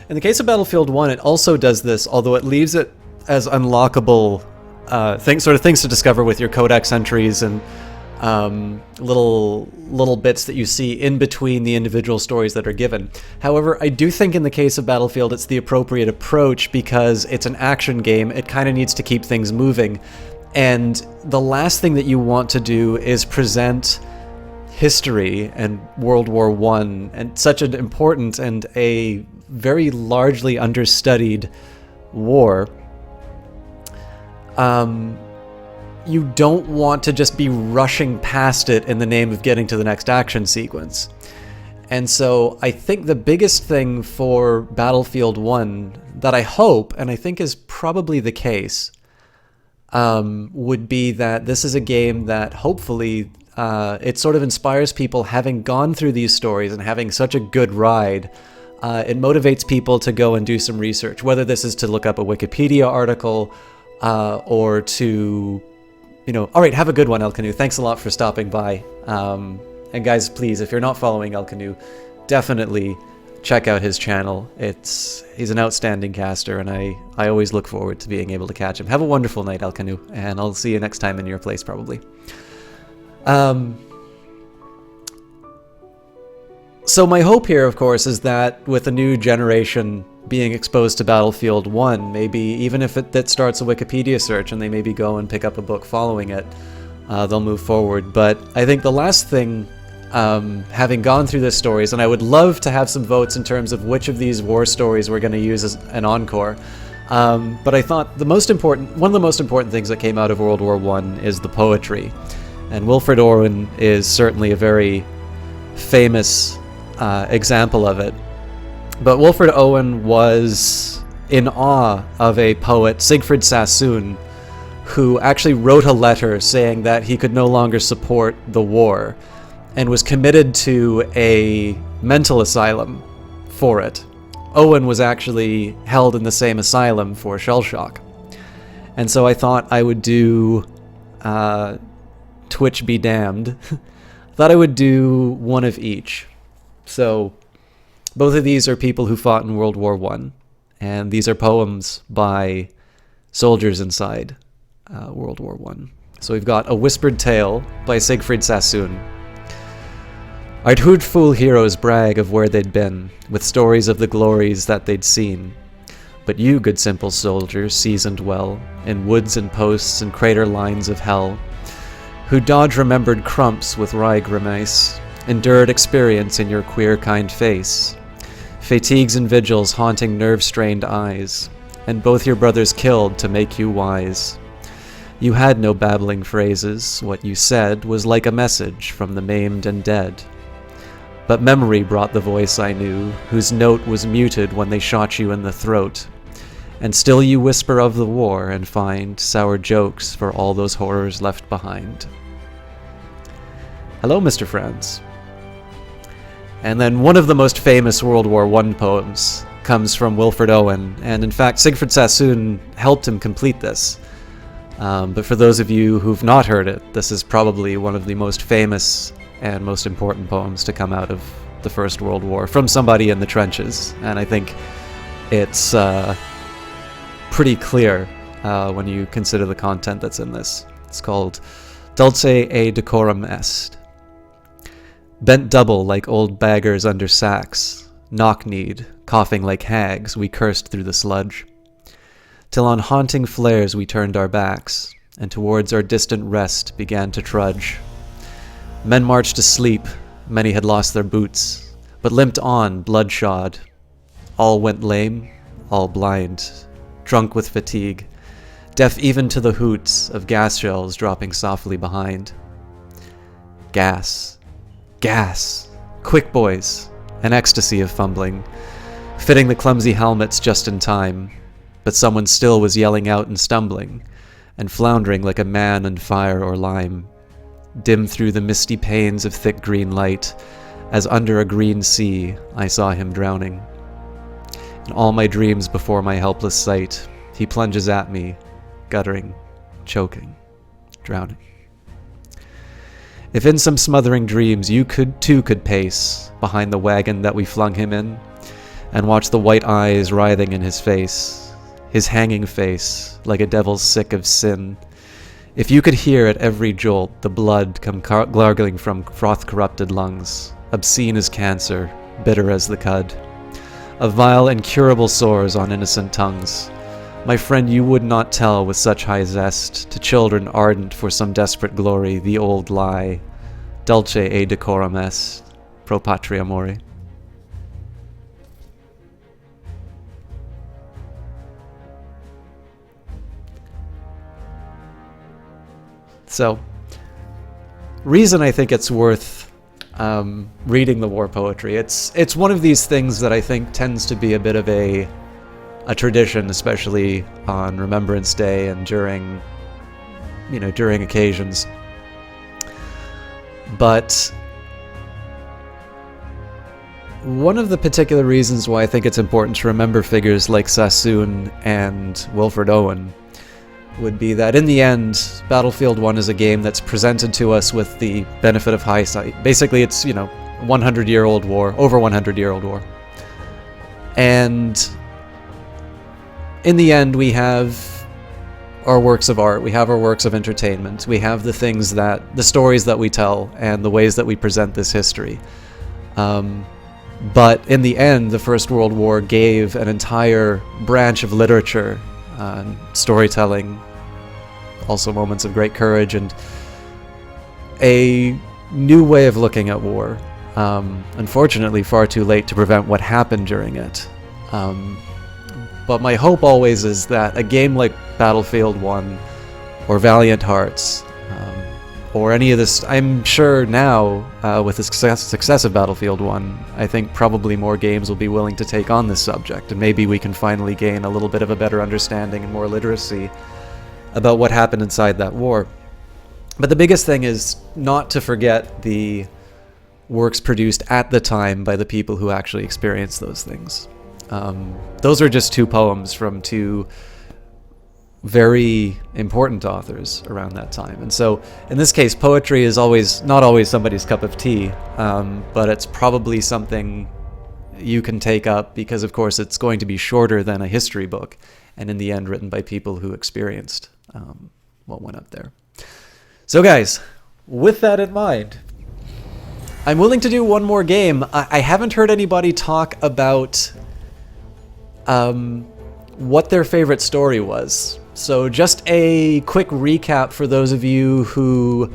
In the case of Battlefield 1, it also does this, although it leaves it as unlockable things to discover with your codex entries and little bits that you see in between the individual stories that are given. However, I do think in the case of Battlefield it's the appropriate approach because it's an action game. It kind of needs to keep things moving. And the last thing that you want to do is present history and World War I and such an important and a very largely understudied war. You don't want to just be rushing past it in the name of getting to the next action sequence. And so I think the biggest thing for Battlefield 1 that I hope, and I think is probably the case, would be that this is a game that hopefully it sort of inspires people, having gone through these stories and having such a good ride. It motivates people to go and do some research, whether this is to look up a Wikipedia article or to, all right, have a good one, El Canoe. Thanks a lot for stopping by. And guys, please, if you're not following El Canoe, definitely check out his channel. He's an outstanding caster, and I always look forward to being able to catch him. Have a wonderful night, El Canoe, and I'll see you next time in your place, probably. So my hope here, of course, is that with a new generation being exposed to Battlefield 1, maybe even if that starts a Wikipedia search and they maybe go and pick up a book following it, they'll move forward. But I think the last thing, having gone through this stories, and I would love to have some votes in terms of which of these war stories we're going to use as an encore, but I thought one of the most important things that came out of World War I is the poetry. And Wilfred Owen is certainly a very famous example of it. But Wilfred Owen was in awe of a poet, Siegfried Sassoon, who actually wrote a letter saying that he could no longer support the war and was committed to a mental asylum for it. Owen was actually held in the same asylum for shell shock. And so I thought I would do Twitch be damned. Thought I would do one of each. So both of these are people who fought in World War I, and these are poems by soldiers inside World War I. So we've got A Whispered Tale by Siegfried Sassoon. I'd heard fool heroes brag of where they'd been, with stories of the glories that they'd seen. But you, good simple soldiers, seasoned well, in woods and posts and crater lines of hell, who dodge remembered crumps with wry grimace, endured experience in your queer kind face, fatigues and vigils haunting nerve-strained eyes, and both your brothers killed to make you wise. You had no babbling phrases, what you said was like a message from the maimed and dead. But memory brought the voice I knew, whose note was muted when they shot you in the throat, and still you whisper of the war and find sour jokes for all those horrors left behind. Hello, Mr. Franz. And then one of the most famous World War I poems comes from Wilfred Owen, and in fact Siegfried Sassoon helped him complete this. But for those of you who've not heard it, this is probably one of the most famous and most important poems to come out of the First World War from somebody in the trenches, and I think it's pretty clear when you consider the content that's in this. It's called Dulce e decorum est. Bent double like old baggers under sacks, knock-kneed, coughing like hags, we cursed through the sludge, till on haunting flares we turned our backs, and towards our distant rest began to trudge. Men marched asleep, many had lost their boots, but limped on bloodshod. All went lame, all blind, drunk with fatigue, deaf even to the hoots of gas shells dropping softly behind. Gas. Gas! Quick, boys! An ecstasy of fumbling. fitting the clumsy helmets just in time, but someone still was yelling out and stumbling, and floundering like a man on fire or lime, dim through the misty panes of thick green light, as under a green sea I saw him drowning. In all my dreams before my helpless sight, he plunges at me, guttering, choking, drowning. If in some smothering dreams you could pace behind the wagon that we flung him in, and watch the white eyes writhing in his face, his hanging face like a devil sick of sin, if you could hear at every jolt the blood come gargling from froth-corrupted lungs, obscene as cancer, bitter as the cud, of vile incurable sores on innocent tongues, my friend, you would not tell with such high zest to children ardent for some desperate glory the old lie, dulce e decorum est, pro patria mori. So, reason I think it's worth reading the war poetry. It's one of these things that I think tends to be a bit of a tradition, especially on Remembrance Day and during occasions. But one of the particular reasons why I think it's important to remember figures like Sassoon and Wilfred Owen would be that in the end, Battlefield 1 is a game that's presented to us with the benefit of hindsight. Basically, it's, 100-year-old war, over 100-year-old war. And in the end, we have our works of art, we have our works of entertainment, we have the stories that we tell and the ways that we present this history. But in the end, the First World War gave an entire branch of literature, storytelling, also moments of great courage, and a new way of looking at war. Unfortunately, far too late to prevent what happened during it. But my hope always is that a game like Battlefield 1 or Valiant Hearts, or any of this, I'm sure now, with the success of Battlefield 1, I think probably more games will be willing to take on this subject, and maybe we can finally gain a little bit of a better understanding and more literacy about what happened inside that war. But the biggest thing is not to forget the works produced at the time by the people who actually experienced those things. Those are just two poems from two very important authors around that time. And so in this case, poetry is not always somebody's cup of tea, but it's probably something you can take up because, of course, it's going to be shorter than a history book, and in the end written by people who experienced what went up there. So guys, with that in mind, I'm willing to do one more game. I haven't heard anybody talk about what their favorite story was. So just a quick recap for those of you who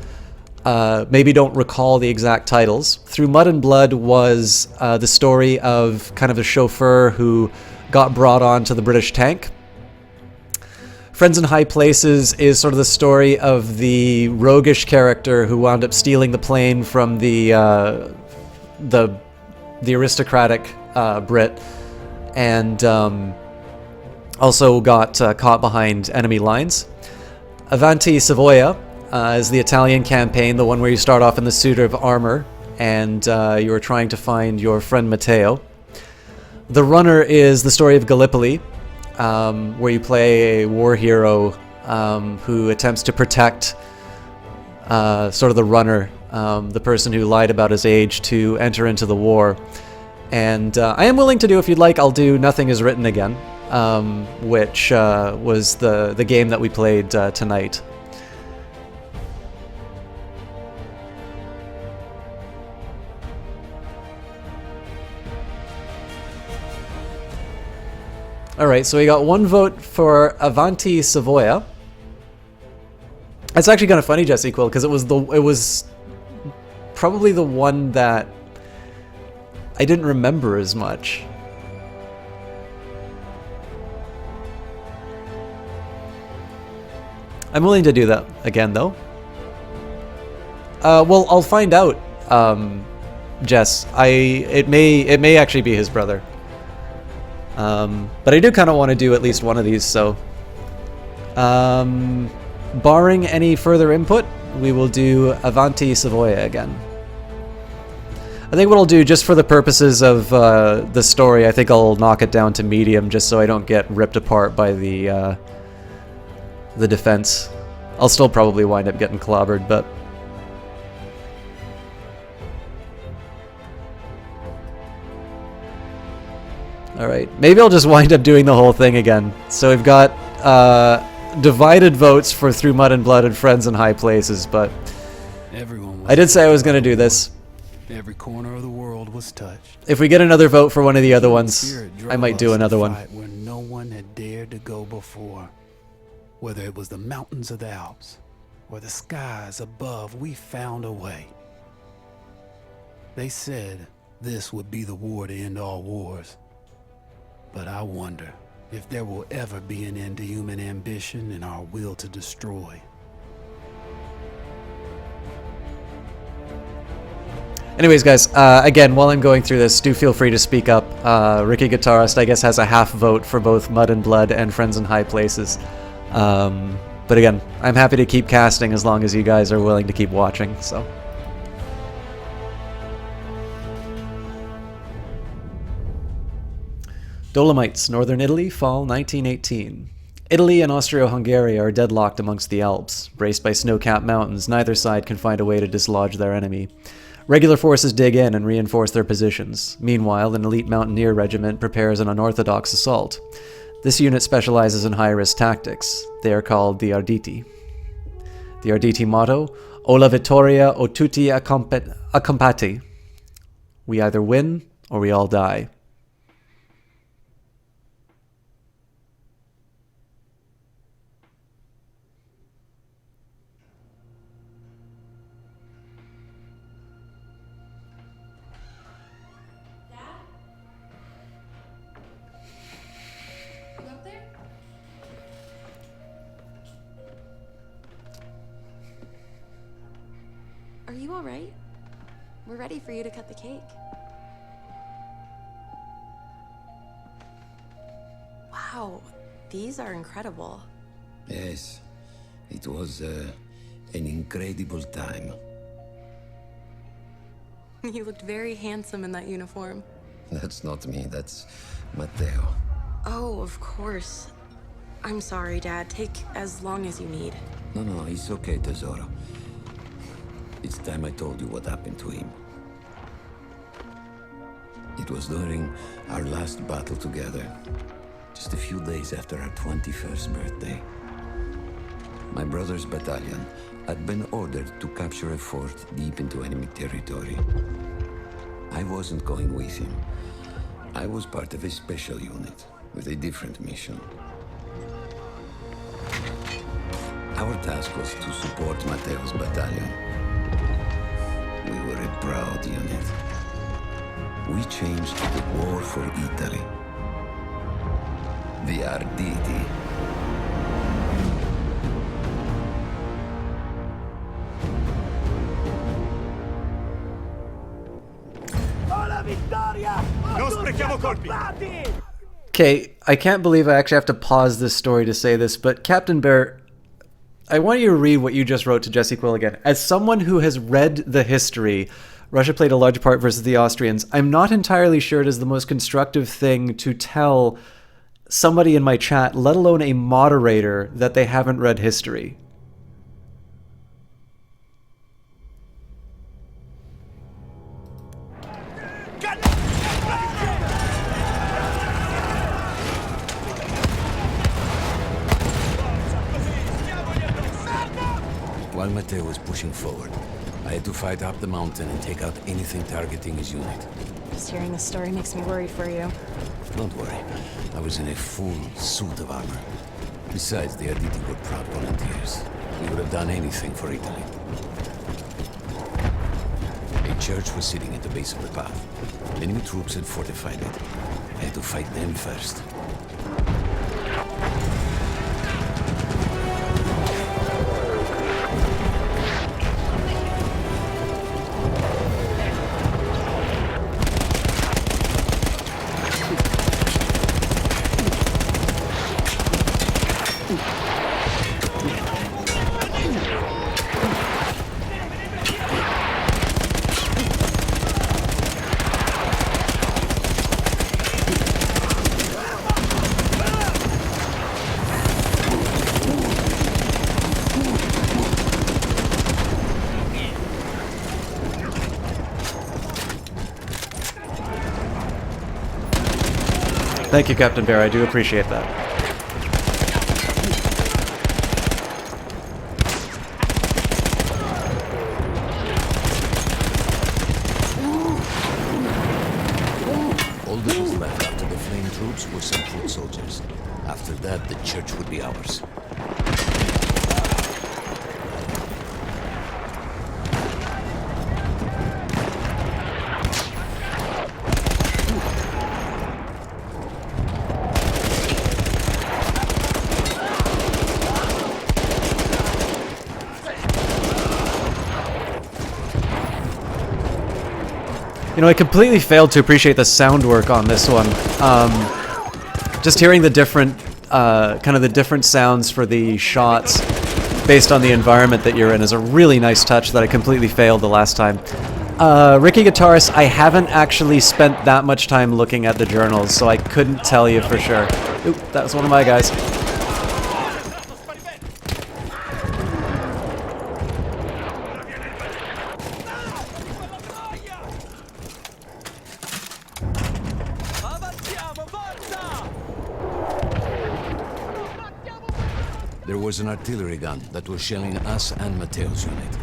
maybe don't recall the exact titles. Through Mud and Blood was the story of kind of a chauffeur who got brought onto the British tank. Friends in High Places is sort of the story of the roguish character who wound up stealing the plane from the aristocratic Brit, and also got caught behind enemy lines. Avanti Savoia is the Italian campaign, the one where you start off in the suit of armor and you're trying to find your friend Matteo. The Runner is the story of Gallipoli, where you play a war hero who attempts to protect sort of the runner, the person who lied about his age to enter into the war. And I am willing to do, if you'd like, I'll do Nothing Is Written again, which was the game that we played tonight. Alright, so we got one vote for Avanti Savoia. It's actually kind of funny, Jesse Quill, because it was probably the one that I didn't remember as much. I'm willing to do that again, though. Well, I'll find out, Jess. It may actually be his brother. But I do kind of want to do at least one of these, so... barring any further input, we will do Avanti Savoia again. I think what I'll do, just for the purposes of the story, I think I'll knock it down to medium, just so I don't get ripped apart by the defense. I'll still probably wind up getting clobbered, but... Alright, maybe I'll just wind up doing the whole thing again. So we've got divided votes for Through Mud and Blood and Friends in High Places, but I did say I was going to do this. Every corner of the world was touched. If we get another vote for one of the other ones, I might do another one. Where no one had dared to go before. Whether it was the mountains of the Alps or the skies above, we found a way. They said this would be the war to end all wars. But I wonder if there will ever be an end to human ambition and our will to destroy. Anyways, guys, again, while I'm going through this, do feel free to speak up. Ricky Guitarist, I guess, has a half vote for both Mud and Blood and Friends in High Places. But again, I'm happy to keep casting as long as you guys are willing to keep watching, so... Dolomites, Northern Italy, fall 1918. Italy and Austro-Hungary are deadlocked amongst the Alps. Braced by snow-capped mountains, neither side can find a way to dislodge their enemy. Regular forces dig in and reinforce their positions. Meanwhile, an elite mountaineer regiment prepares an unorthodox assault. This unit specializes in high-risk tactics. They are called the Arditi. The Arditi motto, O la vittoria o tutti accompati. We either win or we all die. Are you all right? We're ready for you to cut the cake. Wow, these are incredible. Yes, it was an incredible time. You looked very handsome in that uniform. That's not me, that's Matteo. Oh, of course. I'm sorry, Dad. Take as long as you need. No, it's okay, Tesoro. It's time I told you what happened to him. It was during our last battle together, just a few days after our 21st birthday. My brother's battalion had been ordered to capture a fort deep into enemy territory. I wasn't going with him. I was part of a special unit with a different mission. Our task was to support Matteo's battalion. We were a proud unit. We changed the war for Italy. The Arditi. Okay, I can't believe I actually have to pause this story to say this, but Captain Bear, I want you to read what you just wrote to Jesse Quill again. As someone who has read the history, Russia played a large part versus the Austrians. I'm not entirely sure it is the most constructive thing to tell somebody in my chat, let alone a moderator, that they haven't read history. While Matteo was pushing forward, I had to fight up the mountain and take out anything targeting his unit. Just hearing this story makes me worry for you. Don't worry, I was in a full suit of armor. Besides, the Arditi were proud volunteers. We would have done anything for Italy. A church was sitting at the base of the path. Enemy troops had fortified it. I had to fight them first. Thank you, Captain Bear. I do appreciate that. All that was left after the flame troops were some foot soldiers. After that, the church would be ours. You know, I completely failed to appreciate the sound work on this one. Just hearing the different, kind of the different sounds for the shots based on the environment that you're in is a really nice touch that I completely failed the last time. Ricky Guitarist, I haven't actually spent that much time looking at the journals, so I couldn't tell you for sure. Oop, that was one of my guys. There was an artillery gun that was shelling us and Matteo's unit.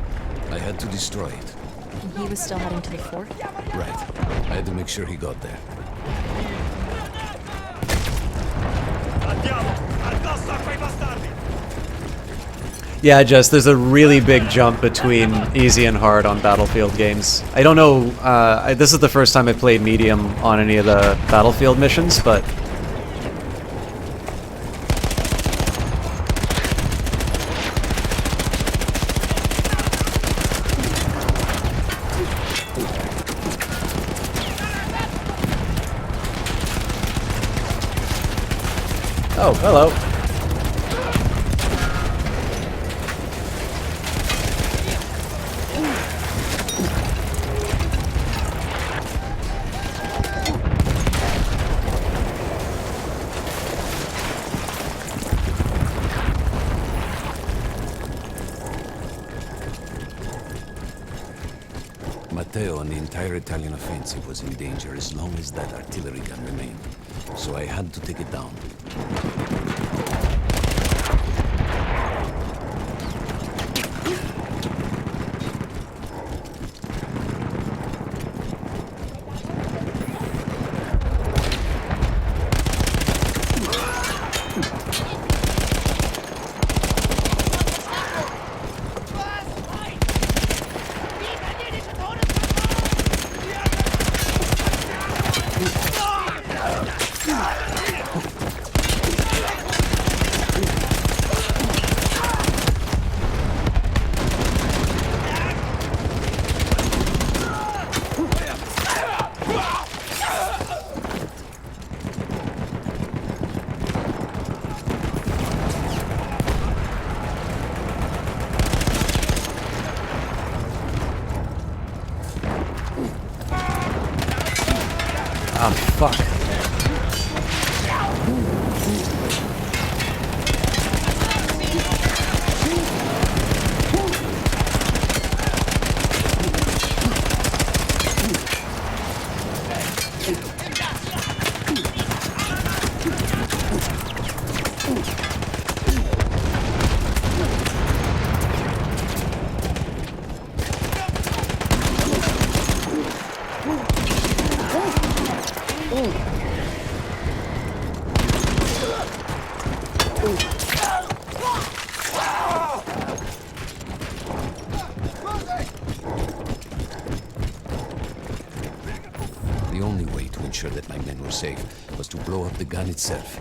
I had to destroy it. And he was still heading to the fort? Right. I had to make sure he got there. Yeah, Jess, there's a really big jump between easy and hard on Battlefield games. I don't know, this is the first time I played medium on any of the Battlefield missions, but... Oh, hello. Matteo and the entire Italian offensive was in danger as long as that artillery gun remained. So I had to take it down. Oh, fuck. The only way to ensure that my men were safe was to blow up the gun itself.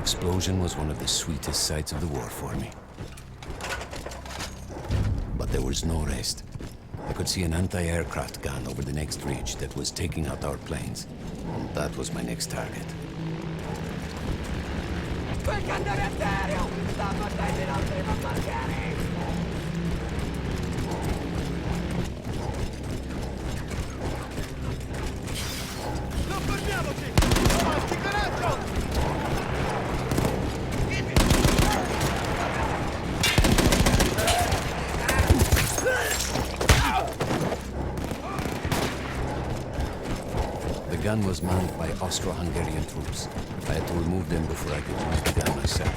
explosion was one of the sweetest sights of the war for me. But there was no rest. I could see an anti-aircraft gun over the next ridge that was taking out our planes. And that was my next target. The gun was manned by Austro-Hungarian troops. I had to remove them before I could use the gun myself.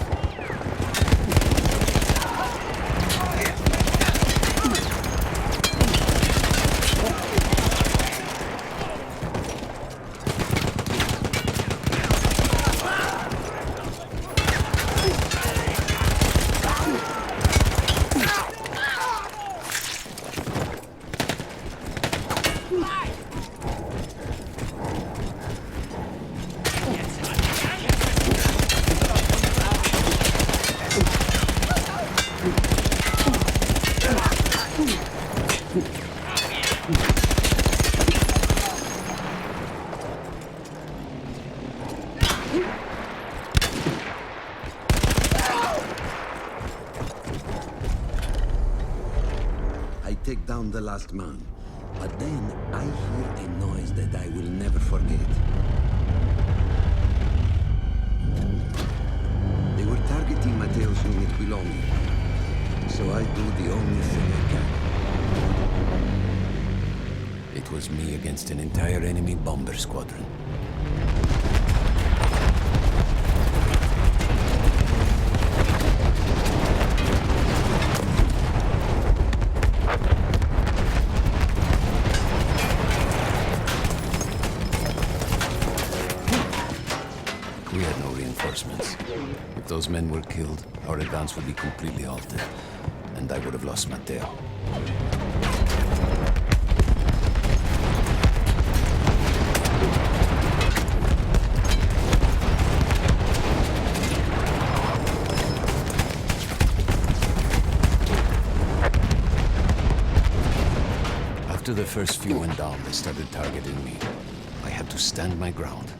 I take down the last man, but then I hear a noise that I will never forget. They were targeting Matteo's unit below me, so I do the only thing I can. It was me against an entire enemy bomber squadron. We had no reinforcements. If those men were killed, our advance would be completely halted, and I would have lost Matteo. After the first few went down, they started targeting me. I had to stand my ground.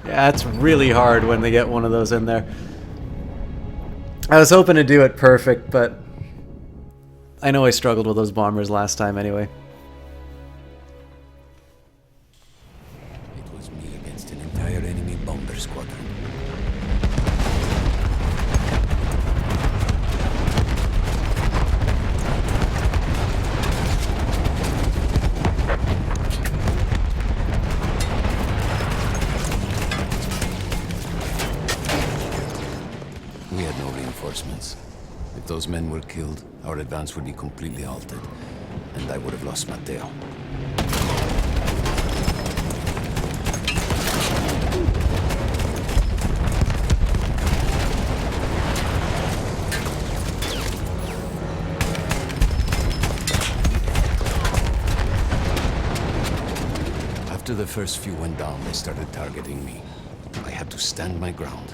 Yeah, it's really hard when they get one of those in there. I was hoping to do it perfect, but I know I struggled with those bombers last time anyway. It was me against an entire enemy bomber squadron. We had no reinforcements. If those men were killed, our advance would be completely halted, and I would have lost Matteo. After the first few went down, they started targeting me. I had to stand my ground.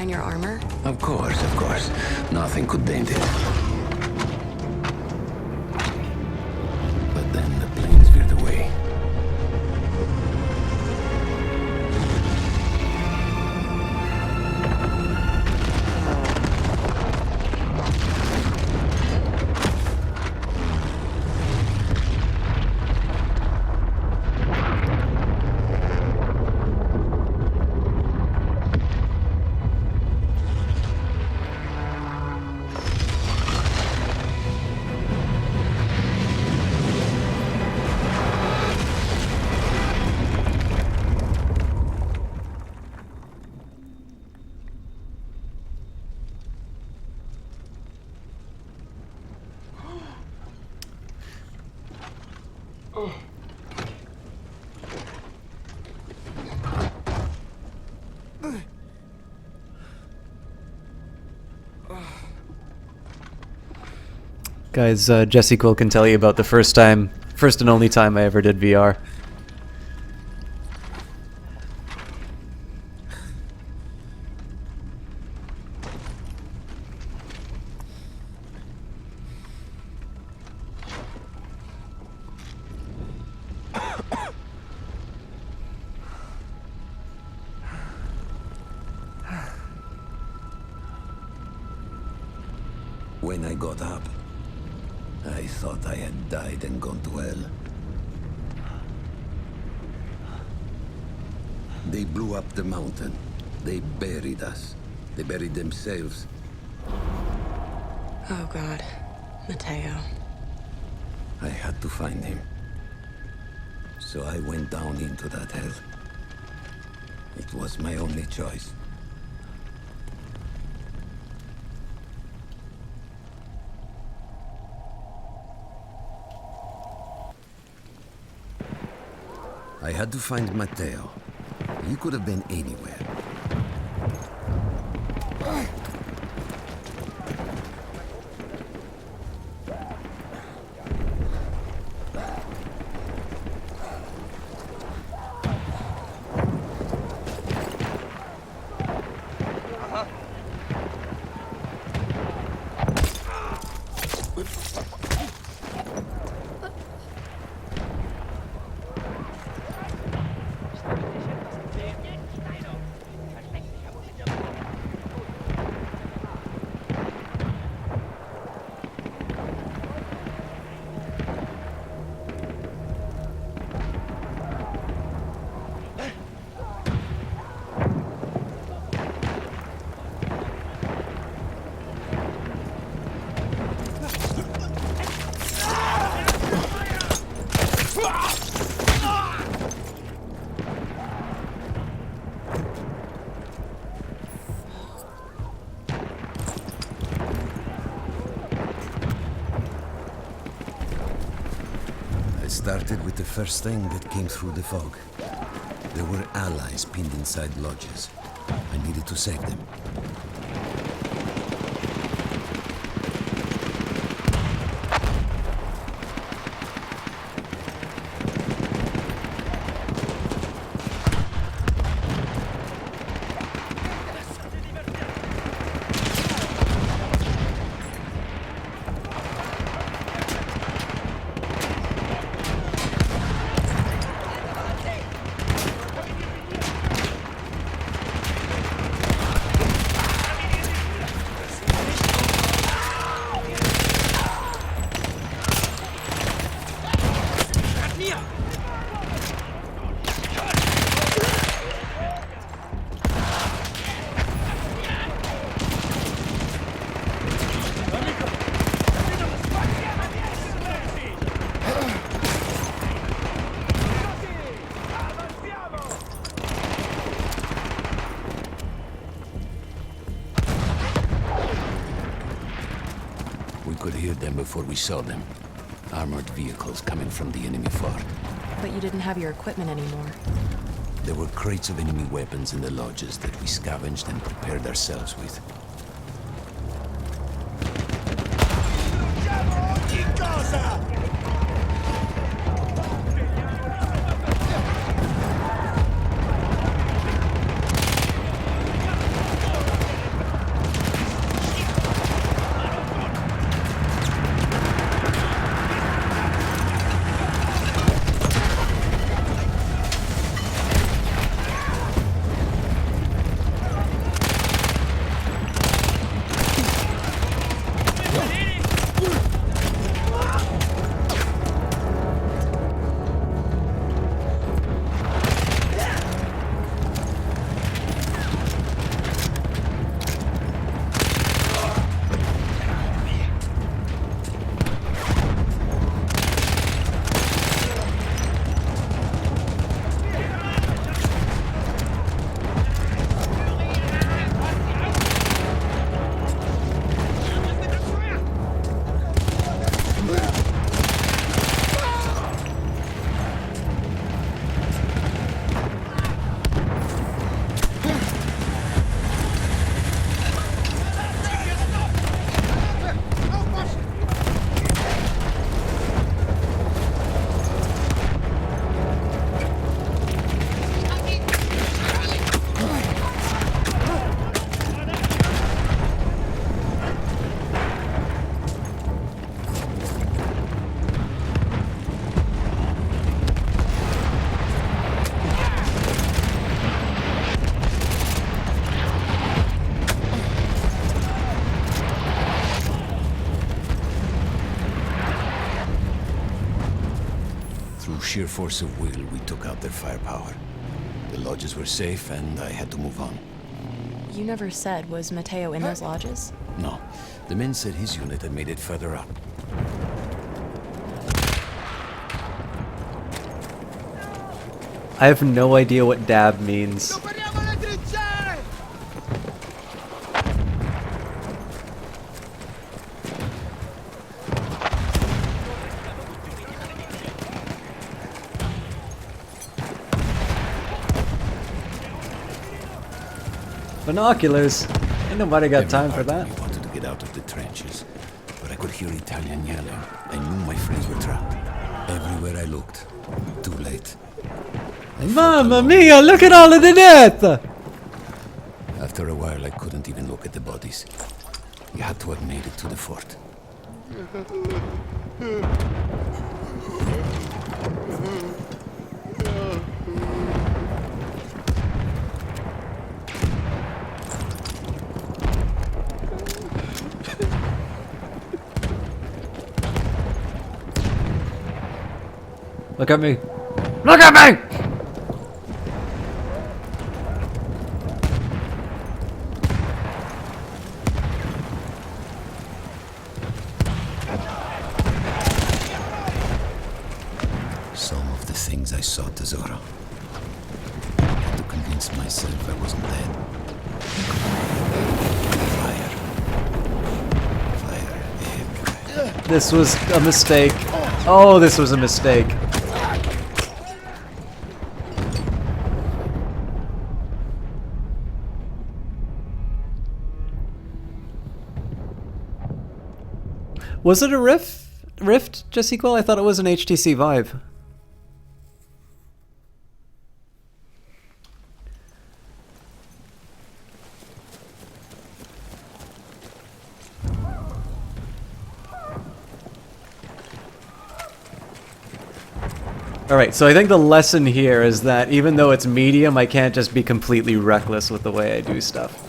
find your armor? Of course, of course. Nothing could dent it. But then the planes veered away. Guys, Jesse Quill can tell you about the first and only time I ever did VR. When I got up, I thought I had died and gone to hell. They blew up the mountain. They buried us. They buried themselves. Oh God, Matteo. I had to find him. So I went down into that hell. It was my only choice. I had to find Matteo. He could have been anywhere. Started with the first thing that came through the fog. There were allies pinned inside lodges. I needed to save them. We could hear them before we saw them. Armored vehicles coming from the enemy fort. But you didn't have your equipment anymore. There were crates of enemy weapons in the lodges that we scavenged and prepared ourselves with. Through sheer force of will, we took out their firepower. The lodges were safe, and I had to move on. You never said, was Mateo in those lodges? No. The men said his unit had made it further up. I have no idea what dab means. Binoculars? Ain't nobody got time for that. I wanted to get out of the trenches, but I could hear Italian yelling. I knew my friends were trapped. Everywhere I looked. Too late. Mamma mia, look at all of the death! After a while, I couldn't even look at the bodies. You had to have made it to the fort. Look at me. Look at me! Some of the things I saw, Tesoro. I had to convince myself I wasn't dead. Fire everywhere. This was a mistake. Oh, this was a mistake. Was it a Rift, just equal? I thought it was an HTC Vive. Alright, so I think the lesson here is that even though it's medium, I can't just be completely reckless with the way I do stuff.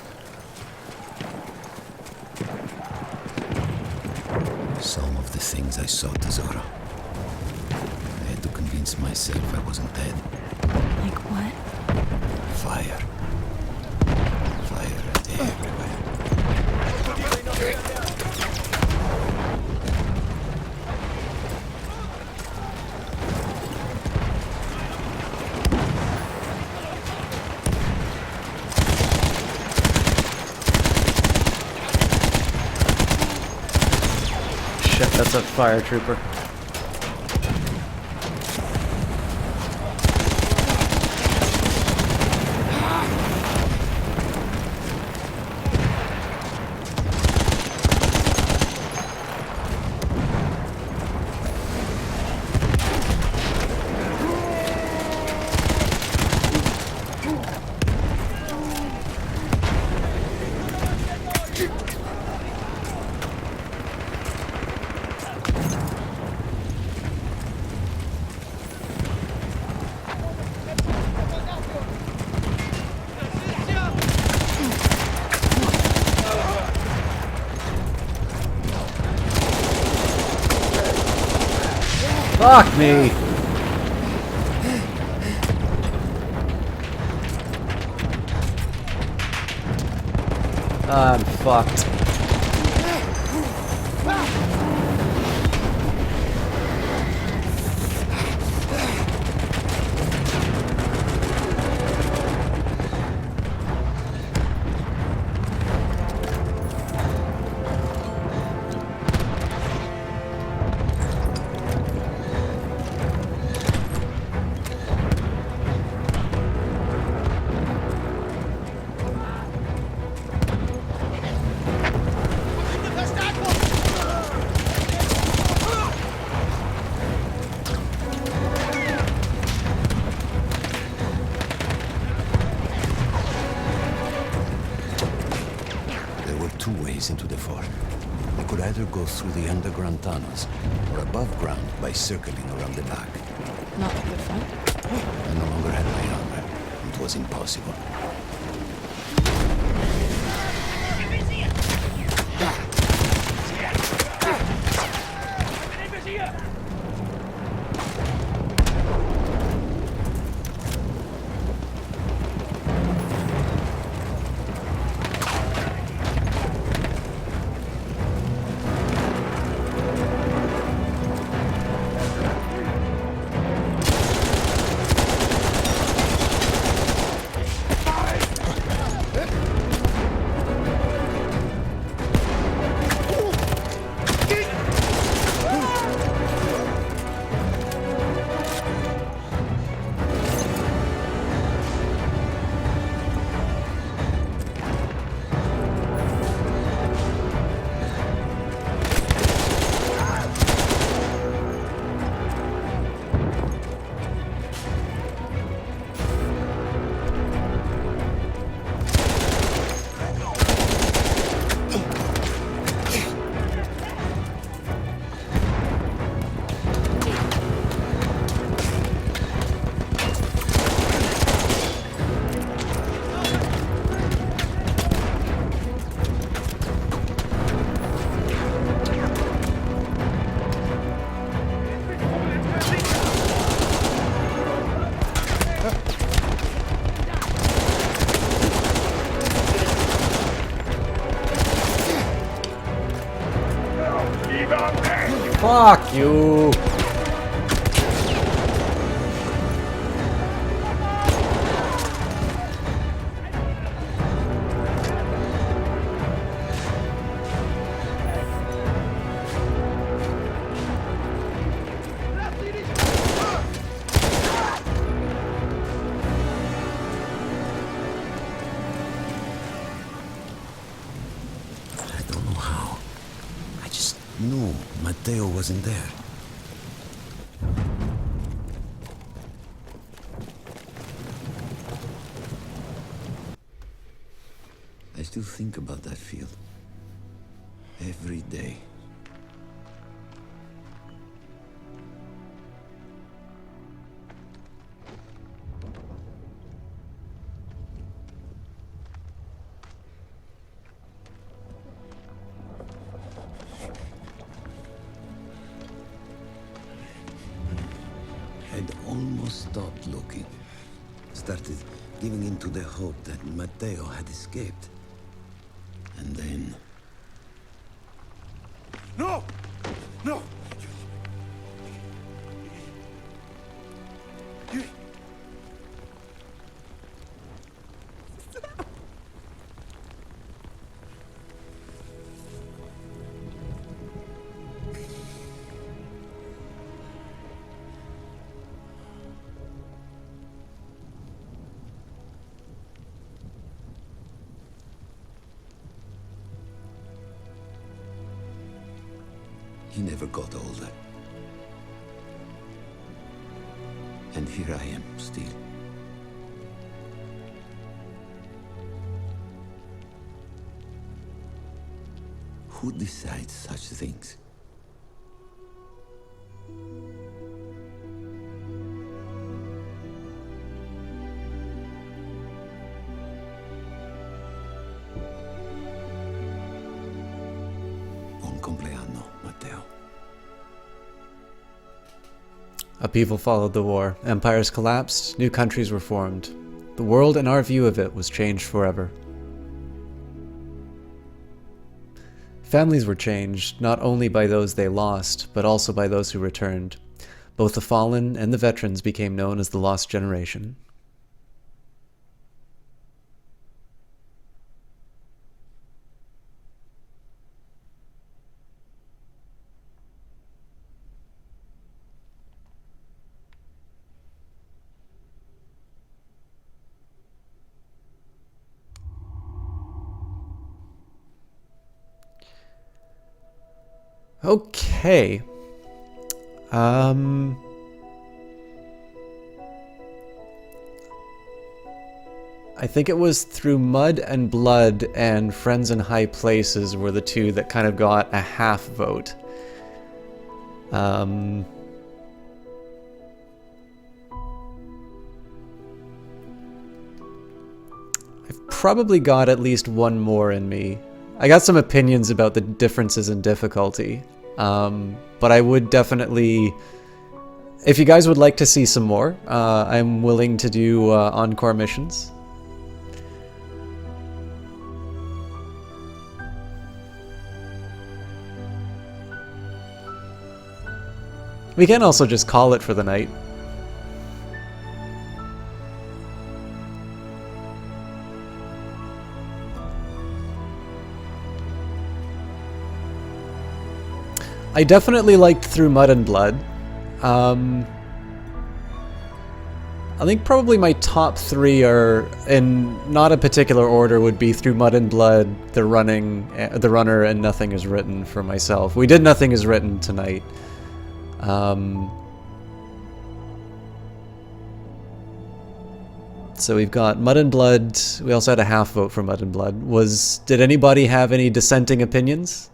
Some of the things I saw, Tesoro. I had to convince myself I wasn't dead. Like what? Fire. Fire everywhere. Shit, that's a fire trooper. Fuck me! I'm fucked. Into the fort. I could either go through the underground tunnels or above ground by circling around the back. Not through the front? I no longer had my armor. It was impossible. Fuck you! No, Matteo wasn't there. I still think about that field. Every day. I'd almost stopped looking. Started giving in to the hope that Matteo had escaped. And then... No! No! He never got older. And here I am, still. Who decides such things? Buon compleanno, Matteo. Upheaval followed the war. Empires collapsed, new countries were formed. The world and our view of it was changed forever. Families were changed, not only by those they lost, but also by those who returned. Both the fallen and the veterans became known as the Lost Generation. Okay. I think it was Through Mud and Blood and Friends in High Places were the two that kind of got a half vote. I've probably got at least one more in me. I got some opinions about the differences in difficulty, but I would definitely, if you guys would like to see some more, I'm willing to do Encore missions. We can also just call it for the night. I definitely liked Through Mud and Blood. I think probably my top three are, in not a particular order, would be Through Mud and Blood, The Runner, and Nothing Is Written for myself. We did Nothing Is Written tonight. So we've got Mud and Blood. We also had a half vote for Mud and Blood. Did anybody have any dissenting opinions?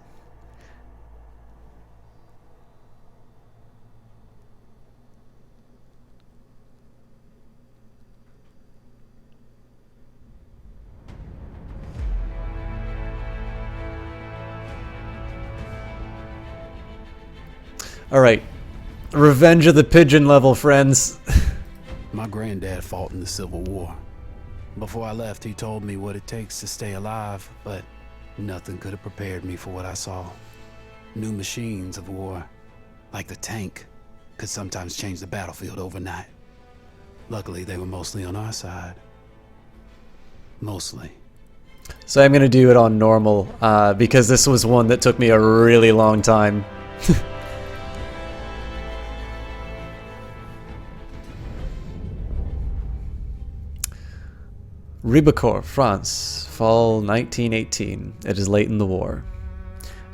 Alright. Revenge of the Pigeon level, friends. My granddad fought in the Civil War. Before I left, he told me what it takes to stay alive, but nothing could have prepared me for what I saw. New machines of war, Like the tank could sometimes change the battlefield overnight. Luckily, they were mostly on our side. Mostly. So I'm going to do it on normal, because this was one that took me a really long time. Ribecourt, France, fall 1918. It is late in the war.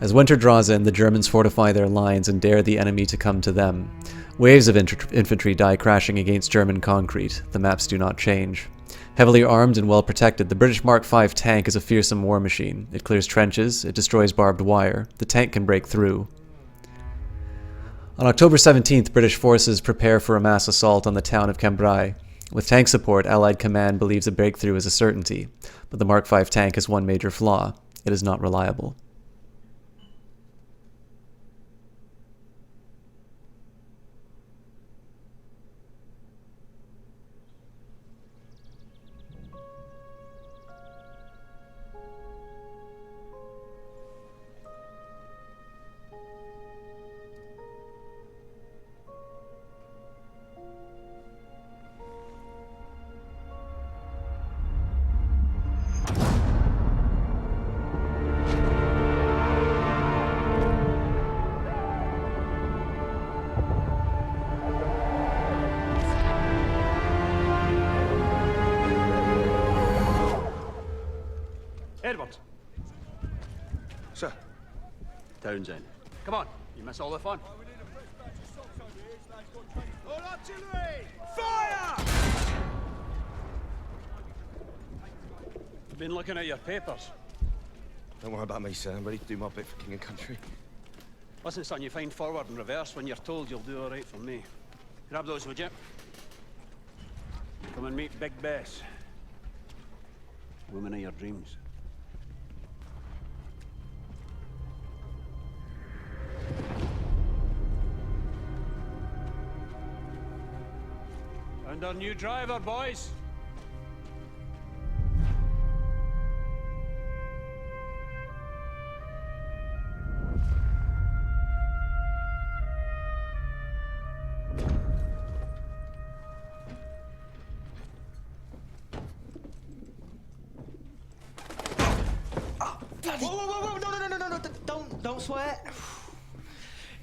As winter draws in, the Germans fortify their lines and dare the enemy to come to them. Waves of infantry die crashing against German concrete. The maps do not change. Heavily armed and well protected, the British Mark V tank is a fearsome war machine. It clears trenches, it destroys barbed wire. The tank can break through. On October 17th, British forces prepare for a mass assault on the town of Cambrai. With tank support, Allied command believes a breakthrough is a certainty, but the Mark V tank has one major flaw. It is not reliable. Edward. Sir. Townsend. Come on, you miss all the fun. All artillery! Fire! Been looking at your papers. Don't worry about me, sir. I'm ready to do my bit for king and country. Listen, son, you find forward and reverse when you're told you'll do all right for me. Grab those, would you? Come and meet Big Bess. Woman of your dreams. And our new driver, boys. Whoa, no, don't swear.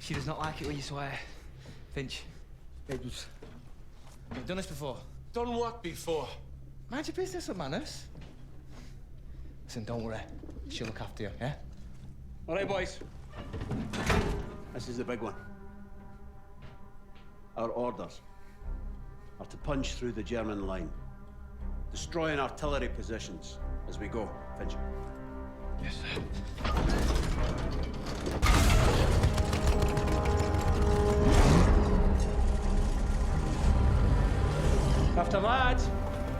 She does not like it when you swear. Finch, you've done this before. Done what before? Mind your business with manners. Listen, don't worry. She'll look after you, yeah? All right, boys. This is the big one. Our orders are to punch through the German line, destroying artillery positions as we go. Finch. Yes, sir. After that,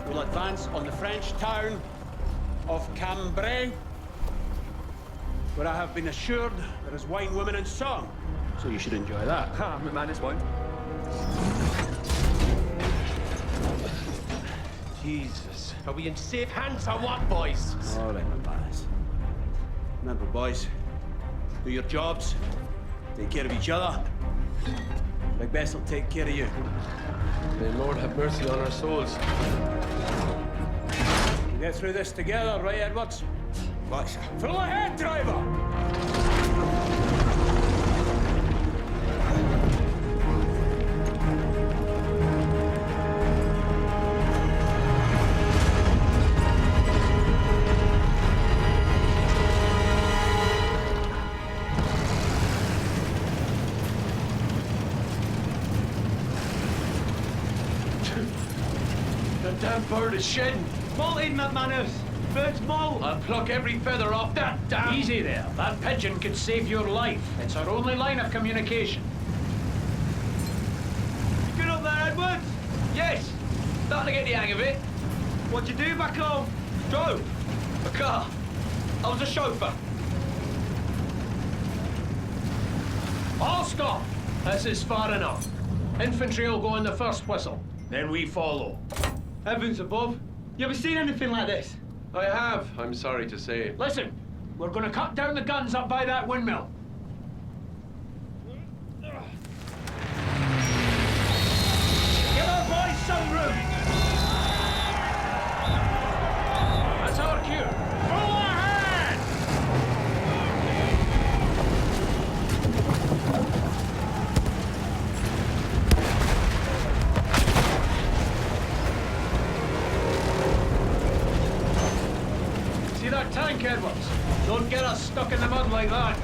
we'll advance on the French town of Cambrai, where I have been assured there is wine, women, and song. So you should enjoy that. Ha, my man is wine. Jesus. Are we in safe hands or what, boys? All right, my boys. Remember, boys, do your jobs, take care of each other. Big Bess will take care of you. May the Lord have mercy on our souls. We'll get through this together, right, Edwards? Right, sir. Full ahead, driver! Damn bird is shedding. Molting, McManus. Bird's molt. I'll pluck every feather off that damn... Easy there. That pigeon could save your life. It's our only line of communication. You good up there, Edwards? Yes. Starting to get the hang of it. What'd you do back home? Drove. A car. I was a chauffeur. All stop. This is far enough. Infantry will go in the first whistle. Then we follow. Heavens above. You ever seen anything like this? I have, I'm sorry to say. Listen, we're going to cut down the guns up by that windmill. Edwards. Don't get us stuck in the mud like that.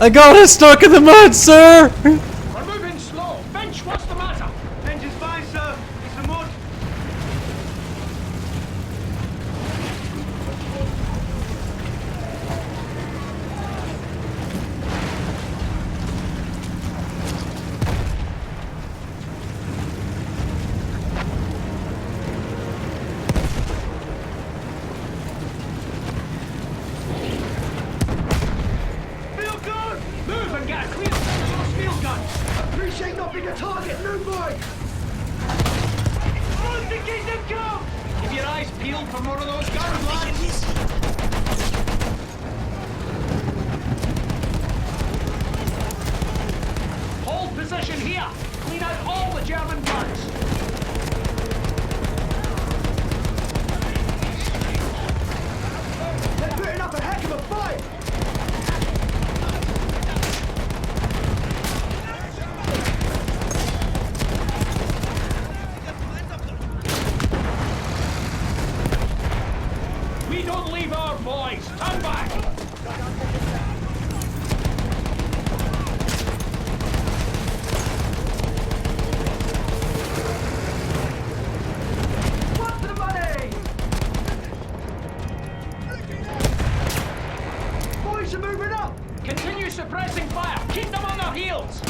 I got us stuck in the mud, sir! We're moving slow. Finch, what's the matter? Engine's fine, sir. It's the mud. Appreciate not being a target, new boy! Run to keep them come! Keep your eyes peeled for more of those guns, lads! Hold position here! Clean out all the German guns! They're putting up a heck of a fight! Don't leave our boys! Turn back! What for the money? Boys are moving up! Continue suppressing fire! Keep them on their heels!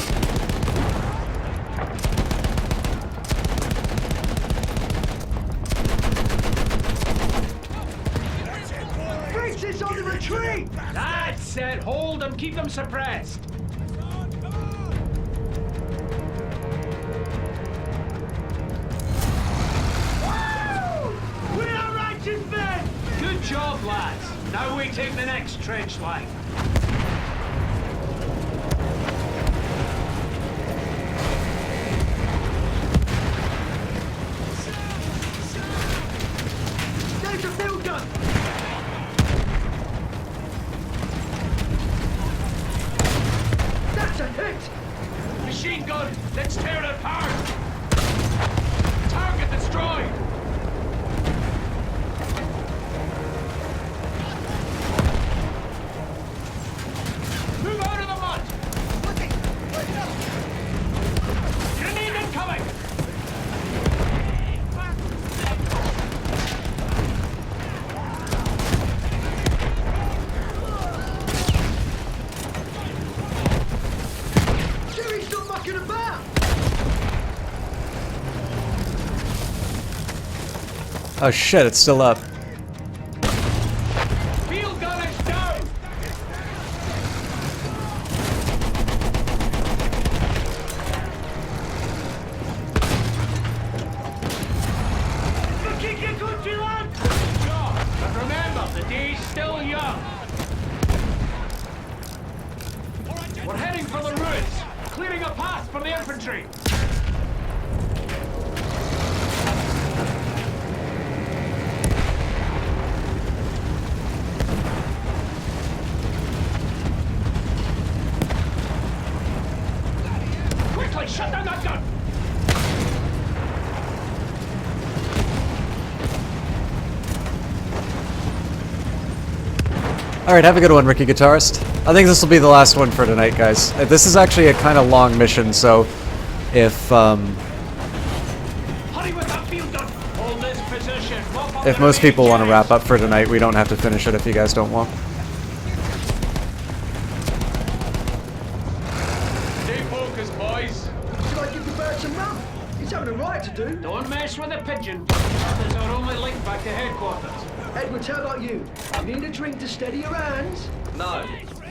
It's on the retreat! That's it! Hold them, keep them suppressed! Woo! We are righteous men! Good job, lads. Now we take the next trench line. There's a field gun! That's a hit! Machine gun! Let's tear it apart! Target destroyed! Move out of the mud! Grenade incoming! Jerry's not mucking about! Oh shit, it's still up. Field gun is down! Looking your country, lad! Good job! But remember, the day's still young. We're heading for the ruins, clearing a path for the infantry. Quickly, shut down that gun! Alright, have a good one, Ricky Guitarist. I think this will be the last one for tonight, guys. This is actually a kind of long mission, so if most people want to wrap up for tonight, we don't have to finish it if you guys don't want. Stay focused, boys. Should I give the bird some rum? He's having a right to do. Don't mess with the pigeon. That's our only link back to headquarters. Edwards, how about you? You need a drink to steady your hands? No,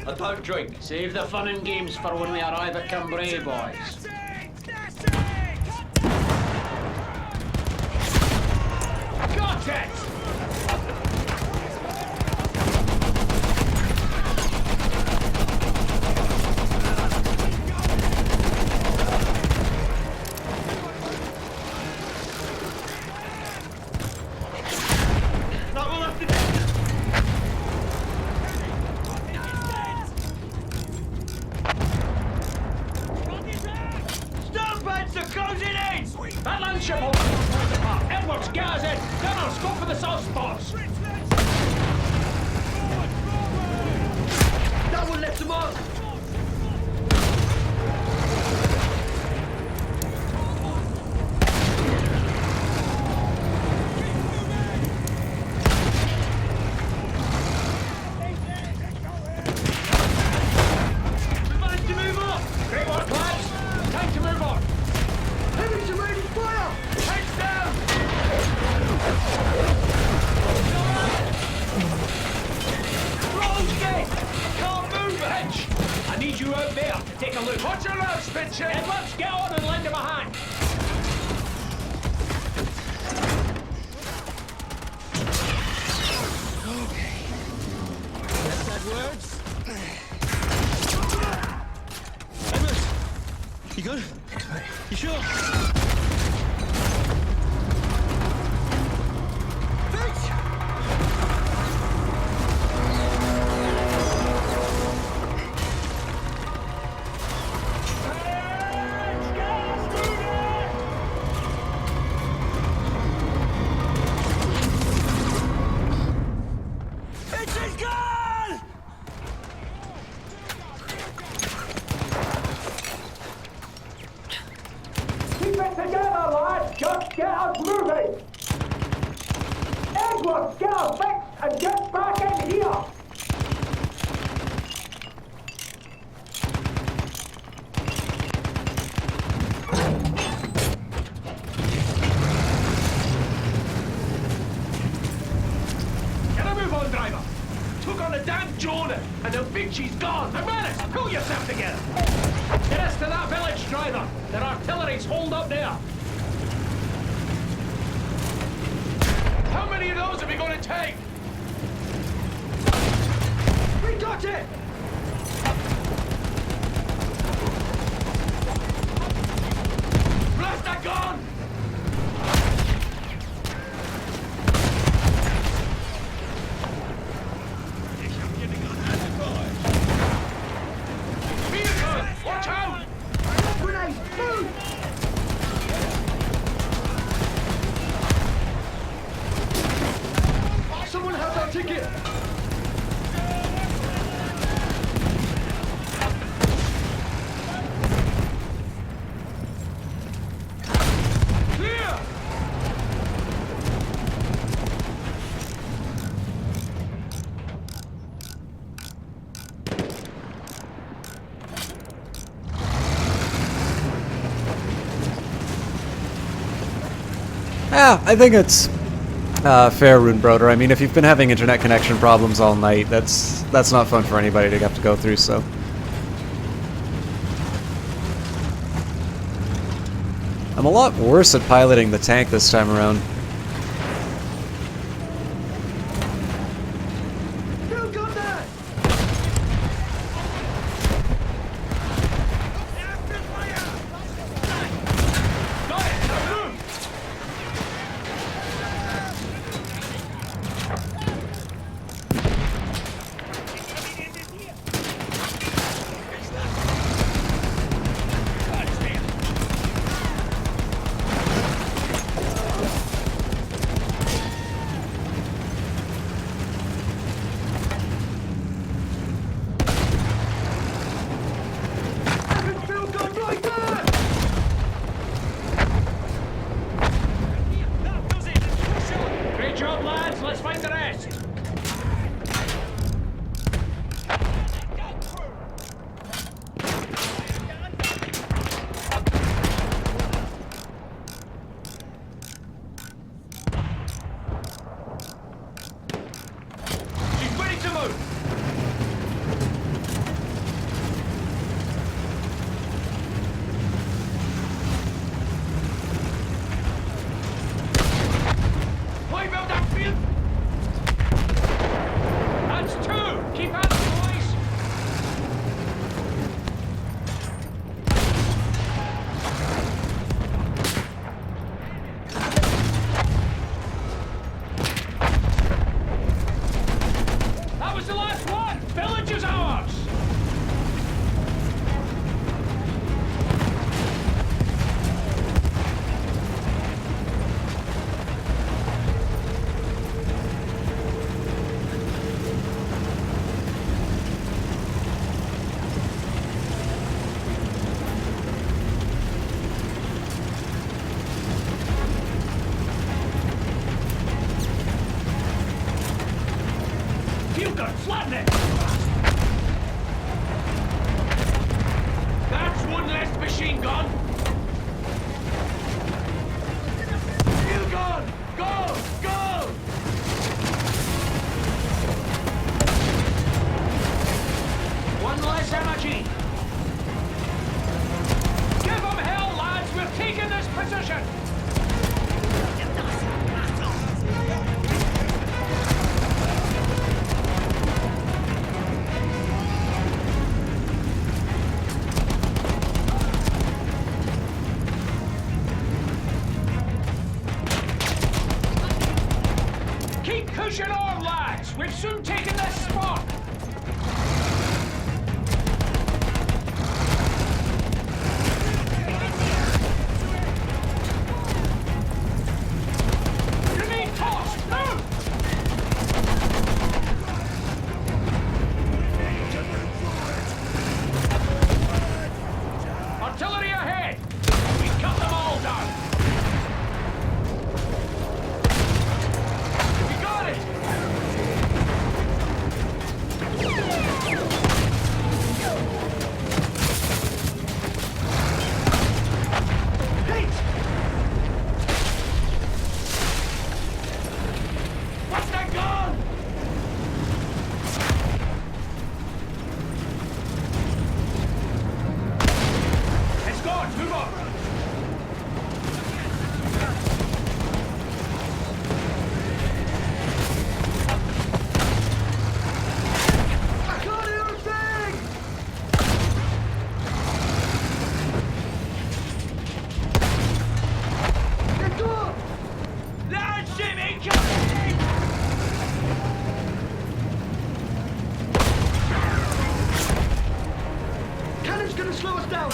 I don't drink. Save the fun and games for when we arrive at Cambrai, boys. Got it! That landship will... Edwards, gas in! Gunners, go for the soft spots! lift them up! We managed to move up! Great work, lads! Time to move on! Heavy's ready fire! Heads down! Roll's dead! Can't move it! Hitch! I need you out there to take a look. Watch your left, Spitchy! Edwards, get on and lend him a hand! Yes, that works. Edwards, you good? You sure? Keep it together, lads! Just get us moving! Edwards, get us fixed and get back in here! Get a move on, driver! Took on the damn Jonah, and the big she's gone! Now, Maris, pull yourself together! Get us to that village, driver! Their artillery's holed up there! How many of those are we going to take? We got it! Blast that gun! Watch out! Grenade! Move! Someone has our ticket! Clear! Yeah, I think it's fair, Runebroder. I mean, if you've been having internet connection problems all night, that's not fun for anybody to have to go through, so. I'm a lot worse at piloting the tank this time around. Who got that? Got it! Now move! position! Keep pushing on, lads! We've soon taken this spot! Grenade tossed! Move! Artillery ahead! We cut them all down! We got it! Hey! What's that gun? It's gone! Move on! I can't hear a thing! They're gone! Large ship incoming! Cannon's gonna slow us down!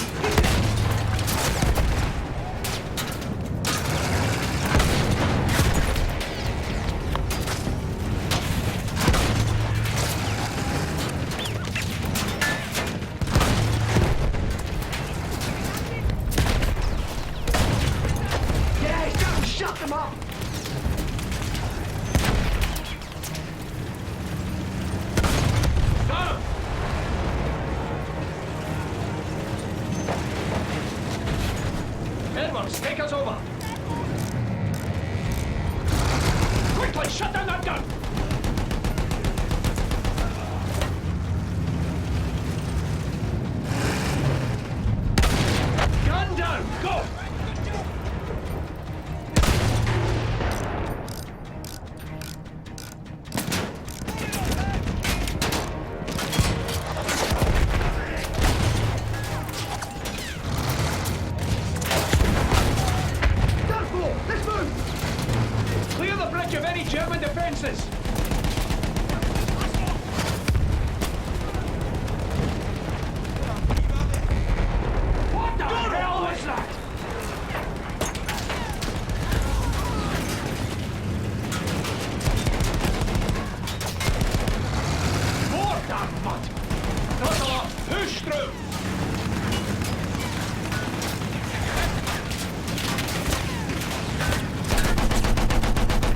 Yeah, he's got to shut them up! Got him! Edwards, take us over! Quickly, shut down that gun! Gun down, go! Done for! Let's move! Clear the bridge of any German defenses! What the hell was that? More damn mud! Not a lot! Push through!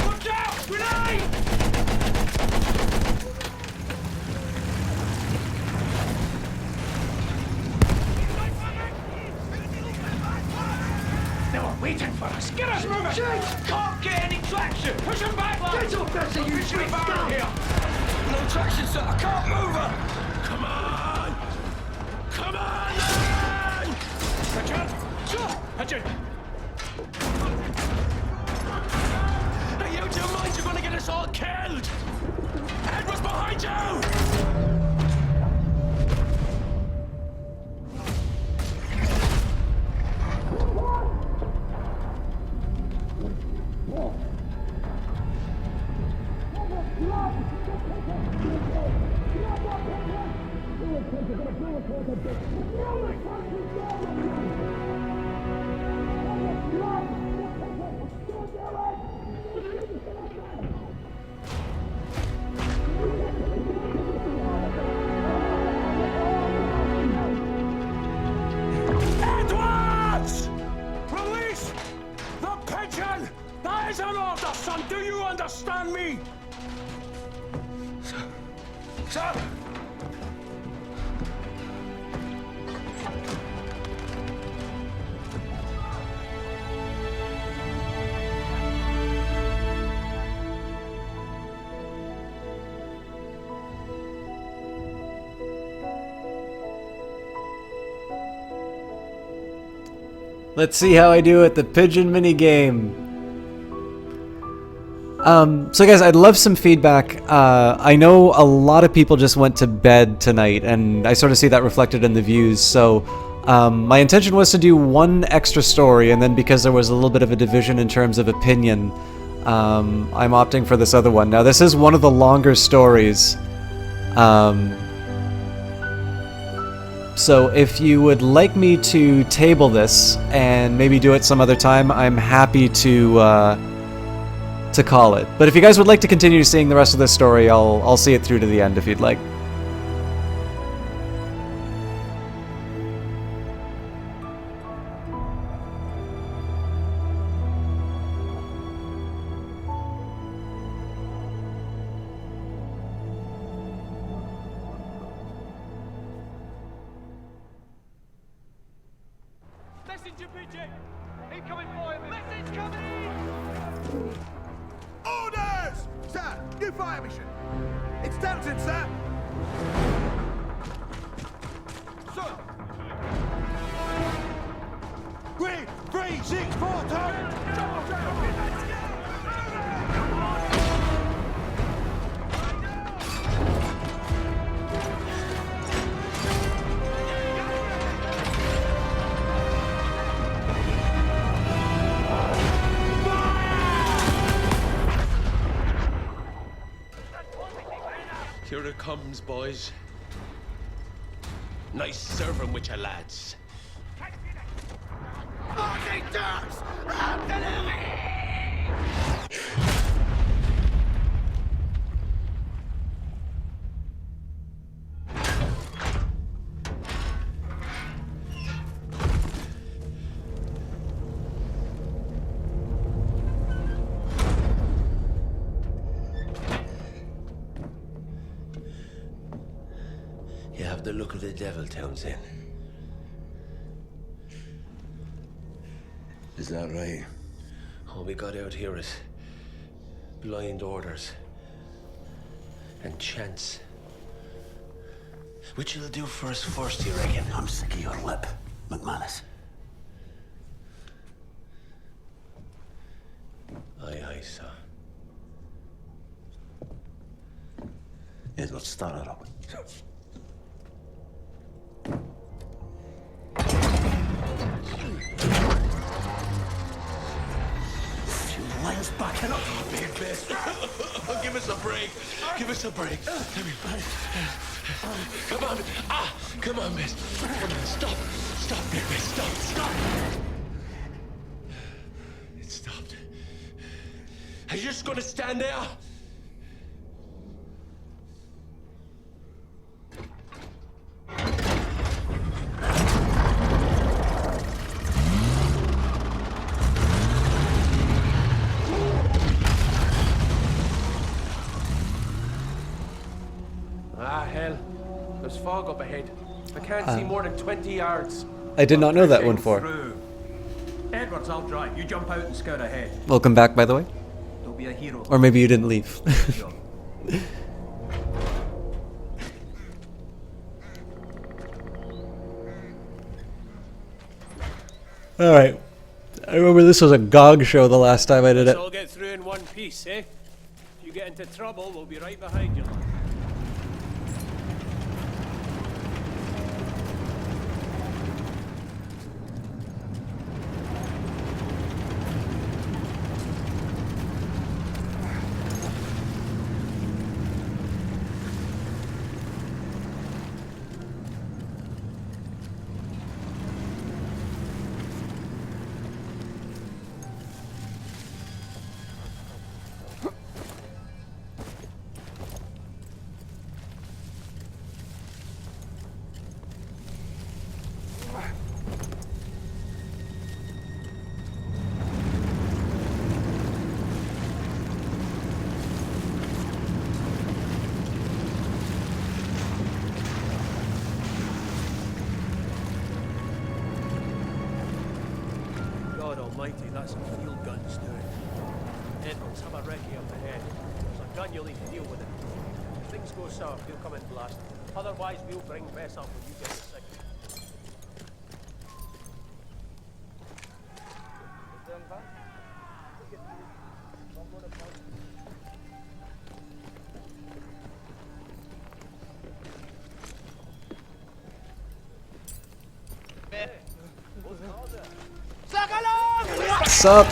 Watch out! Grenade! They were waiting for us. Get us moving! Shit! Can't get any traction! Push them back, lads! Get off that, you should down here! No traction, sir! I can't move her! Come on! Come on, then! Richard! Richard! Are you out of your mind? You're gonna get us all killed! Edward's behind you! Edwards! Release the pigeon! That is an order, son! Do you understand me? Sir! Let's see how I do at the pigeon minigame. So guys, I'd love some feedback. I know a lot of people just went to bed tonight, and I sort of see that reflected in the views, so my intention was to do one extra story, and then because there was a little bit of a division in terms of opinion, I'm opting for this other one. Now, this is one of the longer stories, so if you would like me to table this and maybe do it some other time, I'm happy to call it. But if you guys would like to continue seeing the rest of this story, I'll see it through to the end if you'd like. Messenger pigeon! Incoming fire! Message coming in! Orders! Sir, new fire mission. It's Delton, sir. Sir. 3, 6, 4, turn. Here it comes, boys. Nice serving with your lads. You have the look of the devil, Townsend. Is that right? All we got out here is blind orders and chance. Which you'll do for us first, you reckon? I'm sick of your lip, McManus. Aye, sir. Edward, start her up. Lions backing up. Big miss. Give us a break. Give us a break. Come on. Come on, miss. Come on, stop. Stop, big miss. Stop. It stopped. Are you just gonna stand there? Hell. There's fog up ahead. I can't see more than 20 yards. I did not know that one for. Edwards, I'll drive. You jump out and scout ahead. Welcome back, by the way. Don't be a hero. Or maybe you didn't leave. Alright. I remember this was a GOG show the last time I did it. Let's all get through in one piece, eh? If you get into trouble, we'll be right behind you. Almighty, that's some field guns doing. Edwards, have a recce up ahead. There's a gun you'll need to deal with it. If things go south, we'll come in blast. Otherwise, we'll bring Bess up when you get the signal. What's up?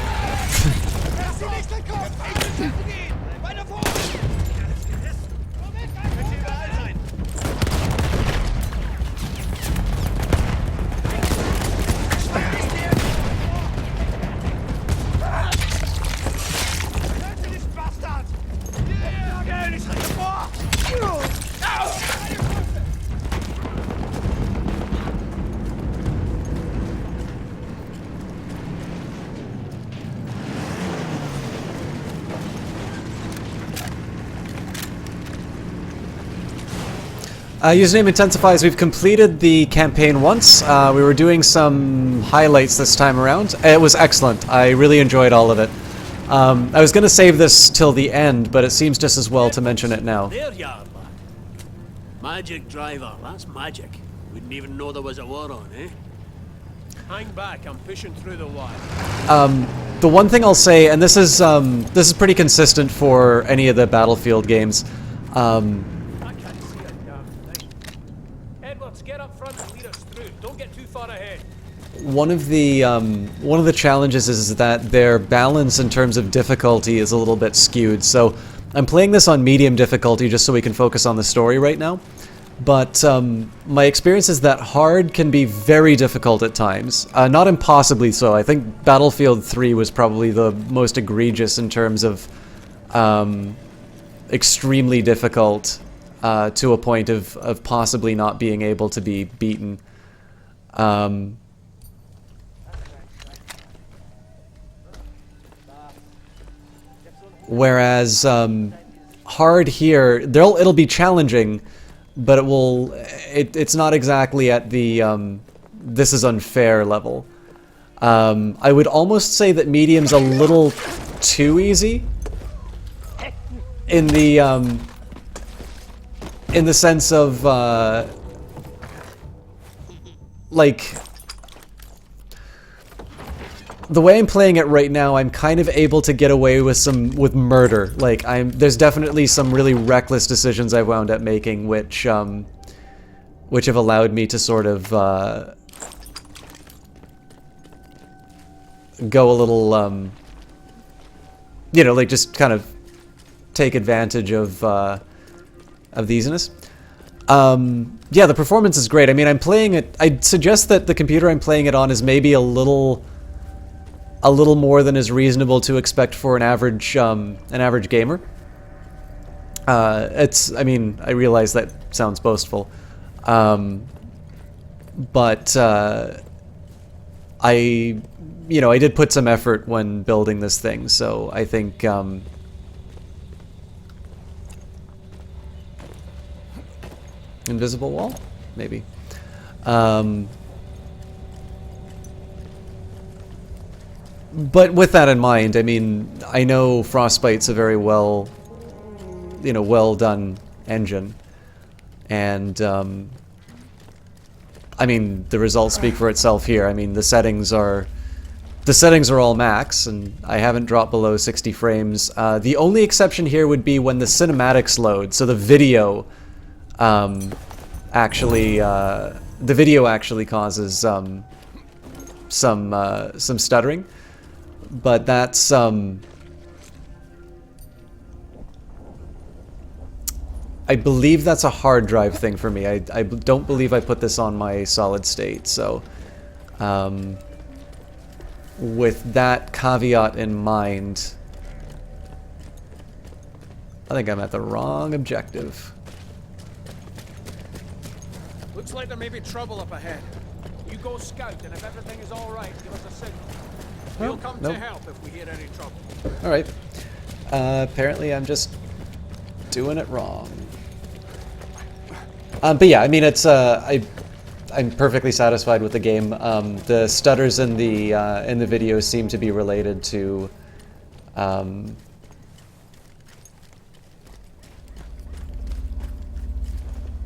Username intensifies. We've completed the campaign once. We were doing some highlights this time around. It was excellent. I really enjoyed all of it. I was going to save this till the end, but it seems just as well to mention it now. There you are, lad. Magic driver, that's magic. Wouldn't even know there was a war on, eh? Hang back, I'm pushing through the wire. The one thing I'll say, and this is pretty consistent for any of the Battlefield games. Get up front and lead us through. Don't get too far ahead. One of the challenges is that their balance in terms of difficulty is a little bit skewed. So I'm playing this on medium difficulty just so we can focus on the story right now. But my experience is that hard can be very difficult at times. Not impossibly so. I think Battlefield 3 was probably the most egregious in terms of extremely difficult. To a point of possibly not being able to be beaten. Whereas hard here, it'll be challenging, but it's not exactly at the this is unfair level. I would almost say that medium's a little too easy in the sense of, like, the way I'm playing it right now, I'm kind of able to get away with murder. Like, there's definitely some really reckless decisions I've wound up making, which have allowed me to sort of, go a little, you know, like, just kind of take advantage of the easiness. Yeah, the performance is great. I mean, I'm playing it. I'd suggest that the computer I'm playing it on is maybe a little more than is reasonable to expect for an average gamer. I mean, I realize that sounds boastful, but I did put some effort when building this thing, so I think. Invisible wall? Maybe. But with that in mind, I mean, I know Frostbite's a very well done engine. And, I mean, the results speak for itself here. I mean, the settings are all max, and I haven't dropped below 60 frames. The only exception here would be when the cinematics load, so the video actually causes some stuttering, but that's I believe that's a hard drive thing for me. I don't believe I put this on my solid state, so with that caveat in mind, I think I'm at the wrong objective. Looks like there may be trouble up ahead. You go scout, and if everything is all right, give us a signal. We'll come to help if we hear any trouble. All right. Apparently, I'm just doing it wrong. But yeah, I mean, it's I'm perfectly satisfied with the game. The stutters in the video seem to be related to.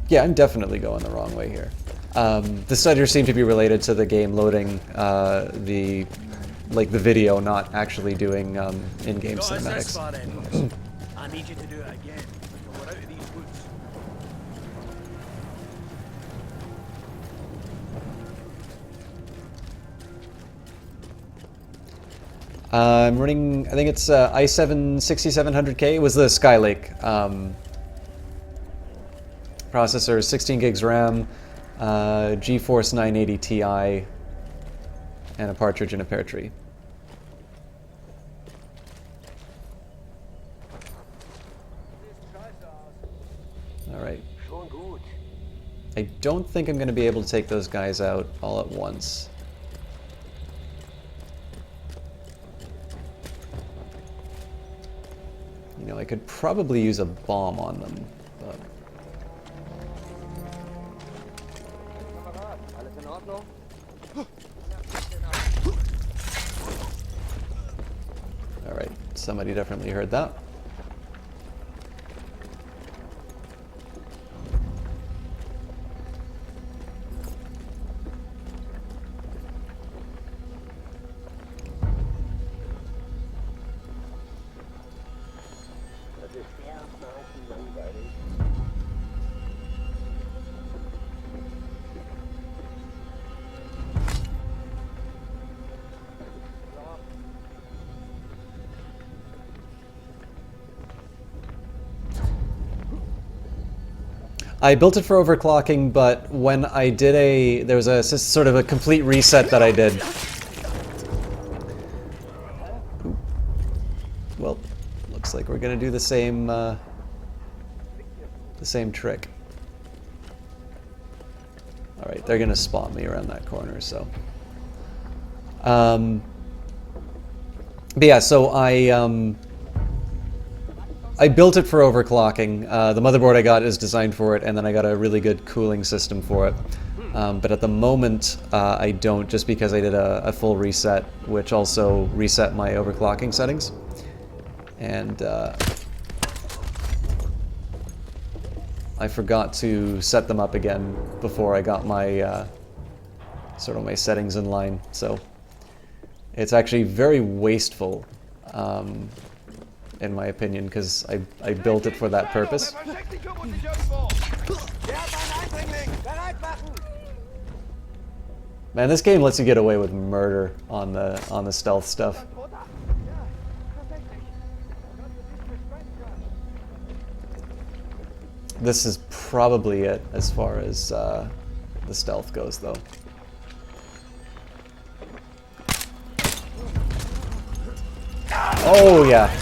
Yeah, I'm definitely going the wrong way here. The stutters seem to be related to the game loading the like the video, not actually doing in-game Got us this cinematics. far then, boss. I need you to do it again until we're out of these woods. I'm running, I think it's i7 6700K. It was the Skylake processor, 16 gigs RAM, GeForce 980 Ti, and a partridge in a pear tree. All right. I don't think I'm going to be able to take those guys out all at once. You know, I could probably use a bomb on them, but... Alright, somebody definitely heard that. I built it for overclocking, but when I did there was a sort of a complete reset that I did. Well, looks like we're gonna do the same trick. All right, they're gonna spot me around that corner, so. But yeah, so I built it for overclocking. The motherboard I got is designed for it, and then I got a really good cooling system for it. But at the moment, I don't, just because I did a full reset, which also reset my overclocking settings. And I forgot to set them up again before I got my sort of my settings in line. So it's actually very wasteful. In my opinion, because I built it for that purpose. Man, this game lets you get away with murder on the stealth stuff. This is probably it as far as the stealth goes, though. Oh yeah.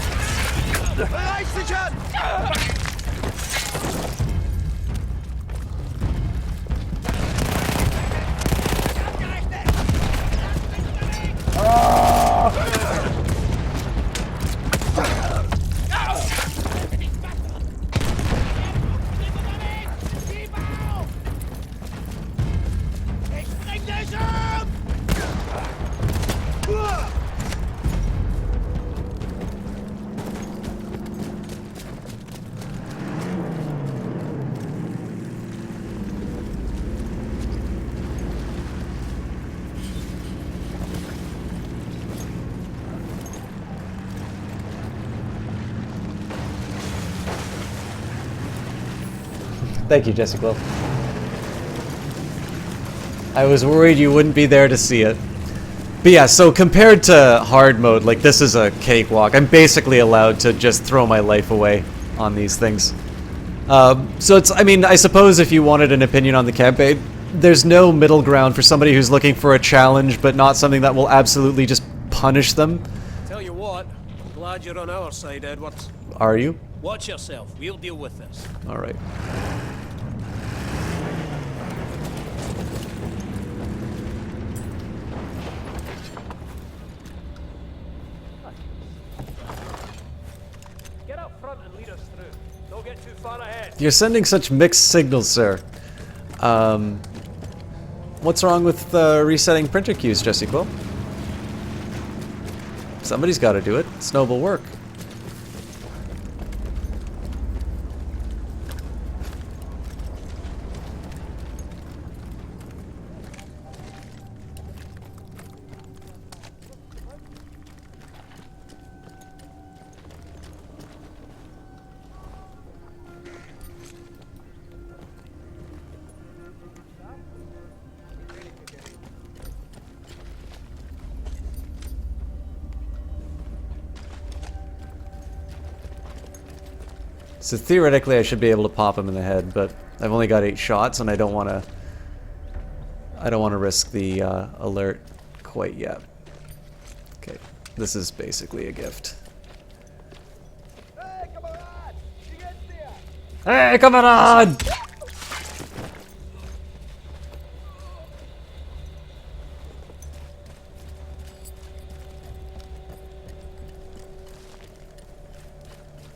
Thank you, Jesse Quill. I was worried you wouldn't be there to see it. But yeah, so compared to hard mode, like this is a cakewalk. I'm basically allowed to just throw my life away on these things. So it's, I mean, I suppose if you wanted an opinion on the campaign, there's no middle ground for somebody who's looking for a challenge, but not something that will absolutely just punish them. Tell you what, I'm glad you're on our side, Edwards. Are you? Watch yourself. We'll deal with this. All right. Get up front and lead us through. Don't get too far ahead. You're sending such mixed signals, sir. What's wrong with resetting printer queues, Jesse Quill? Somebody's got to do it. It's noble work. So theoretically I should be able to pop him in the head, but I've only got 8 shots and I don't want to risk the alert quite yet. Okay, this is basically a gift. Hey, come on!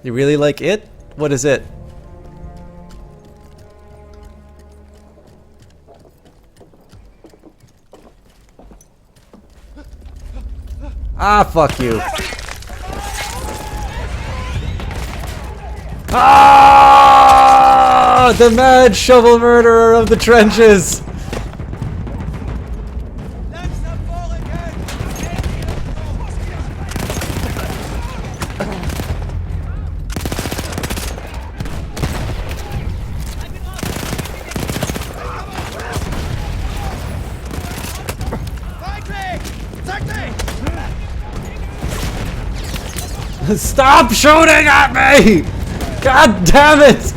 You really like it? What is it? Ah, fuck you. Ah! The mad shovel murderer of the trenches! Stop shooting at me! God damn it!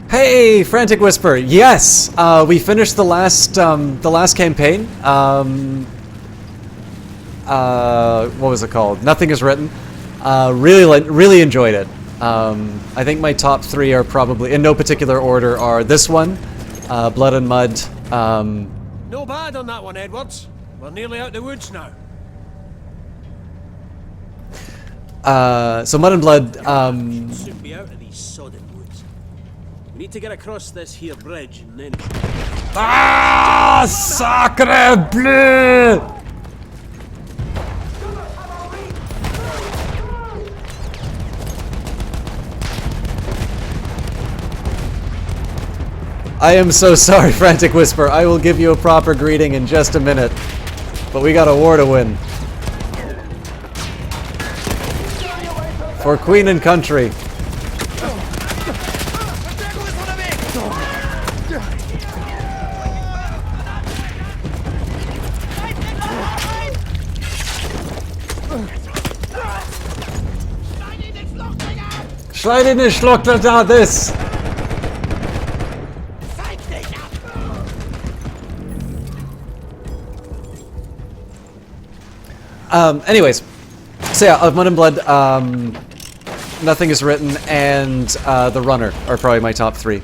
Hey, Frantic Whisper. Yes, we finished the last campaign. What was it called? Nothing is Written. Really enjoyed it. I think my top 3 are probably, in no particular order, are this one, Blood and Mud. No bad on that one, Edwards. We're nearly out the woods now. So Mud and Blood. Should soon be out of these sodden woods. We need to get across this here bridge and then. Ah, sacre bleu! I am so sorry, Frantic Whisper. I will give you a proper greeting in just a minute. But we got a war to win. For Queen and Country. Schneid in den Schluckler da, this! Anyways, so yeah, of Mud and Blood, Nothing is Written, and The Runner are probably my top 3.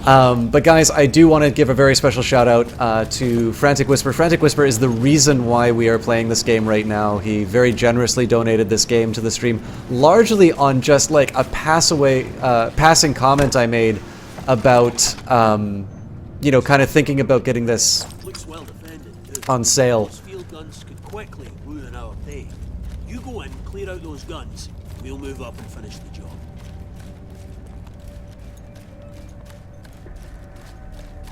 But guys, I do want to give a very special shout out to Frantic Whisper. Frantic Whisper is the reason why we are playing this game right now. He very generously donated this game to the stream, largely on just like a passing comment I made about, you know, kind of thinking about getting this on sale. Quickly ruin our day. You go in, clear out those guns, we'll move up and finish the job.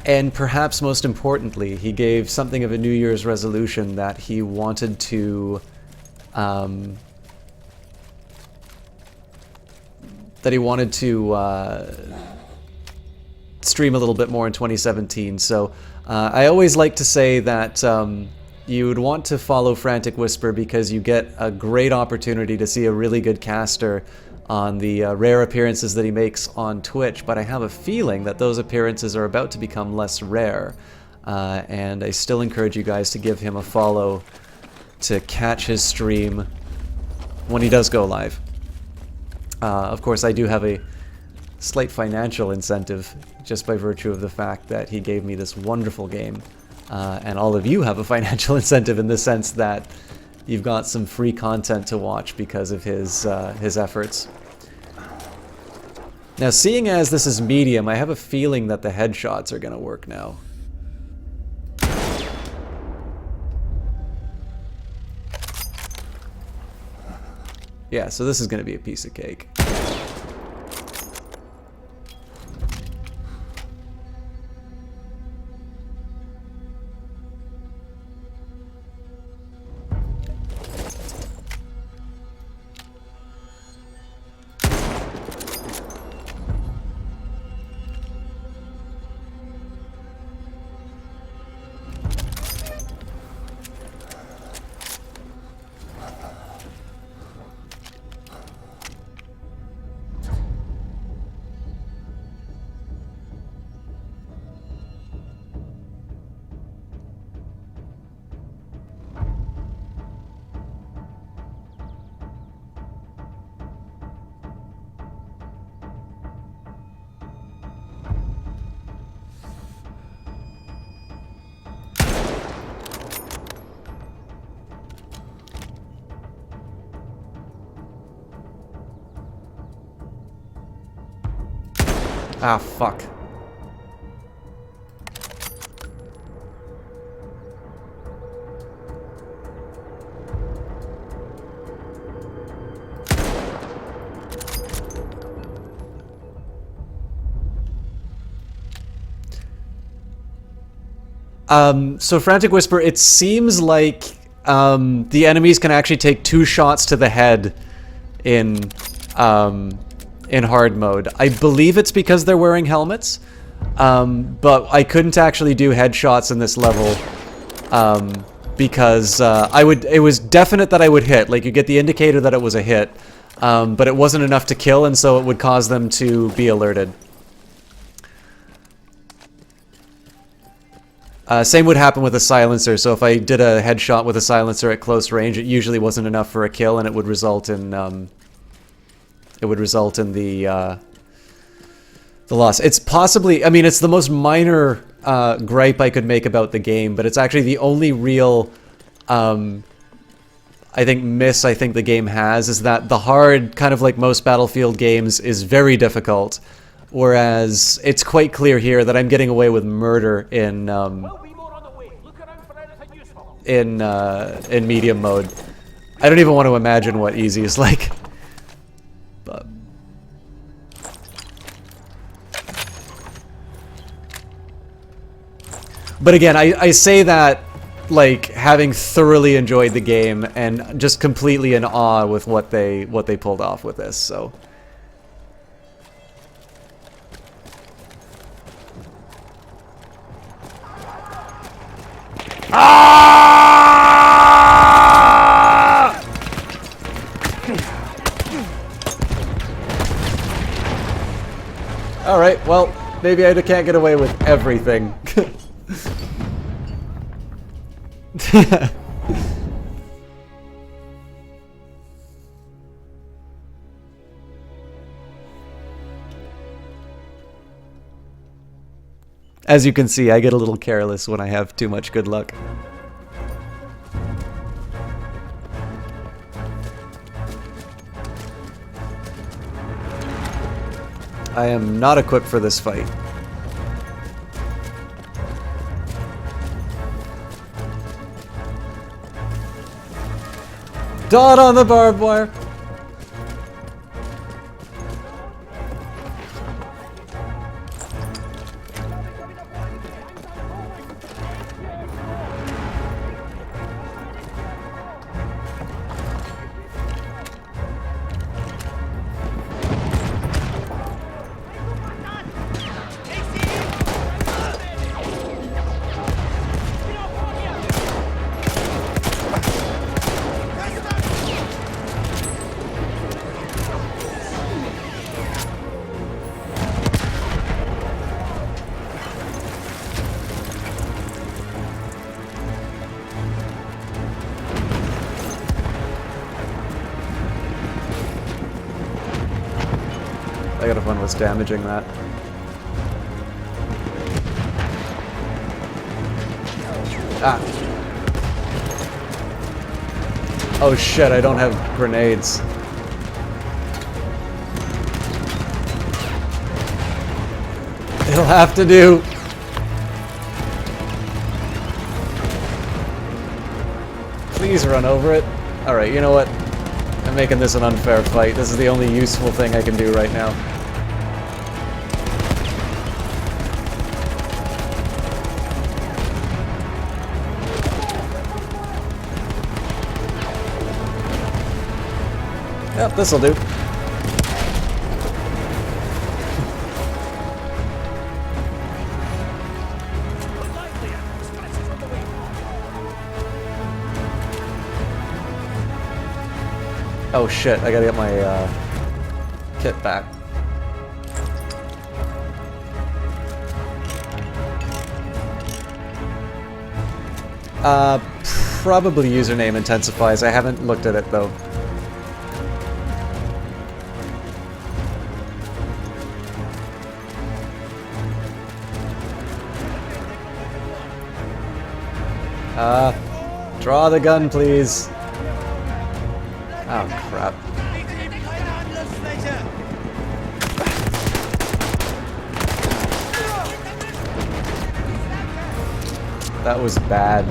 And perhaps most importantly, he gave something of a New Year's resolution that he wanted to stream a little bit more in 2017. So I always like to say that you would want to follow Frantic Whisper because you get a great opportunity to see a really good caster on the rare appearances that he makes on Twitch, but I have a feeling that those appearances are about to become less rare, and I still encourage you guys to give him a follow to catch his stream when he does go live. Of course, I do have a slight financial incentive just by virtue of the fact that he gave me this wonderful game. And all of you have a financial incentive in the sense that you've got some free content to watch because of his efforts. Now, seeing as this is medium, I have a feeling that the headshots are going to work now. Yeah, so this is going to be a piece of cake. Ah, fuck. So Frantic Whisper, it seems like the enemies can actually take 2 shots to the head in hard mode. I believe it's because they're wearing helmets, but I couldn't actually do headshots in this level because it was definite that I would hit. Like, you get the indicator that it was a hit, but it wasn't enough to kill, and so it would cause them to be alerted. Same would happen with a silencer, so if I did a headshot with a silencer at close range, it usually wasn't enough for a kill, and it would result in the loss. It's possibly, I mean, it's the most minor gripe I could make about the game, but it's actually the only real, I think, miss I think the game has, is that the hard, kind of like most Battlefield games, is very difficult. Whereas it's quite clear here that I'm getting away with murder in medium mode. I don't even want to imagine what easy is like. But again, I say that like having thoroughly enjoyed the game and just completely in awe with what they pulled off with this. So. Alright, well, maybe I can't get away with everything. As you can see, I get a little careless when I have too much good luck. I am not equipped for this fight. Dot on the barbed wire! I gotta find what's damaging that. Ah. Oh shit, I don't have grenades. It'll have to do. Please run over it. Alright, you know what? I'm making this an unfair fight. This is the only useful thing I can do right now. Yep, this'll do. Oh shit, I gotta get my kit back. Probably username intensifies. I haven't looked at it though. Draw the gun, please. Oh, crap. That was bad.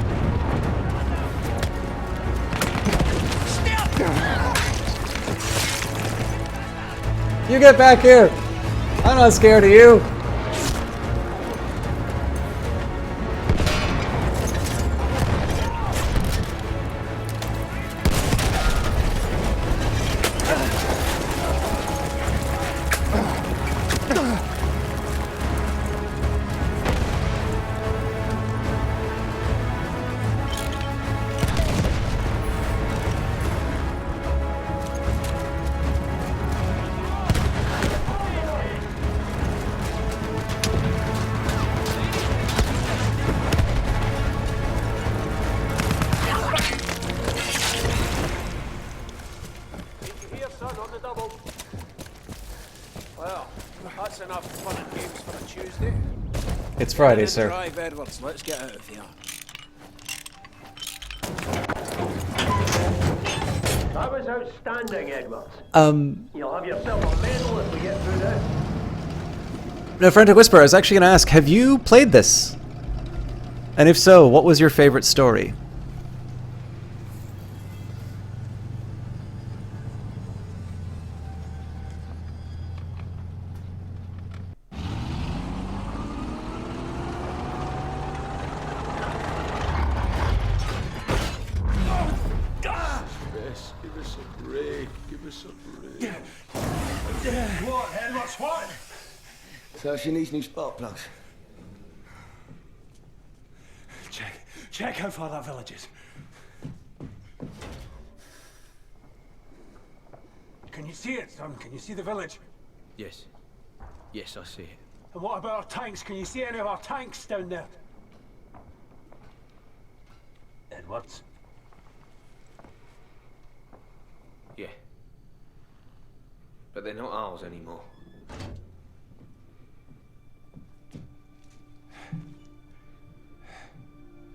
You get back here! I'm not scared of you! It's Friday, sir. Drive, Edwards. Let's get out of here. That was outstanding, Edwards. You'll have yourself a medal if we get through this. No, Frantic Whisper, I was actually going to ask, have you played this? And if so, what was your favorite story? What, Edwards, what? So she needs new spark plugs. Check how far that village is. Can you see it, son? Can you see the village? Yes. Yes, I see it. And what about our tanks? Can you see any of our tanks down there? Edwards? Yeah. But they're not ours anymore.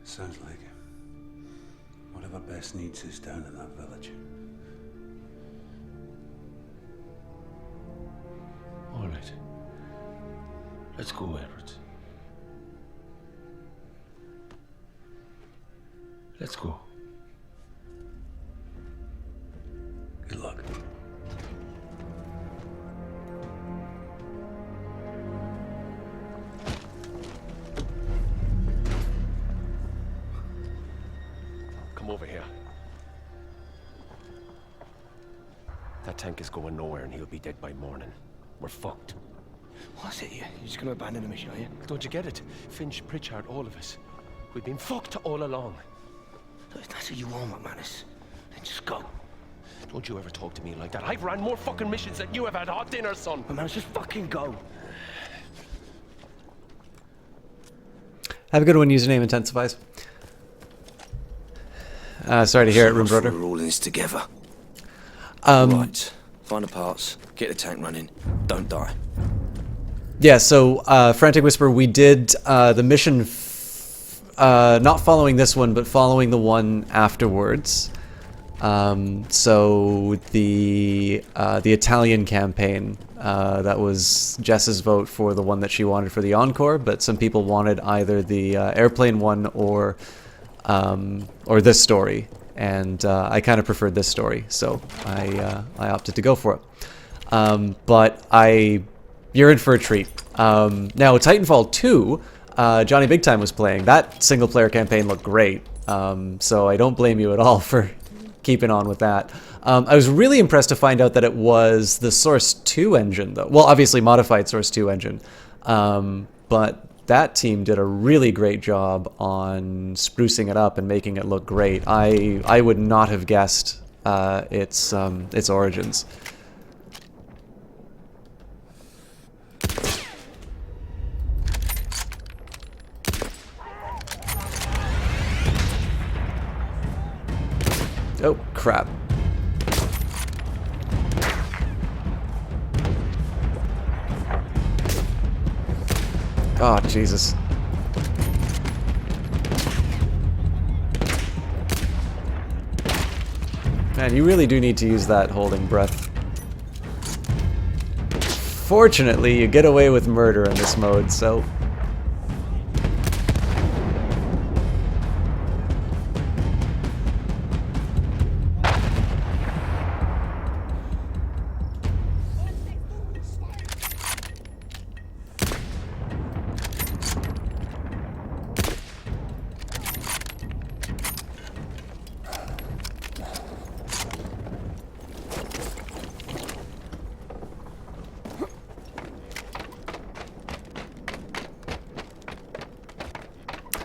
Sounds like it. Whatever Bess needs is down in that village. All right. Let's go, Edwards. Let's go. Good luck. Come over here. That tank is going nowhere and he'll be dead by morning. We're fucked. What's it here? You're just gonna abandon the mission, are you? Don't you get it? Finch, Pritchard, all of us. We've been fucked all along. Look, if that's what you want, McManus, then just go. Don't you ever talk to me like that. I've ran more fucking missions than you have had hot dinner, son. McManus, just fucking go. Have a good one, username intensifies. Sorry to hear it, Roombrother. We're all in this together. Right. Find the parts, get the tank running, don't die. Yeah, so Frantic Whisper, we did the mission, not following this one, but following the one afterwards. So the Italian campaign, that was Jess's vote for the one that she wanted for the Encore, but some people wanted either the airplane one or this story, and I kind of preferred this story, so I opted to go for it. But you're in for a treat. Now, Titanfall 2, Johnny Big Time was playing. That single-player campaign looked great, so I don't blame you at all for keeping on with that. I was really impressed to find out that it was the Source 2 engine, though. Well, obviously modified Source 2 engine, but that team did a really great job on sprucing it up and making it look great. I would not have guessed its origins. Oh, crap. Oh, Jesus. Man, you really do need to use that holding breath. Fortunately, you get away with murder in this mode, so...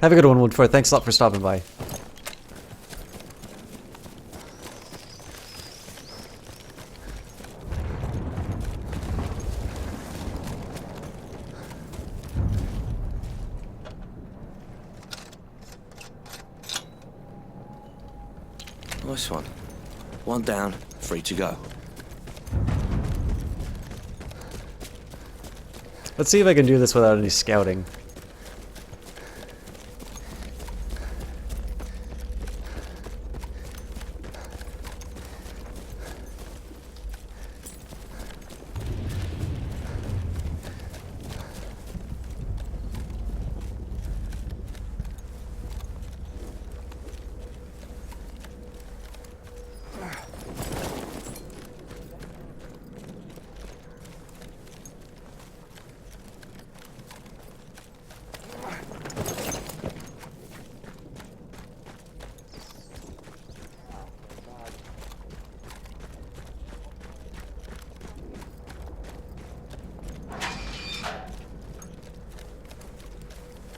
Have a good one, Woodford. Thanks a lot for stopping by. Nice one. One down, free to go. Let's see if I can do this without any scouting.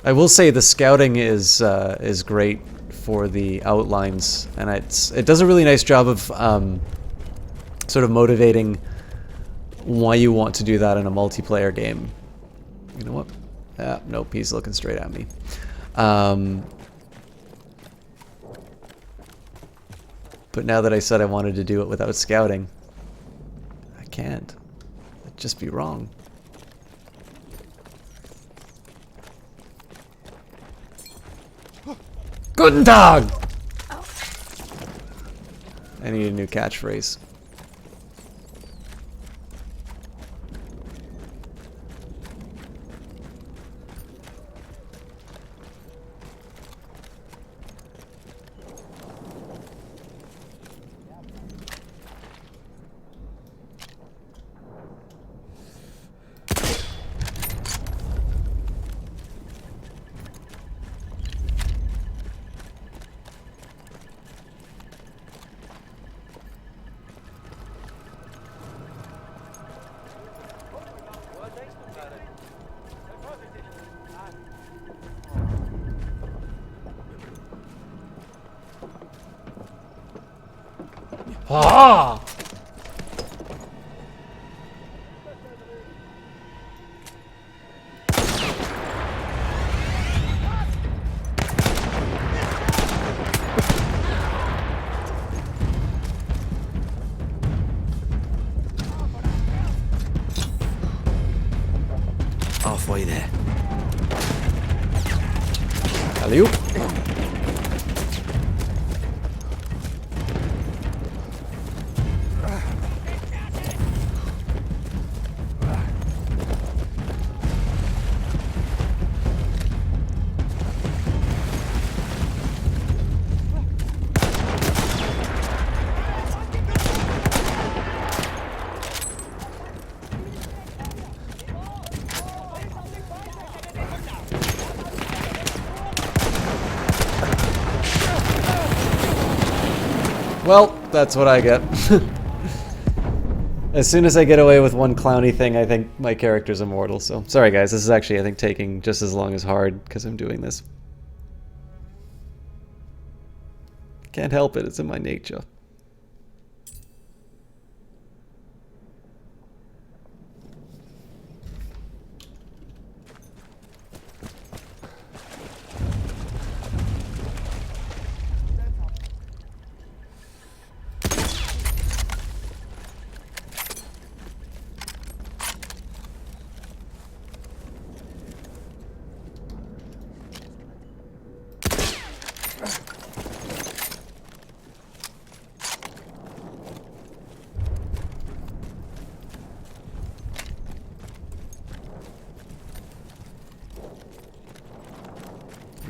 I will say the scouting is great for the outlines, and it does a really nice job of sort of motivating why you want to do that in a multiplayer game. You know what? Nope, he's looking straight at me. But now that I said I wanted to do it without scouting, I can't. It'd just be wrong. Guten Tag! I need a new catchphrase. Ah! Halfway there. Alley-oop. Well, that's what I get. As soon as I get away with one clowny thing, I think my character's immortal. So, sorry guys, this is actually, I think, taking just as long as hard because I'm doing this. Can't help it, it's in my nature.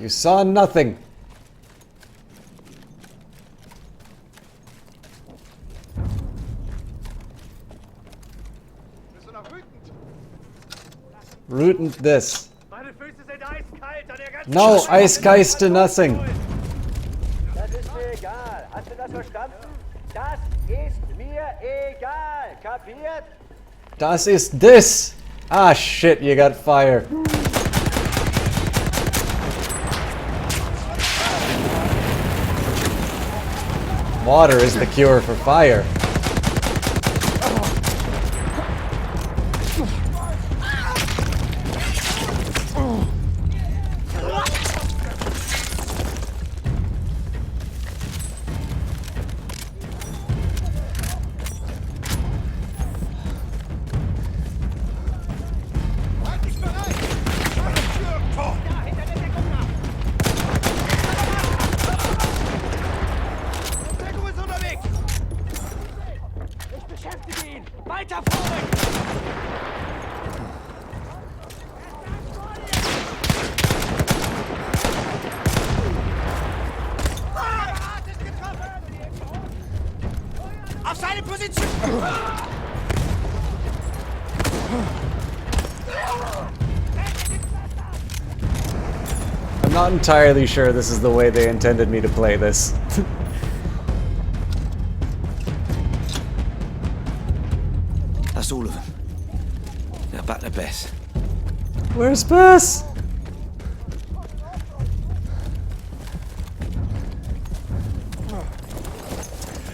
You saw nothing. Rootend this. No, eiskalt to nothing. Das ist mir egal. Hast du das verstanden? Das ist mir egal. Kapiert? Das ist this. Ah shit, you got fire. Water is the cure for fire. Auf seine Position! I'm not entirely sure this is the way they intended me to play this. That's all of them. Now back to Bess. Where's Bess?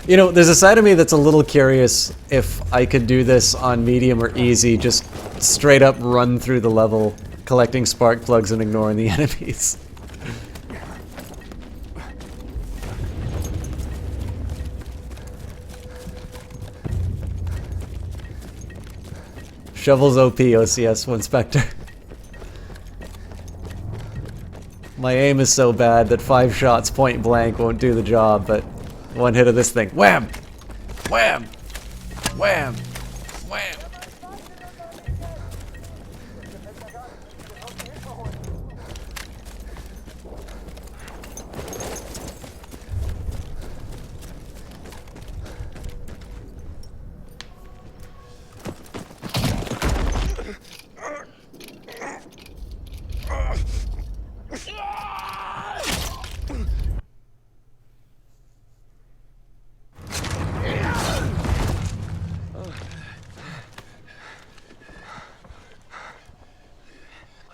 You know, there's a side of me that's a little curious if I could do this on medium or easy, just straight up run through the level, collecting spark plugs and ignoring the enemies. Shovels OP, OCS, Inspector. My aim is so bad that 5 shots point blank won't do the job, but one hit of this thing. Wham! Wham! Wham! Wham!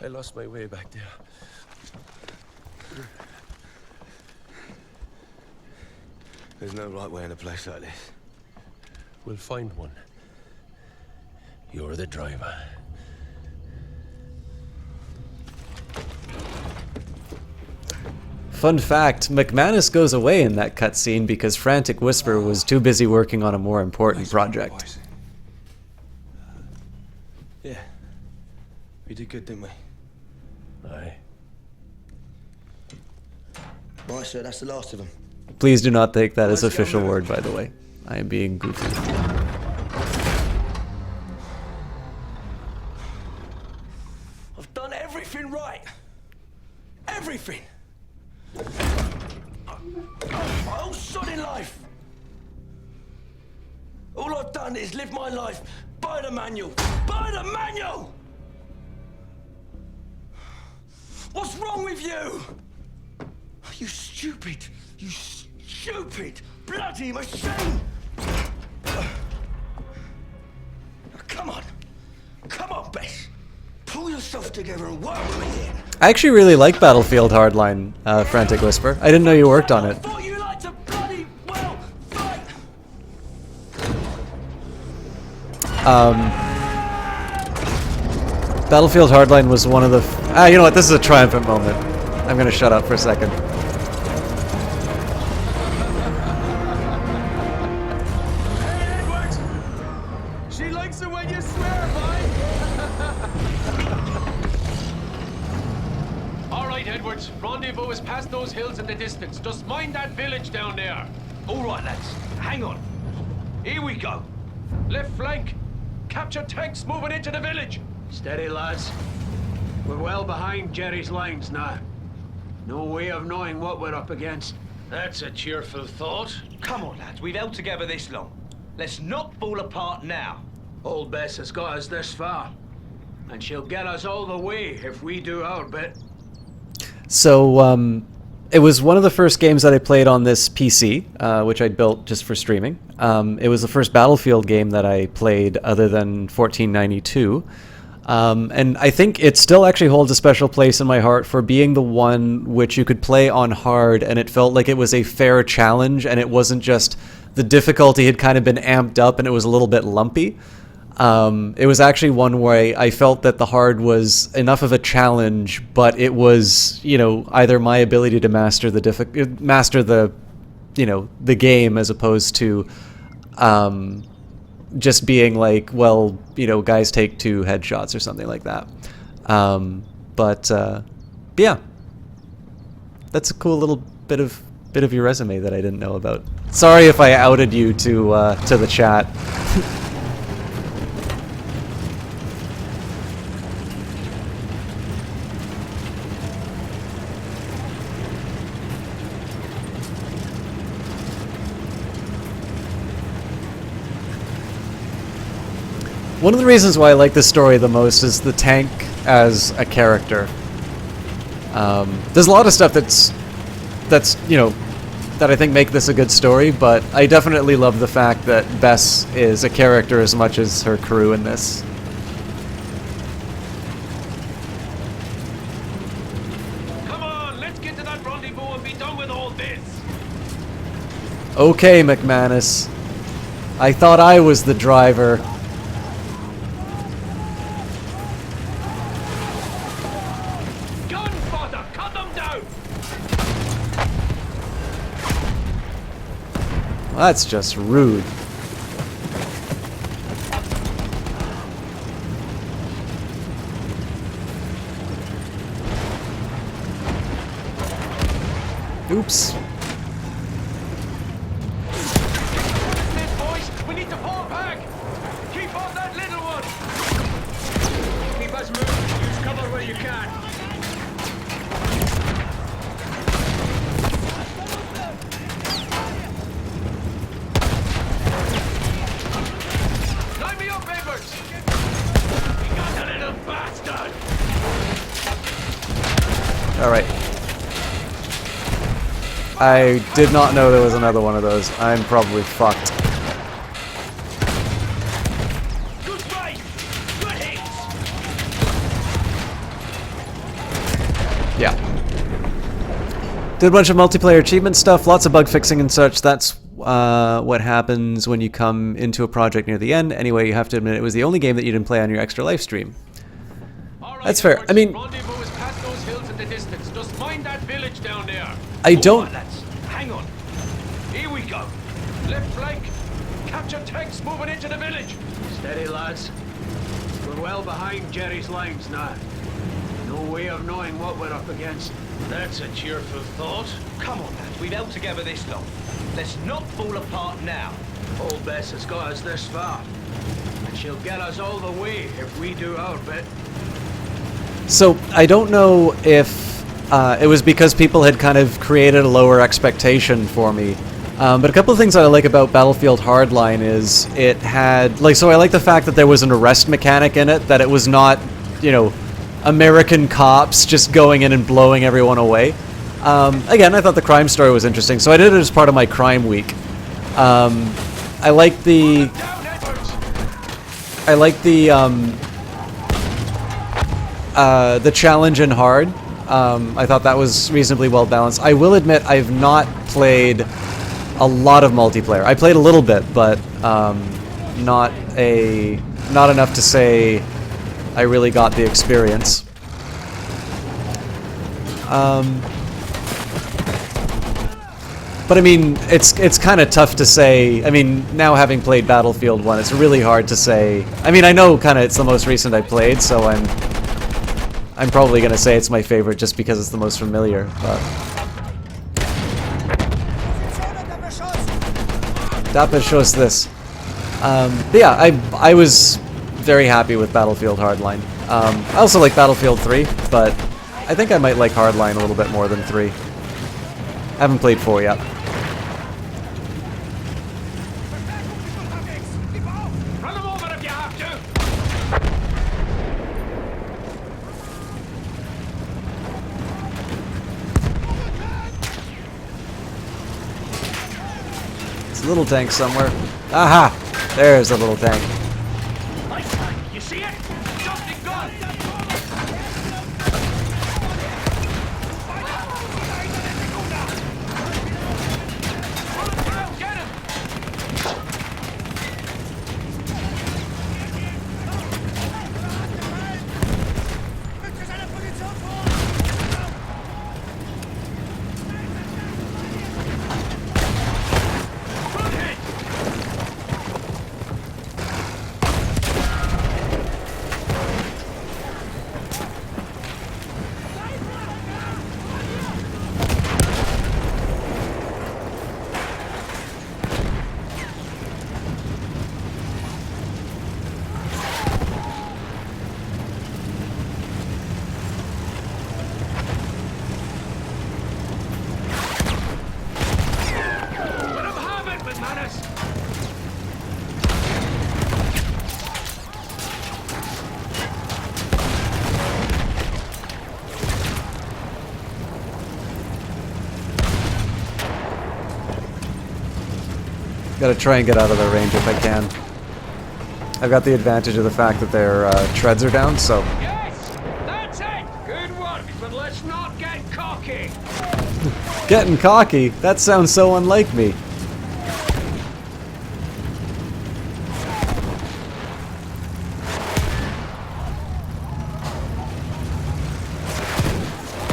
I lost my way back there. There's no right way in a place like this. We'll find one. You're the driver. Fun fact, McManus goes away in that cutscene because Frantic Whisper was too busy working on a more important project. Yeah. We did good, didn't we? Aye. Right, sir, that's the last of them. Please do not take that as official word, by the way. I am being goofy. I've done everything right. Everything. My whole sodding life. All I've done is live my life by the manual. By the manual! What's wrong with you? You stupid, bloody machine! Come on. Come on, Bess. Pull yourself together and work with me here. I actually really like Battlefield Hardline, Frantic Whisper. I didn't know you worked on it. Battlefield Hardline was one of the... you know what? This is a triumphant moment. I'm going to shut up for a second. She likes it when you swear, boy. All right, Edwards. Rendezvous is past those hills in the distance. Just mind that village down there. All right, lads. Hang on. Here we go. Left flank. Capture tanks moving into the village. Steady, lads. We're well behind Jerry's lines now. No way of knowing what we're up against. That's a cheerful thought. Come on, lads. We've held together this long. Let's not fall apart now. Old Bess has got us this far. And she'll get us all the way if we do our bit. So, it was one of the first games that I played on this PC, which I built just for streaming. It was the first Battlefield game that I played other than 1492. And I think it still actually holds a special place in my heart for being the one which you could play on hard, and it felt like it was a fair challenge, and it wasn't just the difficulty had kind of been amped up and it was a little bit lumpy. It was actually one where I felt that the hard was enough of a challenge, but it was, you know, either my ability to master the the game as opposed to just being like, well, you know, guys take 2 headshots or something like that. But yeah, that's a cool little bit of your resume that I didn't know about. Sorry if I outed you to the chat. One of the reasons why I like this story the most is the tank as a character. There's a lot of stuff that's you know, that I think make this a good story, but I definitely love the fact that Bess is a character as much as her crew in this. Come on, let's get to that rendezvous and be done with all this. Okay, McManus. I thought I was the driver. That's just rude. Oops. Boys, we need to fall back. Keep off that little one. Keep us moving. Use cover where you can. Alright. I did not know there was another one of those. I'm probably fucked. Yeah. Did a bunch of multiplayer achievement stuff, lots of bug fixing and such. That's what happens when you come into a project near the end. Anyway, you have to admit it was the only game that you didn't play on your extra live stream. That's fair. I mean, I don't. Hang on. Here we go. Left flank. Capture tanks moving into the village. Steady, lads. We're well behind Jerry's lines now. No way of knowing what we're up against. That's a cheerful thought. Come on, lads. We've held together this long. Let's not fall apart now. Old Bess has got us this far. And she'll get us all the way if we do our bit. So, I don't know if it was because people had kind of created a lower expectation for me. But a couple of things that I like about Battlefield Hardline is it had, like, so I like the fact that there was an arrest mechanic in it, that it was not, you know, American cops just going in and blowing everyone away. Again, I thought the crime story was interesting, so I did it as part of my crime week. I like the challenge and hard. I thought that was reasonably well balanced. I will admit I've not played a lot of multiplayer. I played a little bit, but not enough to say I really got the experience. But I mean, it's kind of tough to say. I mean, now having played Battlefield 1, it's really hard to say. I mean, I know kind of it's the most recent I played, so I'm probably going to say it's my favorite just because it's the most familiar, but... Dapper shows this. But yeah, I was very happy with Battlefield Hardline. I also like Battlefield 3, but I think I might like Hardline a little bit more than 3. I haven't played 4 yet. Run them over if you have to. It's a little tank somewhere. Aha! There's a little tank. Nice tank. You see it? Just a gun. Get him. Let him have it, McManus. Gotta try and get out of their range if I can. I've got the advantage of the fact that their treads are down, so... Yes, that's it. Good work, but let's not get cocky. Getting cocky? That sounds so unlike me.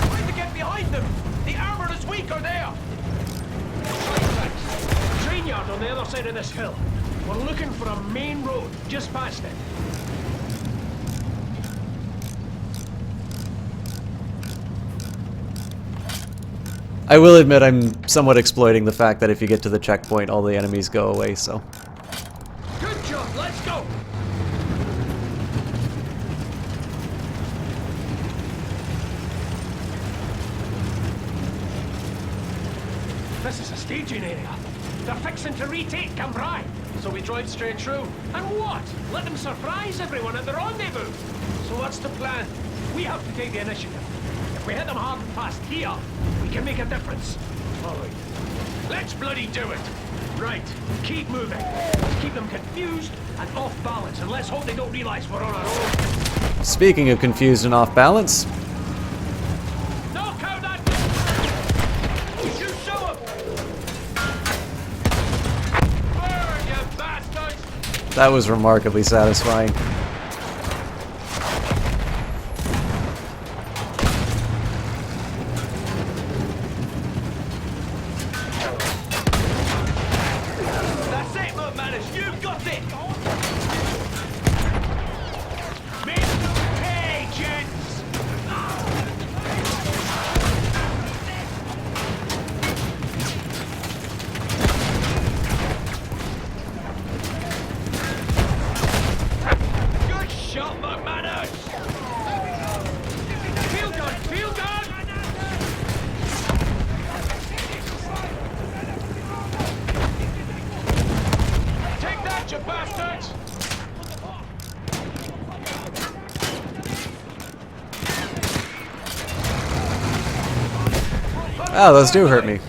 Trying to get behind them. The armor is weaker there. Train yard on the other side of this hill. We're looking for a main road just past it. I will admit I'm somewhat exploiting the fact that if you get to the checkpoint, all the enemies go away, so... Good job, let's go! This is a staging area. They're fixing to retake Cambrai. So we drive straight through. And what? Let them surprise everyone at the rendezvous. So what's the plan? We have to take the initiative. If we hit them hard and fast here, we can make a difference. All right. Let's bloody do it. Right. Keep moving. Keep them confused and off balance, and let's hope they don't realize we're on our own. Speaking of confused and off balance... Knock out that... You show 'em! Burn, you bastards! That was remarkably satisfying. That's it, McManus! You've got it! Hey, gents! Good shot, McManus! Field gun! Field gun! Take that, you bastards! Oh, those do hurt me.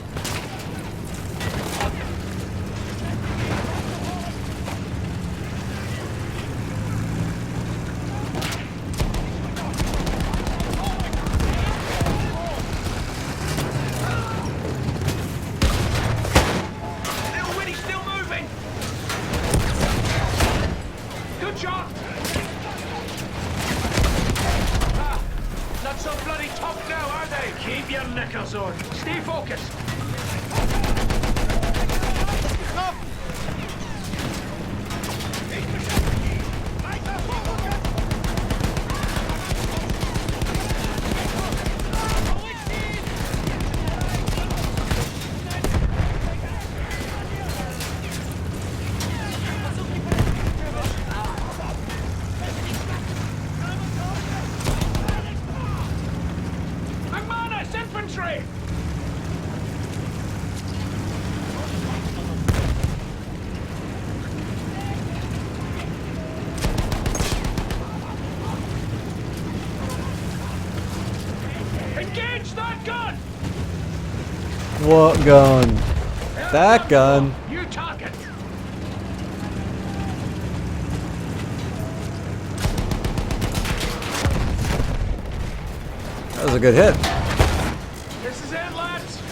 What gun? That gun. You target. That was a good hit. This is it, lads.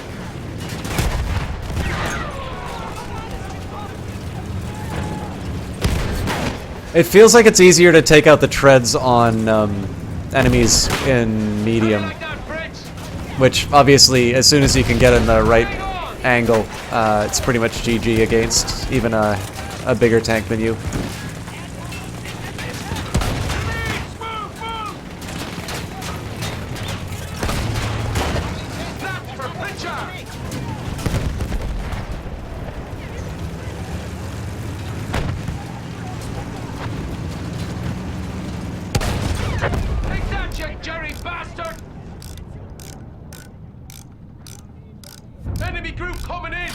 It feels like it's easier to take out the treads on enemies in medium. Which, obviously, as soon as you can get in the right angle, it's pretty much GG against even a bigger tank than you. Enemy group coming in!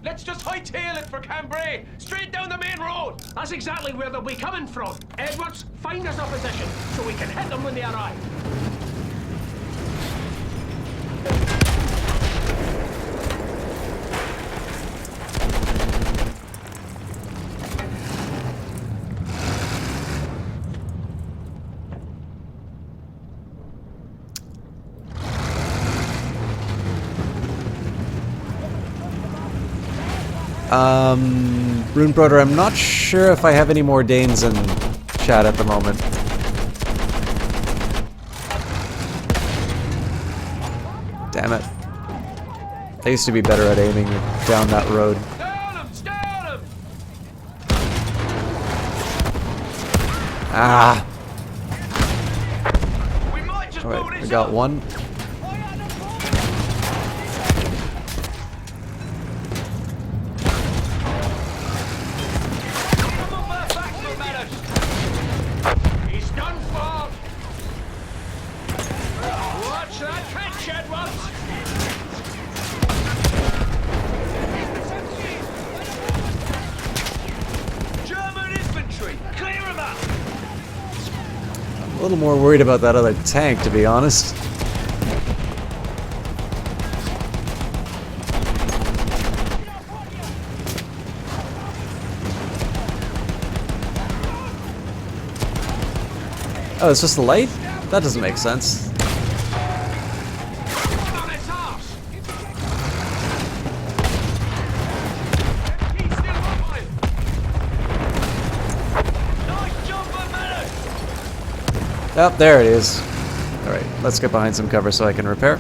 Let's just hightail it for Cambrai! Straight down the main road! That's exactly where they'll be coming from! Edwards, find us a position so we can hit them when they arrive! Runebroder, I'm not sure if I have any more Danes in chat at the moment. Damn it. I used to be better at aiming down that road. Ah! Alright, we got one. A little more worried about that other tank, to be honest. Oh, it's just the light? That doesn't make sense. Oh, there it is. Alright, let's get behind some cover so I can repair.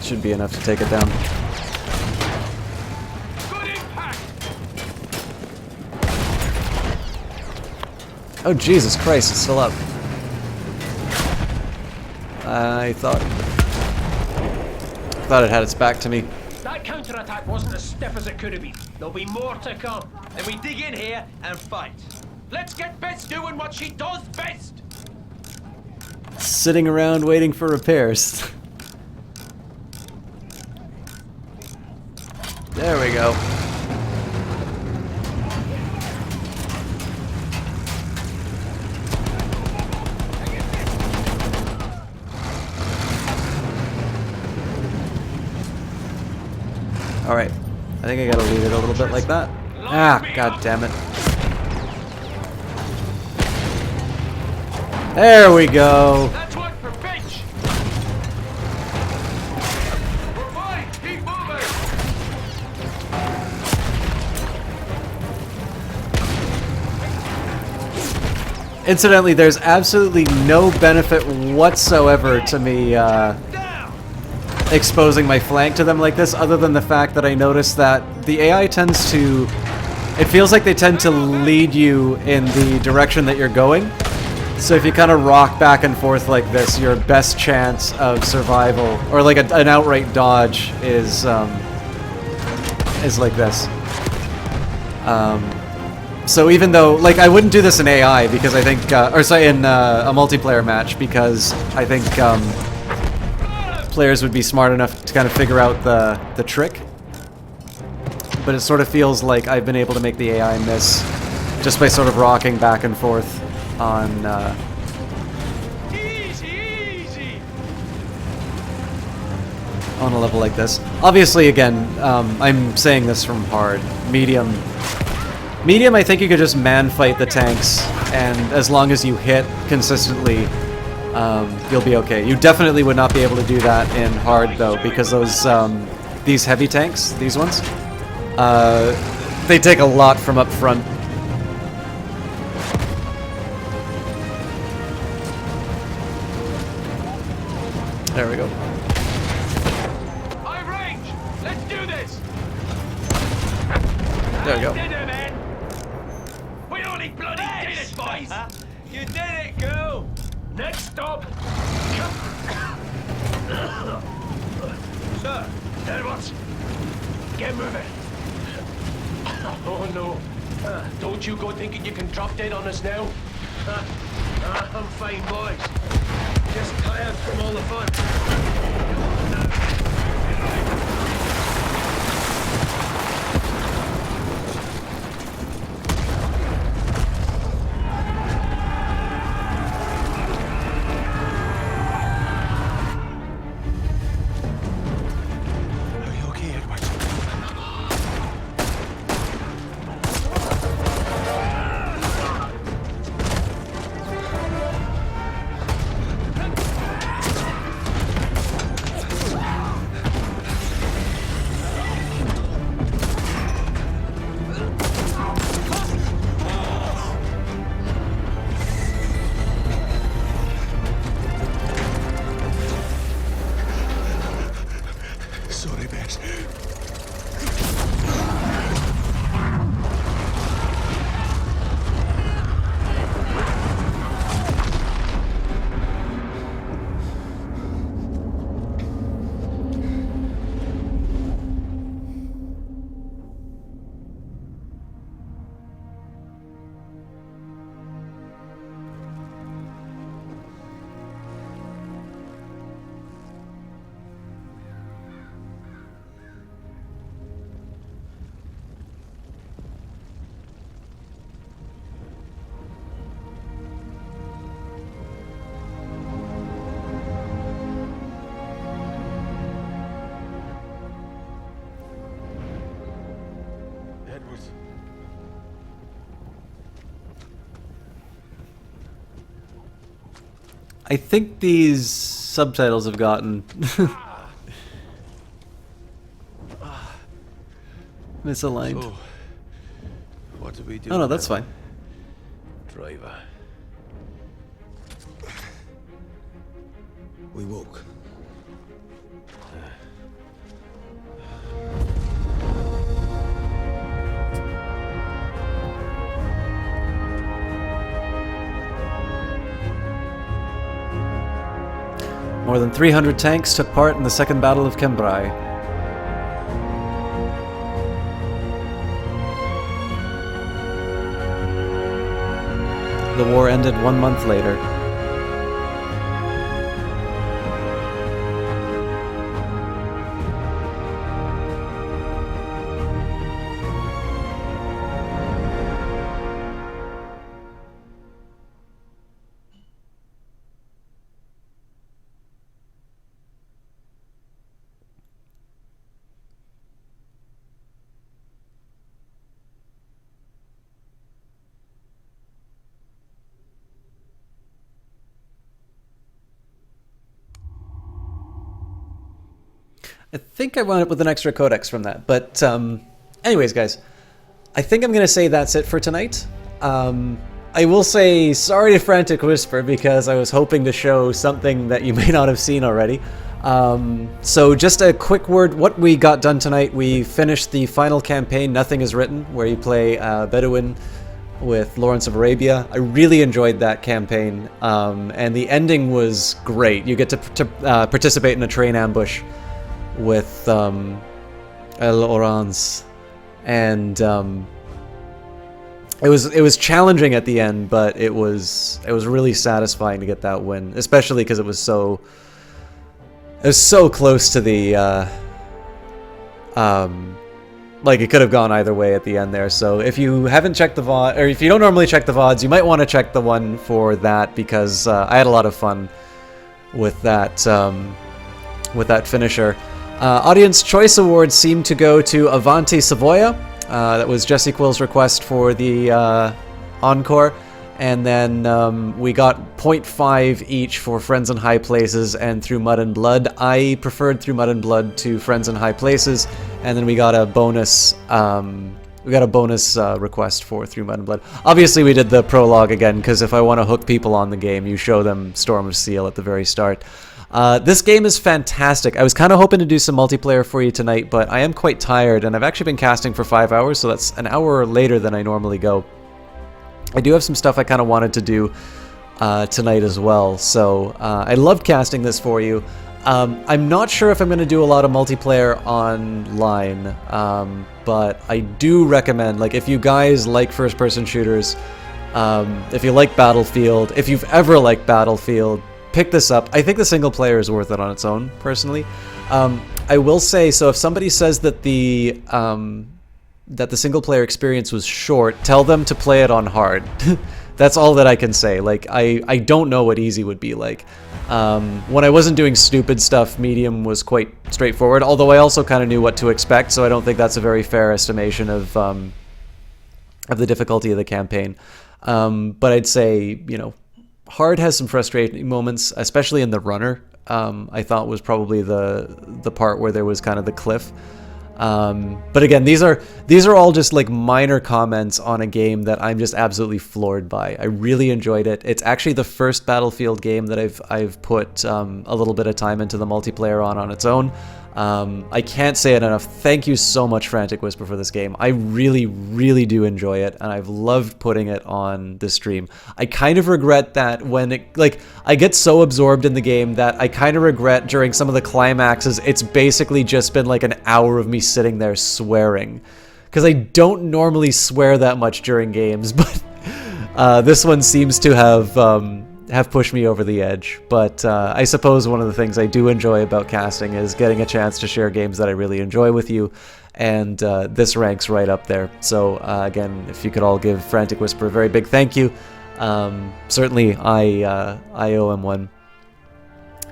Should be enough to take it down. Oh Jesus Christ, it's still up. I thought it had its back to me. That counterattack wasn't as stiff as it could have been. There'll be more to come. Then we dig in here and fight. Let's get Bess doing what she does best. Sitting around waiting for repairs. There we go. Alright. I think I gotta leave it a little bit like that. Ah, god damn it. There we go. Incidentally, there's absolutely no benefit whatsoever to me exposing my flank to them like this, other than the fact that I noticed that the AI tends to... It feels like they tend to lead you in the direction that you're going, So if you kind of rock back and forth like this, your best chance of survival, or like an outright dodge, is like this. So even though, like, I wouldn't do this in AI because I think, or sorry, in a multiplayer match, because I think players would be smart enough to kind of figure out the trick. But it sort of feels like I've been able to make the AI miss just by sort of rocking back and forth on on a level like this. Obviously, again, I'm saying this from hard. Medium, I think you could just man-fight the tanks, and as long as you hit consistently, you'll be okay. You definitely would not be able to do that in hard, though, because those these heavy tanks, these ones, they take a lot from up front. There we go. High range! Let's do this! There we go. Did it, man! We only bloody did it, boys! You did it, girl! Next stop! Sir, Edwards, get moving. Oh no. Don't you go thinking you can drop dead on us now. I'm fine, boys. Just tired from all the fun. I think these subtitles have gotten misaligned. So, what do we do? Oh no, that's now? fine. Driver. We walk. More than 300 tanks took part in the Second Battle of Cambrai. The war ended 1 month later. I think I wound up with an extra codex from that. But anyways, guys, I think I'm going to say that's it for tonight. I will say sorry to Frantic Whisper because I was hoping to show something that you may not have seen already. So just a quick word, what we got done tonight, we finished the final campaign, Nothing is Written, where you play Bedouin with Lawrence of Arabia. I really enjoyed that campaign, and the ending was great. You get to participate in a train ambush with El Orange, and it was challenging at the end, but it was really satisfying to get that win, especially because it was so close to the like it could have gone either way at the end there. So if you haven't checked the VOD, or if you don't normally check the VODs, you might want to check the one for that, because I had a lot of fun with that finisher. Audience Choice Awards seem to go to Avanti Savoia. That was Jesse Quill's request for the Encore. And then we got 0.5 each for Friends in High Places and Through Mud and Blood. I preferred Through Mud and Blood to Friends in High Places, and then we got a bonus request for Through Mud and Blood. Obviously, we did the prologue again, because if I want to hook people on the game, you show them Storm of Steel at the very start. This game is fantastic. I was kind of hoping to do some multiplayer for you tonight, but I am quite tired, and I've actually been casting for 5 hours, so that's an hour later than I normally go. I do have some stuff I kind of wanted to do tonight as well, so I loved casting this for you. I'm not sure if I'm going to do a lot of multiplayer online, but I do recommend, like, if you guys like first-person shooters, if you like Battlefield, if you've ever liked Battlefield, pick this up. I think the single player is worth it on its own, personally. I will say, so if somebody says that the single player experience was short, tell them to play it on hard. That's all that I can say. Like, I don't know what easy would be like. When I wasn't doing stupid stuff, medium was quite straightforward, although I also kind of knew what to expect, so I don't think that's a very fair estimation of the difficulty of the campaign. But I'd say, you know, hard has some frustrating moments, especially in the runner. I thought was probably the part where there was kind of the cliff. But again, these are all just like minor comments on a game that I'm just absolutely floored by. I really enjoyed it. It's actually the first Battlefield game that I've put a little bit of time into the multiplayer on its own. I can't say it enough. Thank you so much, Frantic Whisper, for this game. I really, really do enjoy it, and I've loved putting it on the stream. I kind of regret that when it, like, I get so absorbed in the game that I kind of regret during some of the climaxes, it's basically just been like an hour of me sitting there swearing. Because I don't normally swear that much during games, but this one seems to have pushed me over the edge. But I suppose one of the things I do enjoy about casting is getting a chance to share games that I really enjoy with you, and this ranks right up there. So again, if you could all give Frantic Whisper a very big thank you. Certainly I owe him one,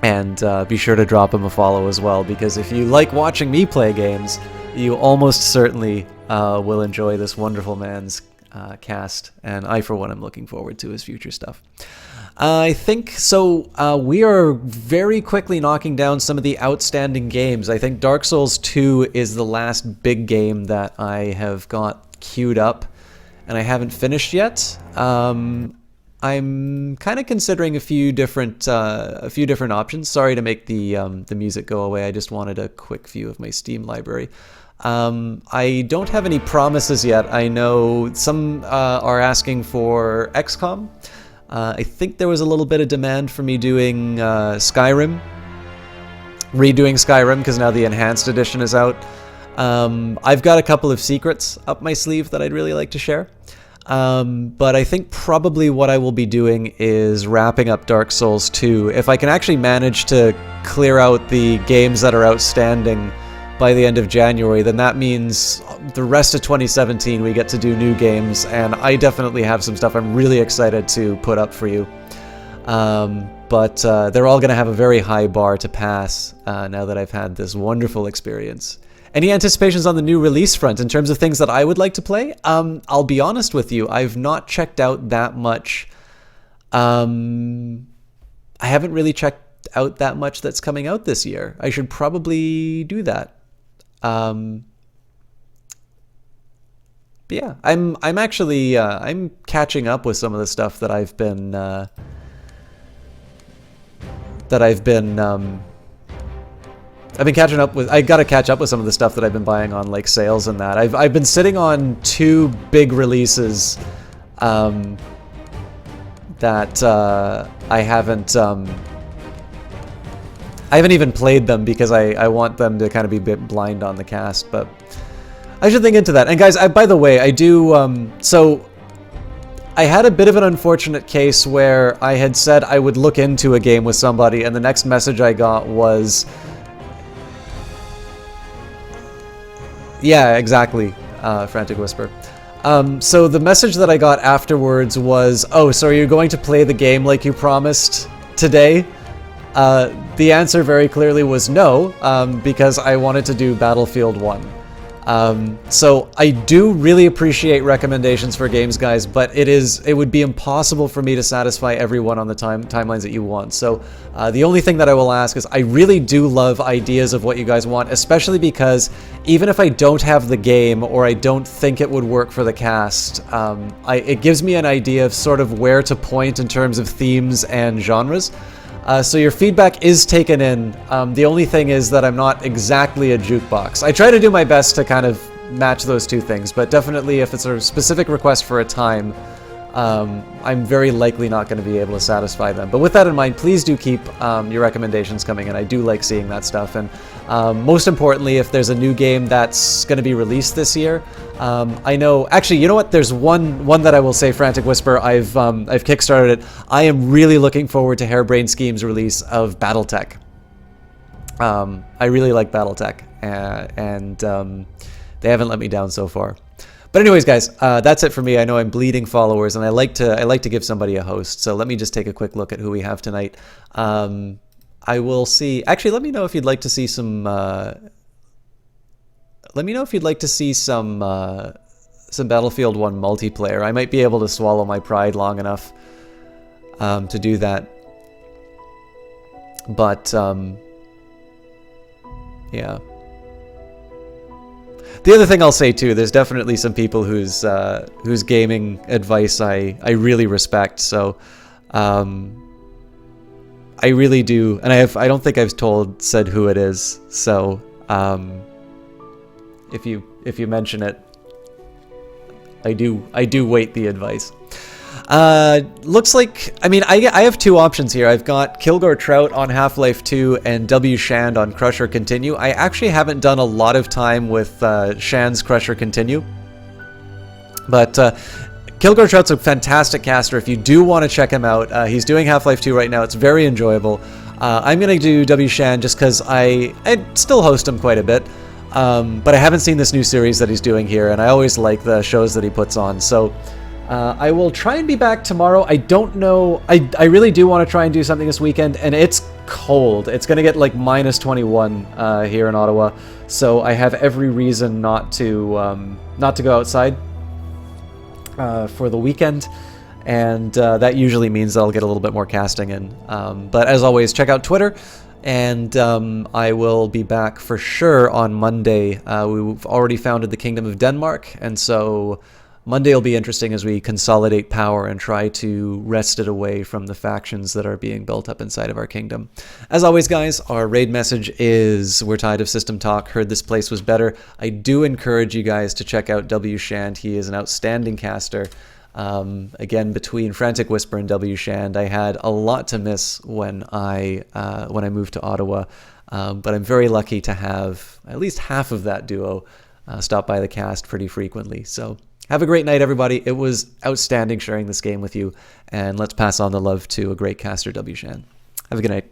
and be sure to drop him a follow as well, because if you like watching me play games, you almost certainly will enjoy this wonderful man's cast, and I for one am looking forward to his future stuff. I think so. We are very quickly knocking down some of the outstanding games. I think Dark Souls 2 is the last big game that I have got queued up, and I haven't finished yet. I'm kind of considering a few different options. Sorry to make the music go away. I just wanted a quick view of my Steam library. I don't have any promises yet. I know some are asking for XCOM. I think there was a little bit of demand for me doing redoing Skyrim, because now the enhanced edition is out. I've got a couple of secrets up my sleeve that I'd really like to share. But I think probably what I will be doing is wrapping up Dark Souls 2. If I can actually manage to clear out the games that are outstanding by the end of January, then that means the rest of 2017 we get to do new games, and I definitely have some stuff I'm really excited to put up for you. But they're all going to have a very high bar to pass now that I've had this wonderful experience. Any anticipations on the new release front in terms of things that I would like to play? I'll be honest with you, I've not checked out that much. I haven't really checked out that much that's coming out this year. I should probably do that. But yeah, I'm actually I'm catching up with some of the stuff that I've been catching up with. I gotta catch up with some of the stuff that I've been buying on like sales and that. I've been sitting on two big releases that I haven't even played them because I want them to kind of be a bit blind on the cast, but I should think into that. And guys, by the way, I do, so I had a bit of an unfortunate case where I had said I would look into a game with somebody, and the next message I got was, yeah, exactly, Frantic Whisper. So the message that I got afterwards was, oh, so are you going to play the game like you promised today? The answer very clearly was no, because I wanted to do Battlefield 1. So I do really appreciate recommendations for games, guys, but it would be impossible for me to satisfy everyone on the timelines that you want. So the only thing that I will ask is I really do love ideas of what you guys want, especially because even if I don't have the game or I don't think it would work for the cast, it gives me an idea of sort of where to point in terms of themes and genres. So your feedback is taken in. The only thing is that I'm not exactly a jukebox. I try to do my best to kind of match those two things, but definitely if it's a specific request for a time, I'm very likely not going to be able to satisfy them. But with that in mind, please do keep your recommendations coming in. I do like seeing that stuff. And most importantly, if there's a new game that's going to be released this year, I know, actually, you know what? There's one that I will say, Frantic Whisper, I've kickstarted it. I am really looking forward to Harebrained Scheme's release of BattleTech. I really like BattleTech, and they haven't let me down so far. But anyways, guys, that's it for me. I know I'm bleeding followers, and I like to give somebody a host. So let me just take a quick look at who we have tonight. I will see. Actually, let me know if you'd like to see some. Let me know if you'd like to see some Battlefield 1 multiplayer. I might be able to swallow my pride long enough to do that. But yeah. The other thing I'll say too, there's definitely some people whose gaming advice I really respect. So I really do, and I don't think I've said who it is. So if you mention it, I do weight the advice. Looks like, I mean, I have two options here. I've got Kilgore Trout on Half-Life 2 and W. Shand on Crusher Continue. I actually haven't done a lot of time with Shand's Crusher Continue, but Kilgore Trout's a fantastic caster. If you do want to check him out, he's doing Half-Life 2 right now. It's very enjoyable. I'm going to do W. Shand just because I still host him quite a bit, but I haven't seen this new series that he's doing here, and I always like the shows that he puts on. So I will try and be back tomorrow. I don't know. I really do want to try and do something this weekend, and it's cold. It's going to get like -21 here in Ottawa, so I have every reason not to go outside for the weekend, and that usually means that I'll get a little bit more casting in. But as always, check out Twitter, and I will be back for sure on Monday. We've already founded the Kingdom of Denmark, and so Monday will be interesting as we consolidate power and try to wrest it away from the factions that are being built up inside of our kingdom. As always, guys, our raid message is, we're tired of system talk, heard this place was better. I do encourage you guys to check out W. Shand. He is an outstanding caster. Again, between Frantic Whisper and W. Shand, I had a lot to miss when I moved to Ottawa, but I'm very lucky to have at least half of that duo stop by the cast pretty frequently. So have a great night, everybody. It was outstanding sharing this game with you, and let's pass on the love to a great caster, W. Shand. Have a good night.